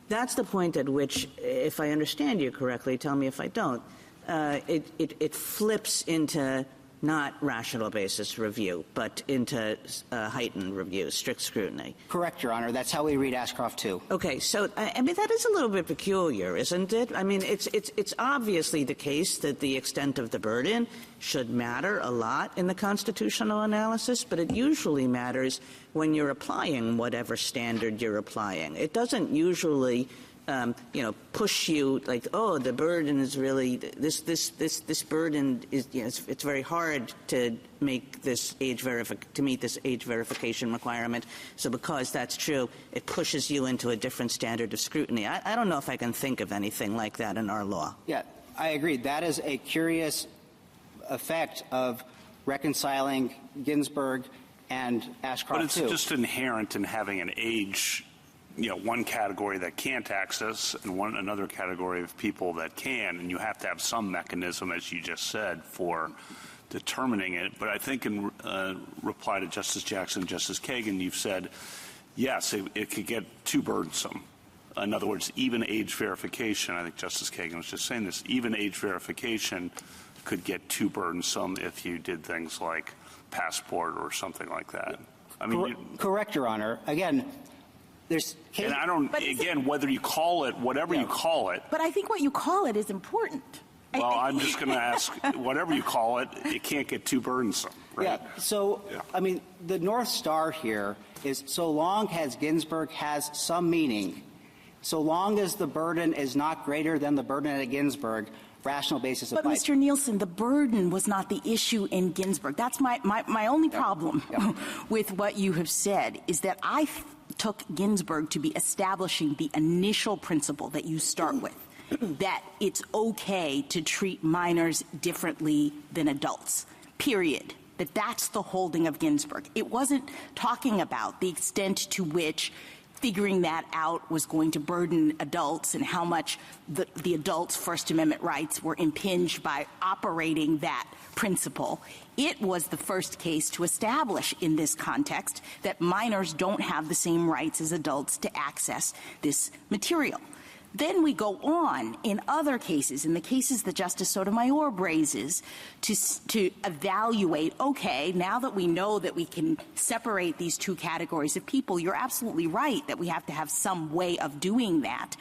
that's the point at which, if I understand you correctly, tell me if I don't, it flips into not rational basis review, but into heightened review, strict scrutiny. Correct, Your Honor. That's how we read Ashcroft 2. Okay, so I mean that is a little bit peculiar, isn't it? I mean, it's obviously the case that the extent of the burden should matter a lot in the constitutional analysis, but it usually matters when you're applying whatever standard you're applying. It doesn't usually push you like, oh, the burden is really this burden is, you know, it's very hard to make this to meet this age verification requirement. So because that's true, it pushes you into a different standard of scrutiny. I don't know if I can think of anything like that in our law. Yeah, I agree. That is a curious effect of reconciling Ginsburg and Ashcroft 2. But it's just inherent in having an age, you know, one category that can't access and another category of people that can, and you have to have some mechanism, as you just said, for determining it. But I think in reply to Justice Jackson and Justice Kagan, you've said yes, it could get too burdensome. In other words, even age verification, I think Justice Kagan was just saying this, even age verification could get too burdensome if you did things like passport or something like that. I mean, correct, Your Honor. Again, there's and I don't, again, whether you call it, whatever you call it. But I think what you call it is important. Well, I'm just going to ask, whatever you call it, it can't get too burdensome, right? Yeah. So, I mean, the North Star here is so long as Ginsburg has some meaning, so long as the burden is not greater than the burden at Ginsburg, rational basis applies. But, Mr. Nielsen, the burden was not the issue in Ginsburg. That's my only problem with what you have said, is that I took Ginsburg to be establishing the initial principle that you start with, that it's okay to treat minors differently than adults, period. That's the holding of Ginsburg. It wasn't talking about the extent to which figuring that out was going to burden adults and how much the adults' First Amendment rights were impinged by operating that principle. It was the first case to establish in this context that minors don't have the same rights as adults to access this material. Then we go on in other cases, in the cases that Justice Sotomayor raises, to evaluate, okay, now that we know that we can separate these two categories of people, you're absolutely right that we have to have some way of doing that.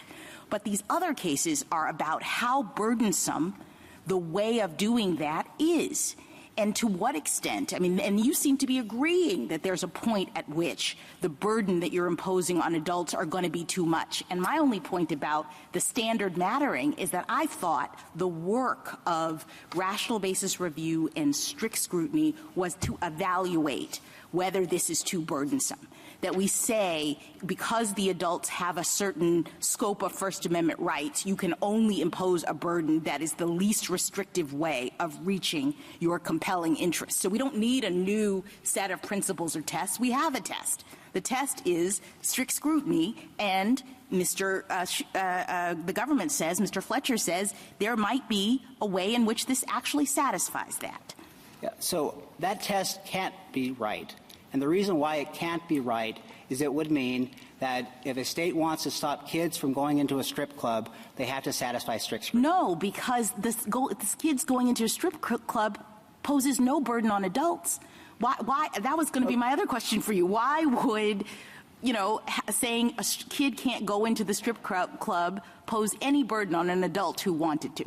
But these other cases are about how burdensome the way of doing that is. And to what extent? I mean, and you seem to be agreeing that there's a point at which the burden that you're imposing on adults are going to be too much. And my only point about the standard mattering is that I thought the work of rational basis review and strict scrutiny was to evaluate whether this is too burdensome. That we say, because the adults have a certain scope of First Amendment rights, you can only impose a burden that is the least restrictive way of reaching your compelling interests. So we don't need a new set of principles or tests. We have a test. The test is strict scrutiny, and the government says, Mr. Fletcher says, there might be a way in which this actually satisfies that. Yeah, so that test can't be right. And the reason why it can't be right is it would mean that if a state wants to stop kids from going into a strip club, they have to satisfy strict scrutiny. No, because this kids going into a strip club poses no burden on adults. Why? That was going to be my other question for you. Why would, saying a kid can't go into the strip club pose any burden on an adult who wanted to?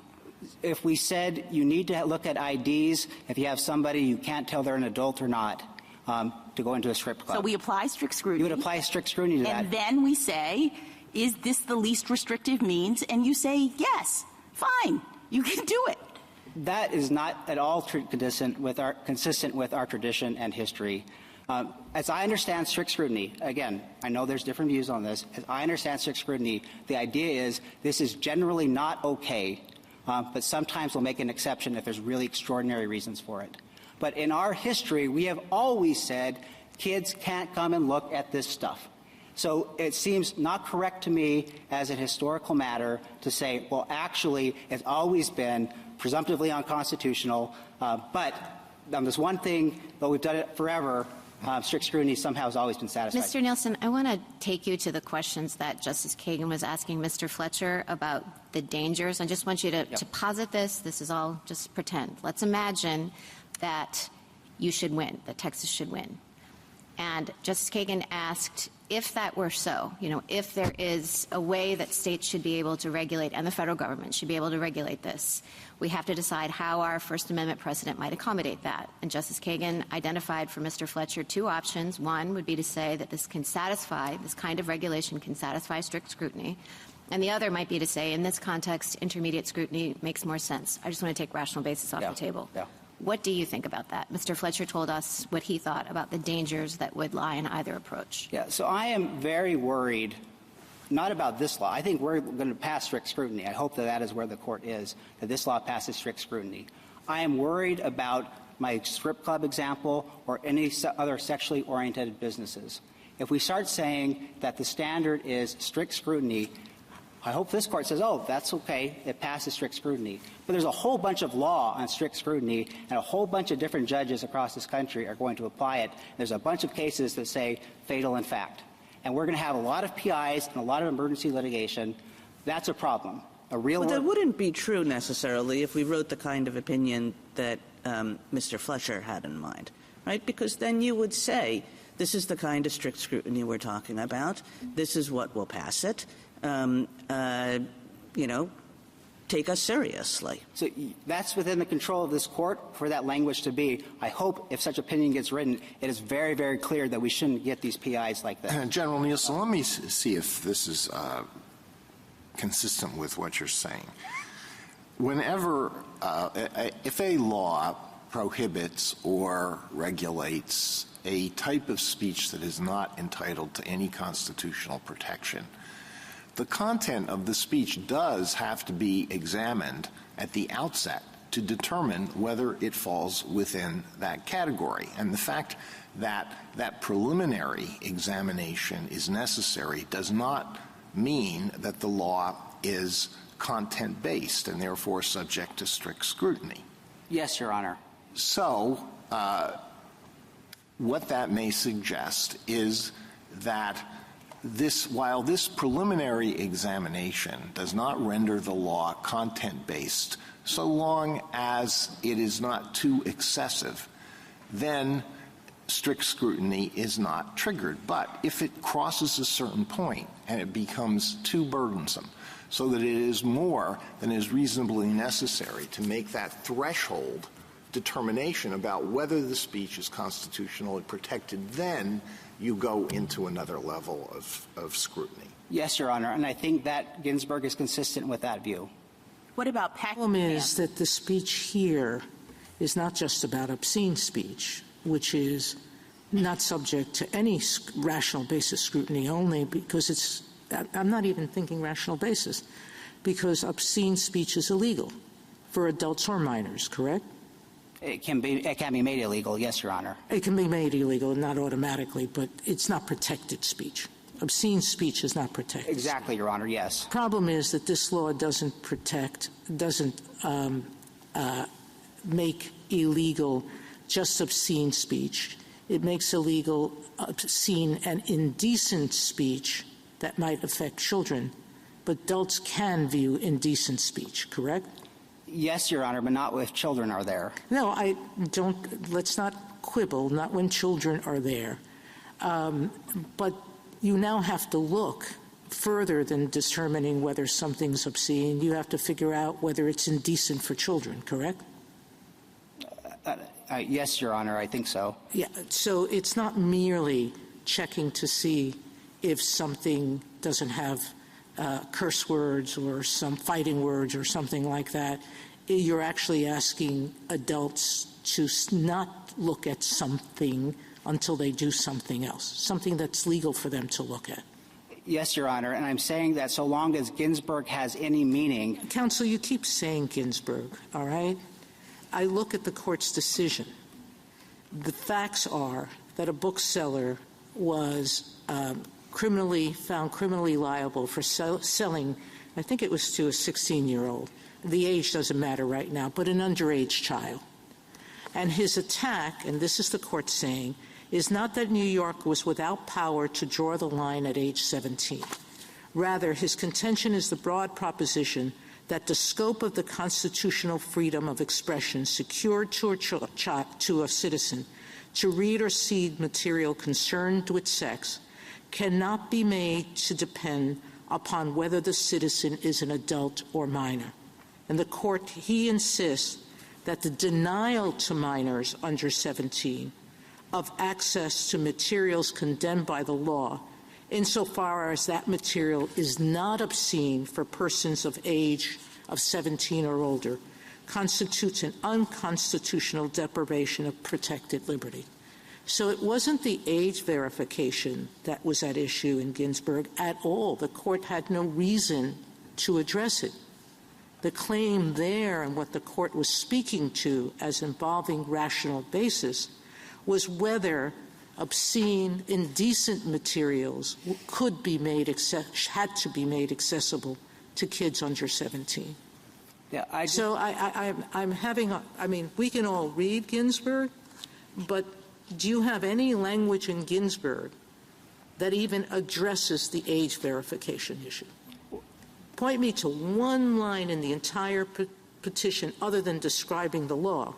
If we said you need to look at IDs, if you have somebody you can't tell they're an adult or not, to go into a strip club. So we apply strict scrutiny. You would apply strict scrutiny to that. And then we say, is this the least restrictive means? And you say, yes, fine, you can do it. That is not at all consistent with our tradition and history. As I understand strict scrutiny, again, I know there's different views on this. As I understand strict scrutiny, the idea is this is generally not okay, but sometimes we'll make an exception if there's really extraordinary reasons for it. But in our history, we have always said kids can't come and look at this stuff. So it seems not correct to me as a historical matter to say, well, actually, it's always been presumptively unconstitutional. But there's one thing, though we've done it forever, strict scrutiny somehow has always been satisfied. Mr. Nielsen, I want to take you to the questions that Justice Kagan was asking Mr. Fletcher about the dangers. I just want you to posit this. This is all just pretend. Let's imagine that you should win, that Texas should win. And Justice Kagan asked, if that were so, if there is a way that states should be able to regulate, and the federal government should be able to regulate this, we have to decide how our First Amendment precedent might accommodate that. And Justice Kagan identified for Mr. Fletcher two options. One would be to say that this kind of regulation can satisfy strict scrutiny. And the other might be to say, in this context, intermediate scrutiny makes more sense. I just want to take rational basis off the table. Yeah. What do you think about that? Mr. Fletcher told us what he thought about the dangers that would lie in either approach. Yeah, so I am very worried, not about this law. I think we're going to pass strict scrutiny. I hope that is where the court is, that this law passes strict scrutiny. I am worried about my strip club example or any other sexually oriented businesses. If we start saying that the standard is strict scrutiny, I hope this court says, oh, that's okay, it passes strict scrutiny. But there's a whole bunch of law on strict scrutiny, and a whole bunch of different judges across this country are going to apply it. There's a bunch of cases that say fatal in fact. and we're going to have a lot of PIs and a lot of emergency litigation, that's a problem. Well, that wouldn't be true necessarily if we wrote the kind of opinion that Mr. Fletcher had in mind, right? Because then you would say, this is the kind of strict scrutiny we're talking about. This is what will pass it. Take us seriously. So that's within the control of this court for that language to be. I hope if such opinion gets written, it is very, very clear that we shouldn't get these PIs like that. General Nielsen, let me see if this is consistent with what you're saying. Whenever, if a law prohibits or regulates a type of speech that is not entitled to any constitutional protection, the content of the speech does have to be examined at the outset to determine whether it falls within that category. And the fact that that preliminary examination is necessary does not mean that the law is content-based and therefore subject to strict scrutiny. Yes, Your Honor. So what that may suggest is that while this preliminary examination does not render the law content-based, so long as it is not too excessive, then strict scrutiny is not triggered. But if it crosses a certain point and it becomes too burdensome, so that it is more than is reasonably necessary to make that threshold determination about whether the speech is constitutionally protected, then you go into another level of scrutiny. Yes, Your Honor, and I think that Ginsburg is consistent with that view. What about The problem is that the speech here is not just about obscene speech, which is not subject to any rational basis scrutiny only because I'm not even thinking rational basis, because obscene speech is illegal for adults or minors, correct? It can be made illegal, yes, Your Honor. It can be made illegal, not automatically, but it's not protected speech. Obscene speech is not protected. Exactly, Your Honor, yes. The problem is that this law doesn't make illegal just obscene speech. It makes illegal obscene and indecent speech that might affect children, but adults can view indecent speech, correct? Yes, Your Honor, but not if children are there. No, let's not quibble, not when children are there. But you now have to look further than determining whether something's obscene. You have to figure out whether it's indecent for children, correct? Yes, Your Honor, I think so. Yeah, so it's not merely checking to see if something doesn't have curse words or some fighting words or something like that. You're actually asking adults to not look at something until they do something else, something that's legal for them to look at. Yes, Your Honor, and I'm saying that so long as Ginsburg has any meaning. Counsel, you keep saying Ginsburg, all right? I look at the court's decision. The facts are that a bookseller was found criminally liable for selling, I think it was to a 16-year-old. The age doesn't matter right now, but an underage child. And his attack, and this is the court saying, is not that New York was without power to draw the line at age 17. Rather, his contention is the broad proposition that the scope of the constitutional freedom of expression secured to a citizen to read or see material concerned with sex cannot be made to depend upon whether the citizen is an adult or minor. And the court, he insists that the denial to minors under 17 of access to materials condemned by the law, insofar as that material is not obscene for persons of age of 17 or older, constitutes an unconstitutional deprivation of protected liberty. So it wasn't the age verification that was at issue in Ginsburg at all. The court had no reason to address it. The claim there and what the court was speaking to as involving rational basis was whether obscene, indecent materials could be made had to be made accessible to kids under 17. Yeah, I'm having we can all read Ginsburg, but do you have any language in Ginsburg that even addresses the age verification issue? Point me to one line in the entire petition other than describing the law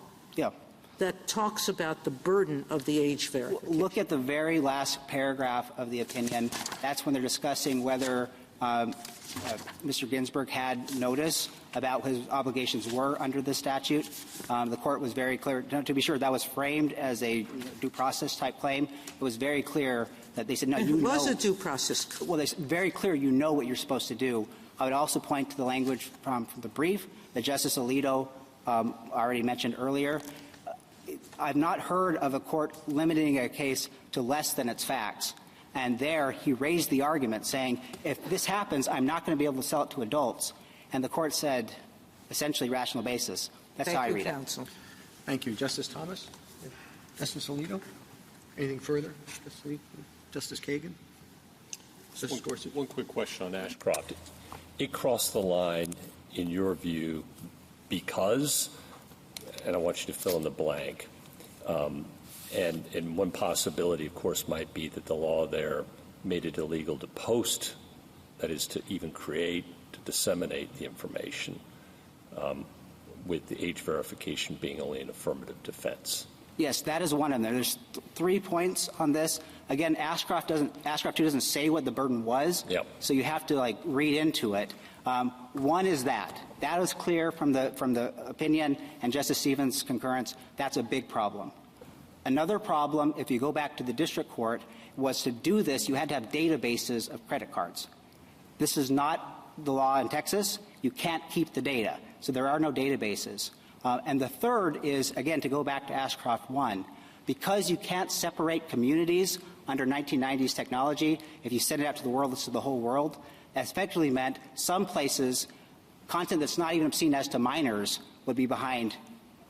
that talks about the burden of the age verification. Look at the very last paragraph of the opinion. That's when they're discussing whether Mr. Ginsburg had notice about what his obligations were under the statute. The court was very clear. To be sure, that was framed as a due process type claim. It was very clear that they said, no, you know. It was a due process. Well, it's very clear you know what you're supposed to do. I would also point to the language from the brief that Justice Alito already mentioned earlier. I've not heard of a court limiting a case to less than its facts. And there he raised the argument saying, if this happens, I'm not going to be able to sell it to adults. And the court said, essentially, rational basis. That's how I read it. Counsel. Thank you. Justice Thomas? Justice Alito? Anything further? Justice Kagan? Justice Gorsuch? One quick question on Ashcroft. It crossed the line, in your view, because, and I want you to fill in the blank, and one possibility, of course, might be that the law there made it illegal to post, that is, to even create, to disseminate the information, with the age verification being only an affirmative defense. Yes, that is one in there. There's 3 points on this. Again, Ashcroft 2 doesn't say what the burden was, so you have to read into it. One is that was clear from the opinion and Justice Stevens' concurrence. That's a big problem. Another problem, if you go back to the district court, was to do this, you had to have databases of credit cards. This is not the law in Texas. You can't keep the data, so there are no databases. And the third is, again, to go back to Ashcroft 1, because you can't separate communities under 1990s technology, if you send it out to the world, it's to the whole world, that effectively meant some places, content that's not even obscene as to minors would be behind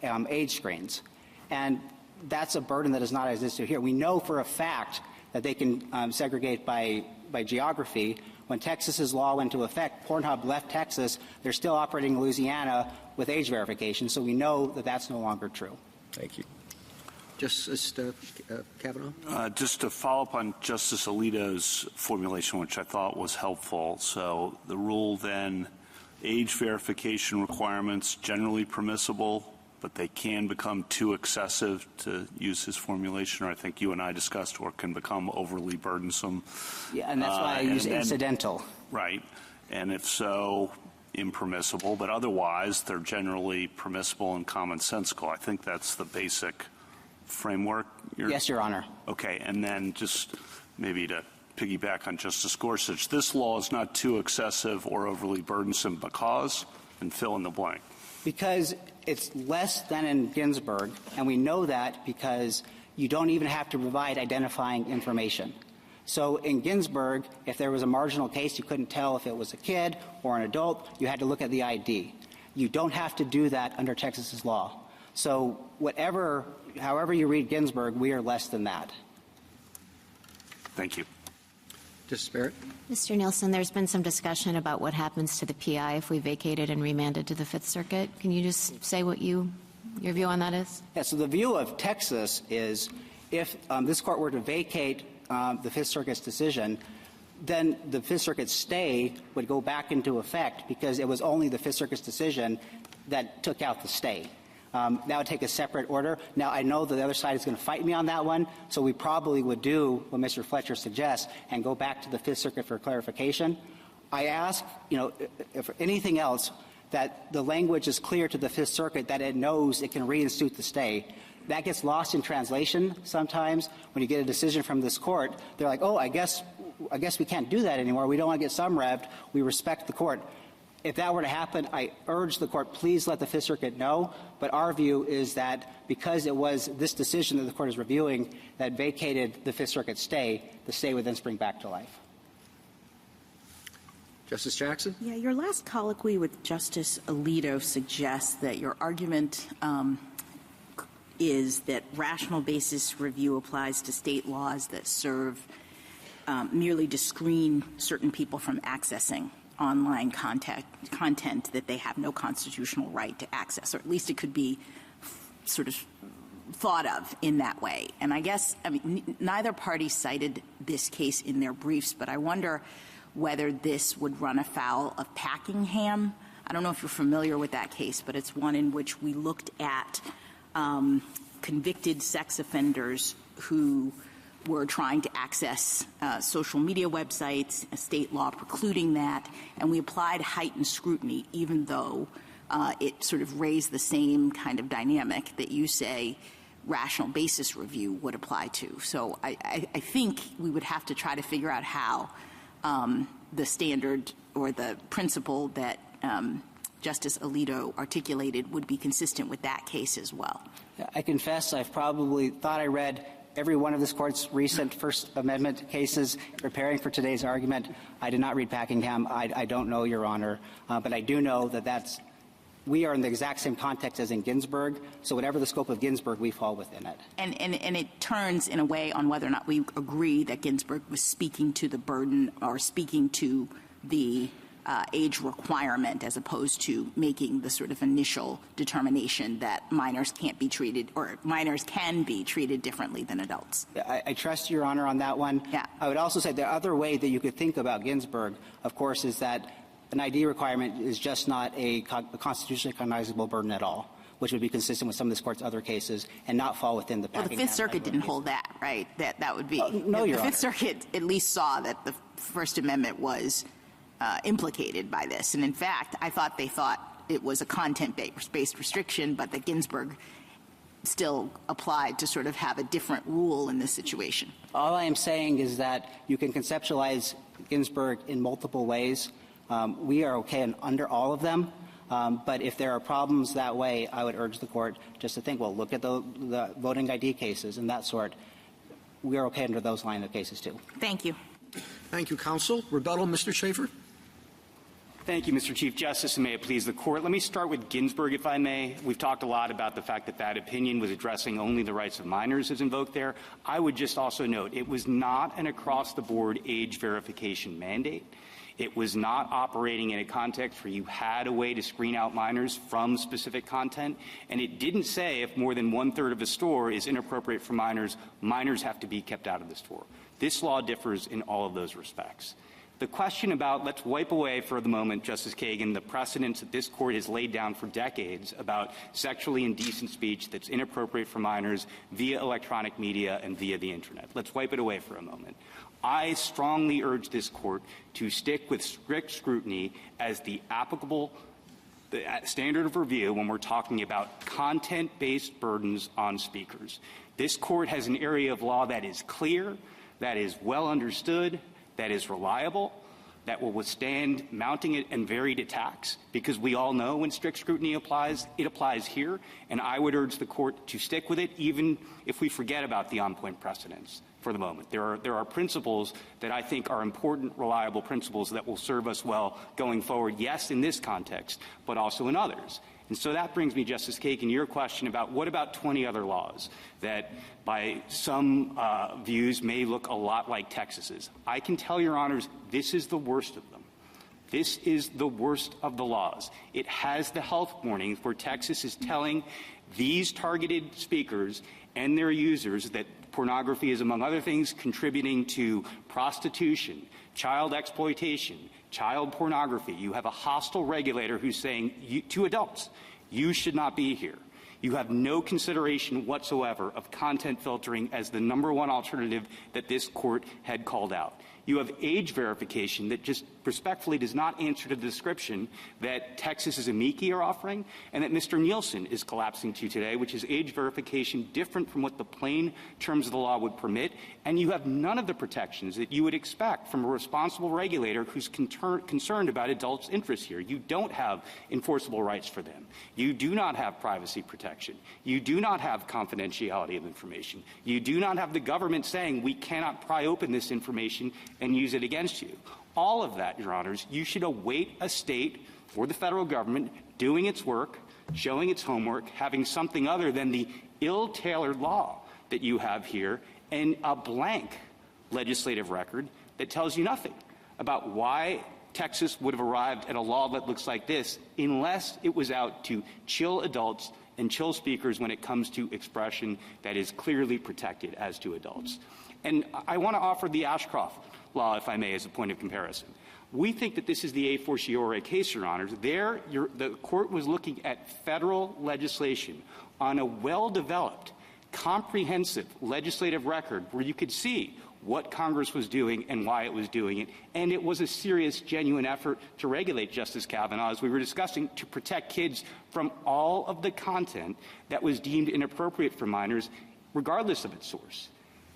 age screens. And that's a burden that does not exist here. We know for a fact that they can segregate by geography. When Texas's law went into effect, Pornhub left Texas. They're still operating in Louisiana with age verification, so we know that that's no longer true. Thank you. Justice Kavanaugh? Just to follow up on Justice Alito's formulation, which I thought was helpful. So the rule then, age verification requirements generally permissible, but they can become too excessive, to use his formulation, or I think you and I discussed, or can become overly burdensome. Yeah, and that's why I use incidental. Right. And if so, impermissible, but otherwise they're generally permissible and commonsensical. I think that's the basic framework. Yes, Your Honor. Okay, and then just maybe to piggyback on Justice Gorsuch, this law is not too excessive or overly burdensome because, and fill in the blank. Because it's less than in Ginsburg, and we know that because you don't even have to provide identifying information. So in Ginsburg, if there was a marginal case, you couldn't tell if it was a kid or an adult, you had to look at the ID. You don't have to do that under Texas's law. So however you read Ginsburg, we are less than that. Thank you. Justice Barrett? Mr. Nielsen, there's been some discussion about what happens to the PI if we vacated and remanded to the Fifth Circuit. Can you just say what your view on that is? Yeah, so the view of Texas is if this court were to vacate the Fifth Circuit's decision, then the Fifth Circuit's stay would go back into effect because it was only the Fifth Circuit's decision that took out the stay. That would take a separate order. Now, I know that the other side is going to fight me on that one, so we probably would do what Mr. Fletcher suggests and go back to the Fifth Circuit for clarification. I ask, if anything else, that the language is clear to the Fifth Circuit that it knows it can reinstitute the stay. That gets lost in translation sometimes. When you get a decision from this court, they're like, oh, I guess we can't do that anymore. We don't want to get some revved. We respect the court. If that were to happen, I urge the court, please let the Fifth Circuit know. But our view is that because it was this decision that the court is reviewing that vacated the Fifth Circuit's stay, the stay would then spring back to life. Justice Jackson? Yeah, your last colloquy with Justice Alito suggests that your argument is that rational basis review applies to state laws that serve merely to screen certain people from accessing online content that they have no constitutional right to access, or at least it could be sort of thought of in that way. And I guess, neither party cited this case in their briefs, but I wonder whether this would run afoul of Packingham. I don't know if you're familiar with that case, but it's one in which we looked at convicted sex offenders who were trying to access social media websites, a state law precluding that, and we applied heightened scrutiny, even though it sort of raised the same kind of dynamic that you say rational basis review would apply to. So I think we would have to try to figure out how the standard or the principle that Justice Alito articulated would be consistent with that case as well. I confess I've probably thought I read every one of this Court's recent First Amendment cases preparing for today's argument. I did not read Packingham. I don't know, Your Honor. But I do know that we are in the exact same context as in Ginsburg, so whatever the scope of Ginsburg, we fall within it. And it turns, in a way, on whether or not we agree that Ginsburg was speaking to the burden or speaking to the age requirement as opposed to making the sort of initial determination that minors can't be treated or minors can be treated differently than adults. I trust Your Honor on that one. Yeah. I would also say the other way that you could think about Ginsburg, of course, is that an ID requirement is just not a constitutionally cognizable burden at all, which would be consistent with some of this Court's other cases and not fall within the Packingham. Well, the Fifth Circuit didn't hold that, right? That would be. No, Your Honor. The Fifth Circuit at least saw that the First Amendment was implicated by this. And in fact, I thought they thought it was a content-based restriction, but that Ginsburg still applied to sort of have a different rule in this situation. All I am saying is that you can conceptualize Ginsburg in multiple ways. We are okay under all of them. But if there are problems that way, I would urge the Court just to think, well, look at the voting ID cases and that sort. We are okay under those line of cases, too. Thank you. Thank you, counsel. Rebuttal, Mr. Schaffer. Thank you, Mr. Chief Justice, and may it please the Court. Let me start with Ginsburg, if I may. We've talked a lot about the fact that that opinion was addressing only the rights of minors as invoked there. I would just also note it was not an across-the-board age verification mandate. It was not operating in a context where you had a way to screen out minors from specific content, and it didn't say if more than one-third of a store is inappropriate for minors, minors have to be kept out of the store. This law differs in all of those respects. The question about, let's wipe away for the moment, Justice Kagan, the precedents that this Court has laid down for decades about sexually indecent speech that's inappropriate for minors via electronic media and via the Internet. Let's wipe it away for a moment. I strongly urge this Court to stick with strict scrutiny as the applicable standard of review when we're talking about content-based burdens on speakers. This Court has an area of law that is clear, that is well understood, that is reliable, that will withstand mounting and varied attacks, because we all know when strict scrutiny applies, it applies here, and I would urge the Court to stick with it even if we forget about the on-point precedents for the moment. There are principles that I think are important, reliable principles that will serve us well going forward, yes, in this context, but also in others. And so that brings me, Justice Kagan, your question about what about 20 other laws that by some views may look a lot like Texas's. I can tell Your Honors this is the worst of them. This is the worst of the laws. It has the health warnings where Texas is telling these targeted speakers and their users that pornography is, among other things, contributing to prostitution, child exploitation, child pornography. You have a hostile regulator who's saying to adults, you should not be here. You have no consideration whatsoever of content filtering as the number one alternative that this Court had called out. You have age verification that just respectfully does not answer to the description that Texas's amici are offering and that Mr. Nielsen is collapsing to today, which is age verification different from what the plain terms of the law would permit. And you have none of the protections that you would expect from a responsible regulator who's concerned about adults' interests here. You don't have enforceable rights for them. You do not have privacy protection. You do not have confidentiality of information. You do not have the government saying we cannot pry open this information and use it against you. All of that, Your Honors, you should await a state or the federal government doing its work, showing its homework, having something other than the ill-tailored law that you have here and a blank legislative record that tells you nothing about why Texas would have arrived at a law that looks like this unless it was out to chill adults and chill speakers when it comes to expression that is clearly protected as to adults. And I want to offer the Ashcroft law, if I may, as a point of comparison. We think that this is the a fortiori case, Your Honors. There, the court was looking at federal legislation on a well-developed, comprehensive legislative record where you could see what Congress was doing and why it was doing it. And it was a serious, genuine effort to regulate, Justice Kavanaugh, as we were discussing, to protect kids from all of the content that was deemed inappropriate for minors, regardless of its source.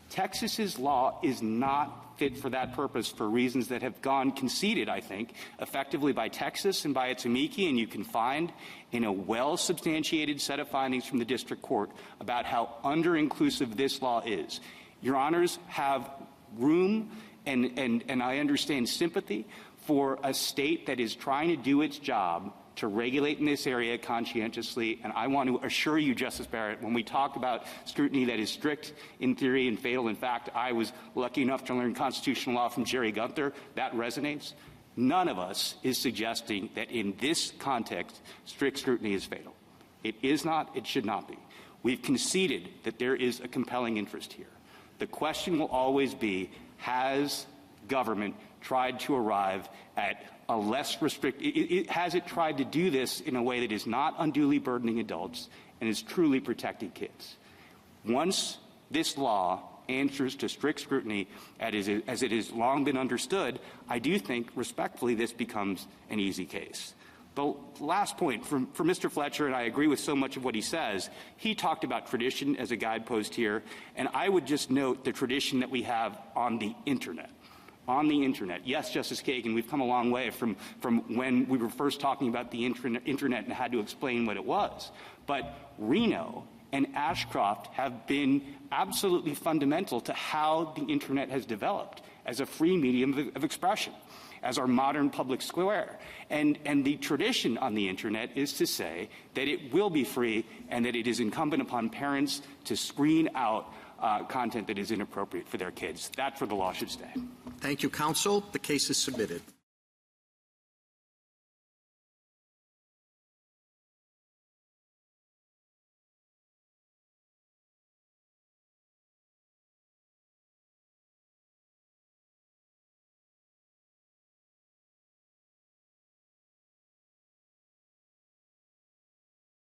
Texas's law is not fit for that purpose for reasons that have gone conceded, I think, effectively by Texas and by its amici, and you can find in a well-substantiated set of findings from the district court about how under-inclusive this law is. Your Honors have room and I understand sympathy for a state that is trying to do its job to regulate in this area conscientiously, and I want to assure you, Justice Barrett, when we talk about scrutiny that is strict in theory and fatal in fact, I was lucky enough to learn constitutional law from Jerry Gunther. That resonates. None of us is suggesting that in this context, strict scrutiny is fatal. It is not. It should not be. We've conceded that there is a compelling interest here. The question will always be, has government tried to arrive at a less restrictive, has it tried to do this in a way that is not unduly burdening adults and is truly protecting kids? Once this law answers to strict scrutiny as it has long been understood, I do think, respectfully, this becomes an easy case. The last point for Mr. Fletcher, and I agree with so much of what he says, he talked about tradition as a guidepost here, and I would just note the tradition that we have on the Internet. On the Internet. Yes, Justice Kagan, we've come a long way from when we were first talking about the Internet and had to explain what it was. But Reno and Ashcroft have been absolutely fundamental to how the Internet has developed as a free medium of expression, as our modern public square. And the tradition on the Internet is to say that it will be free and that it is incumbent upon parents to screen out content that is inappropriate for their kids. That's where the law should stay. Thank you, counsel. The case is submitted.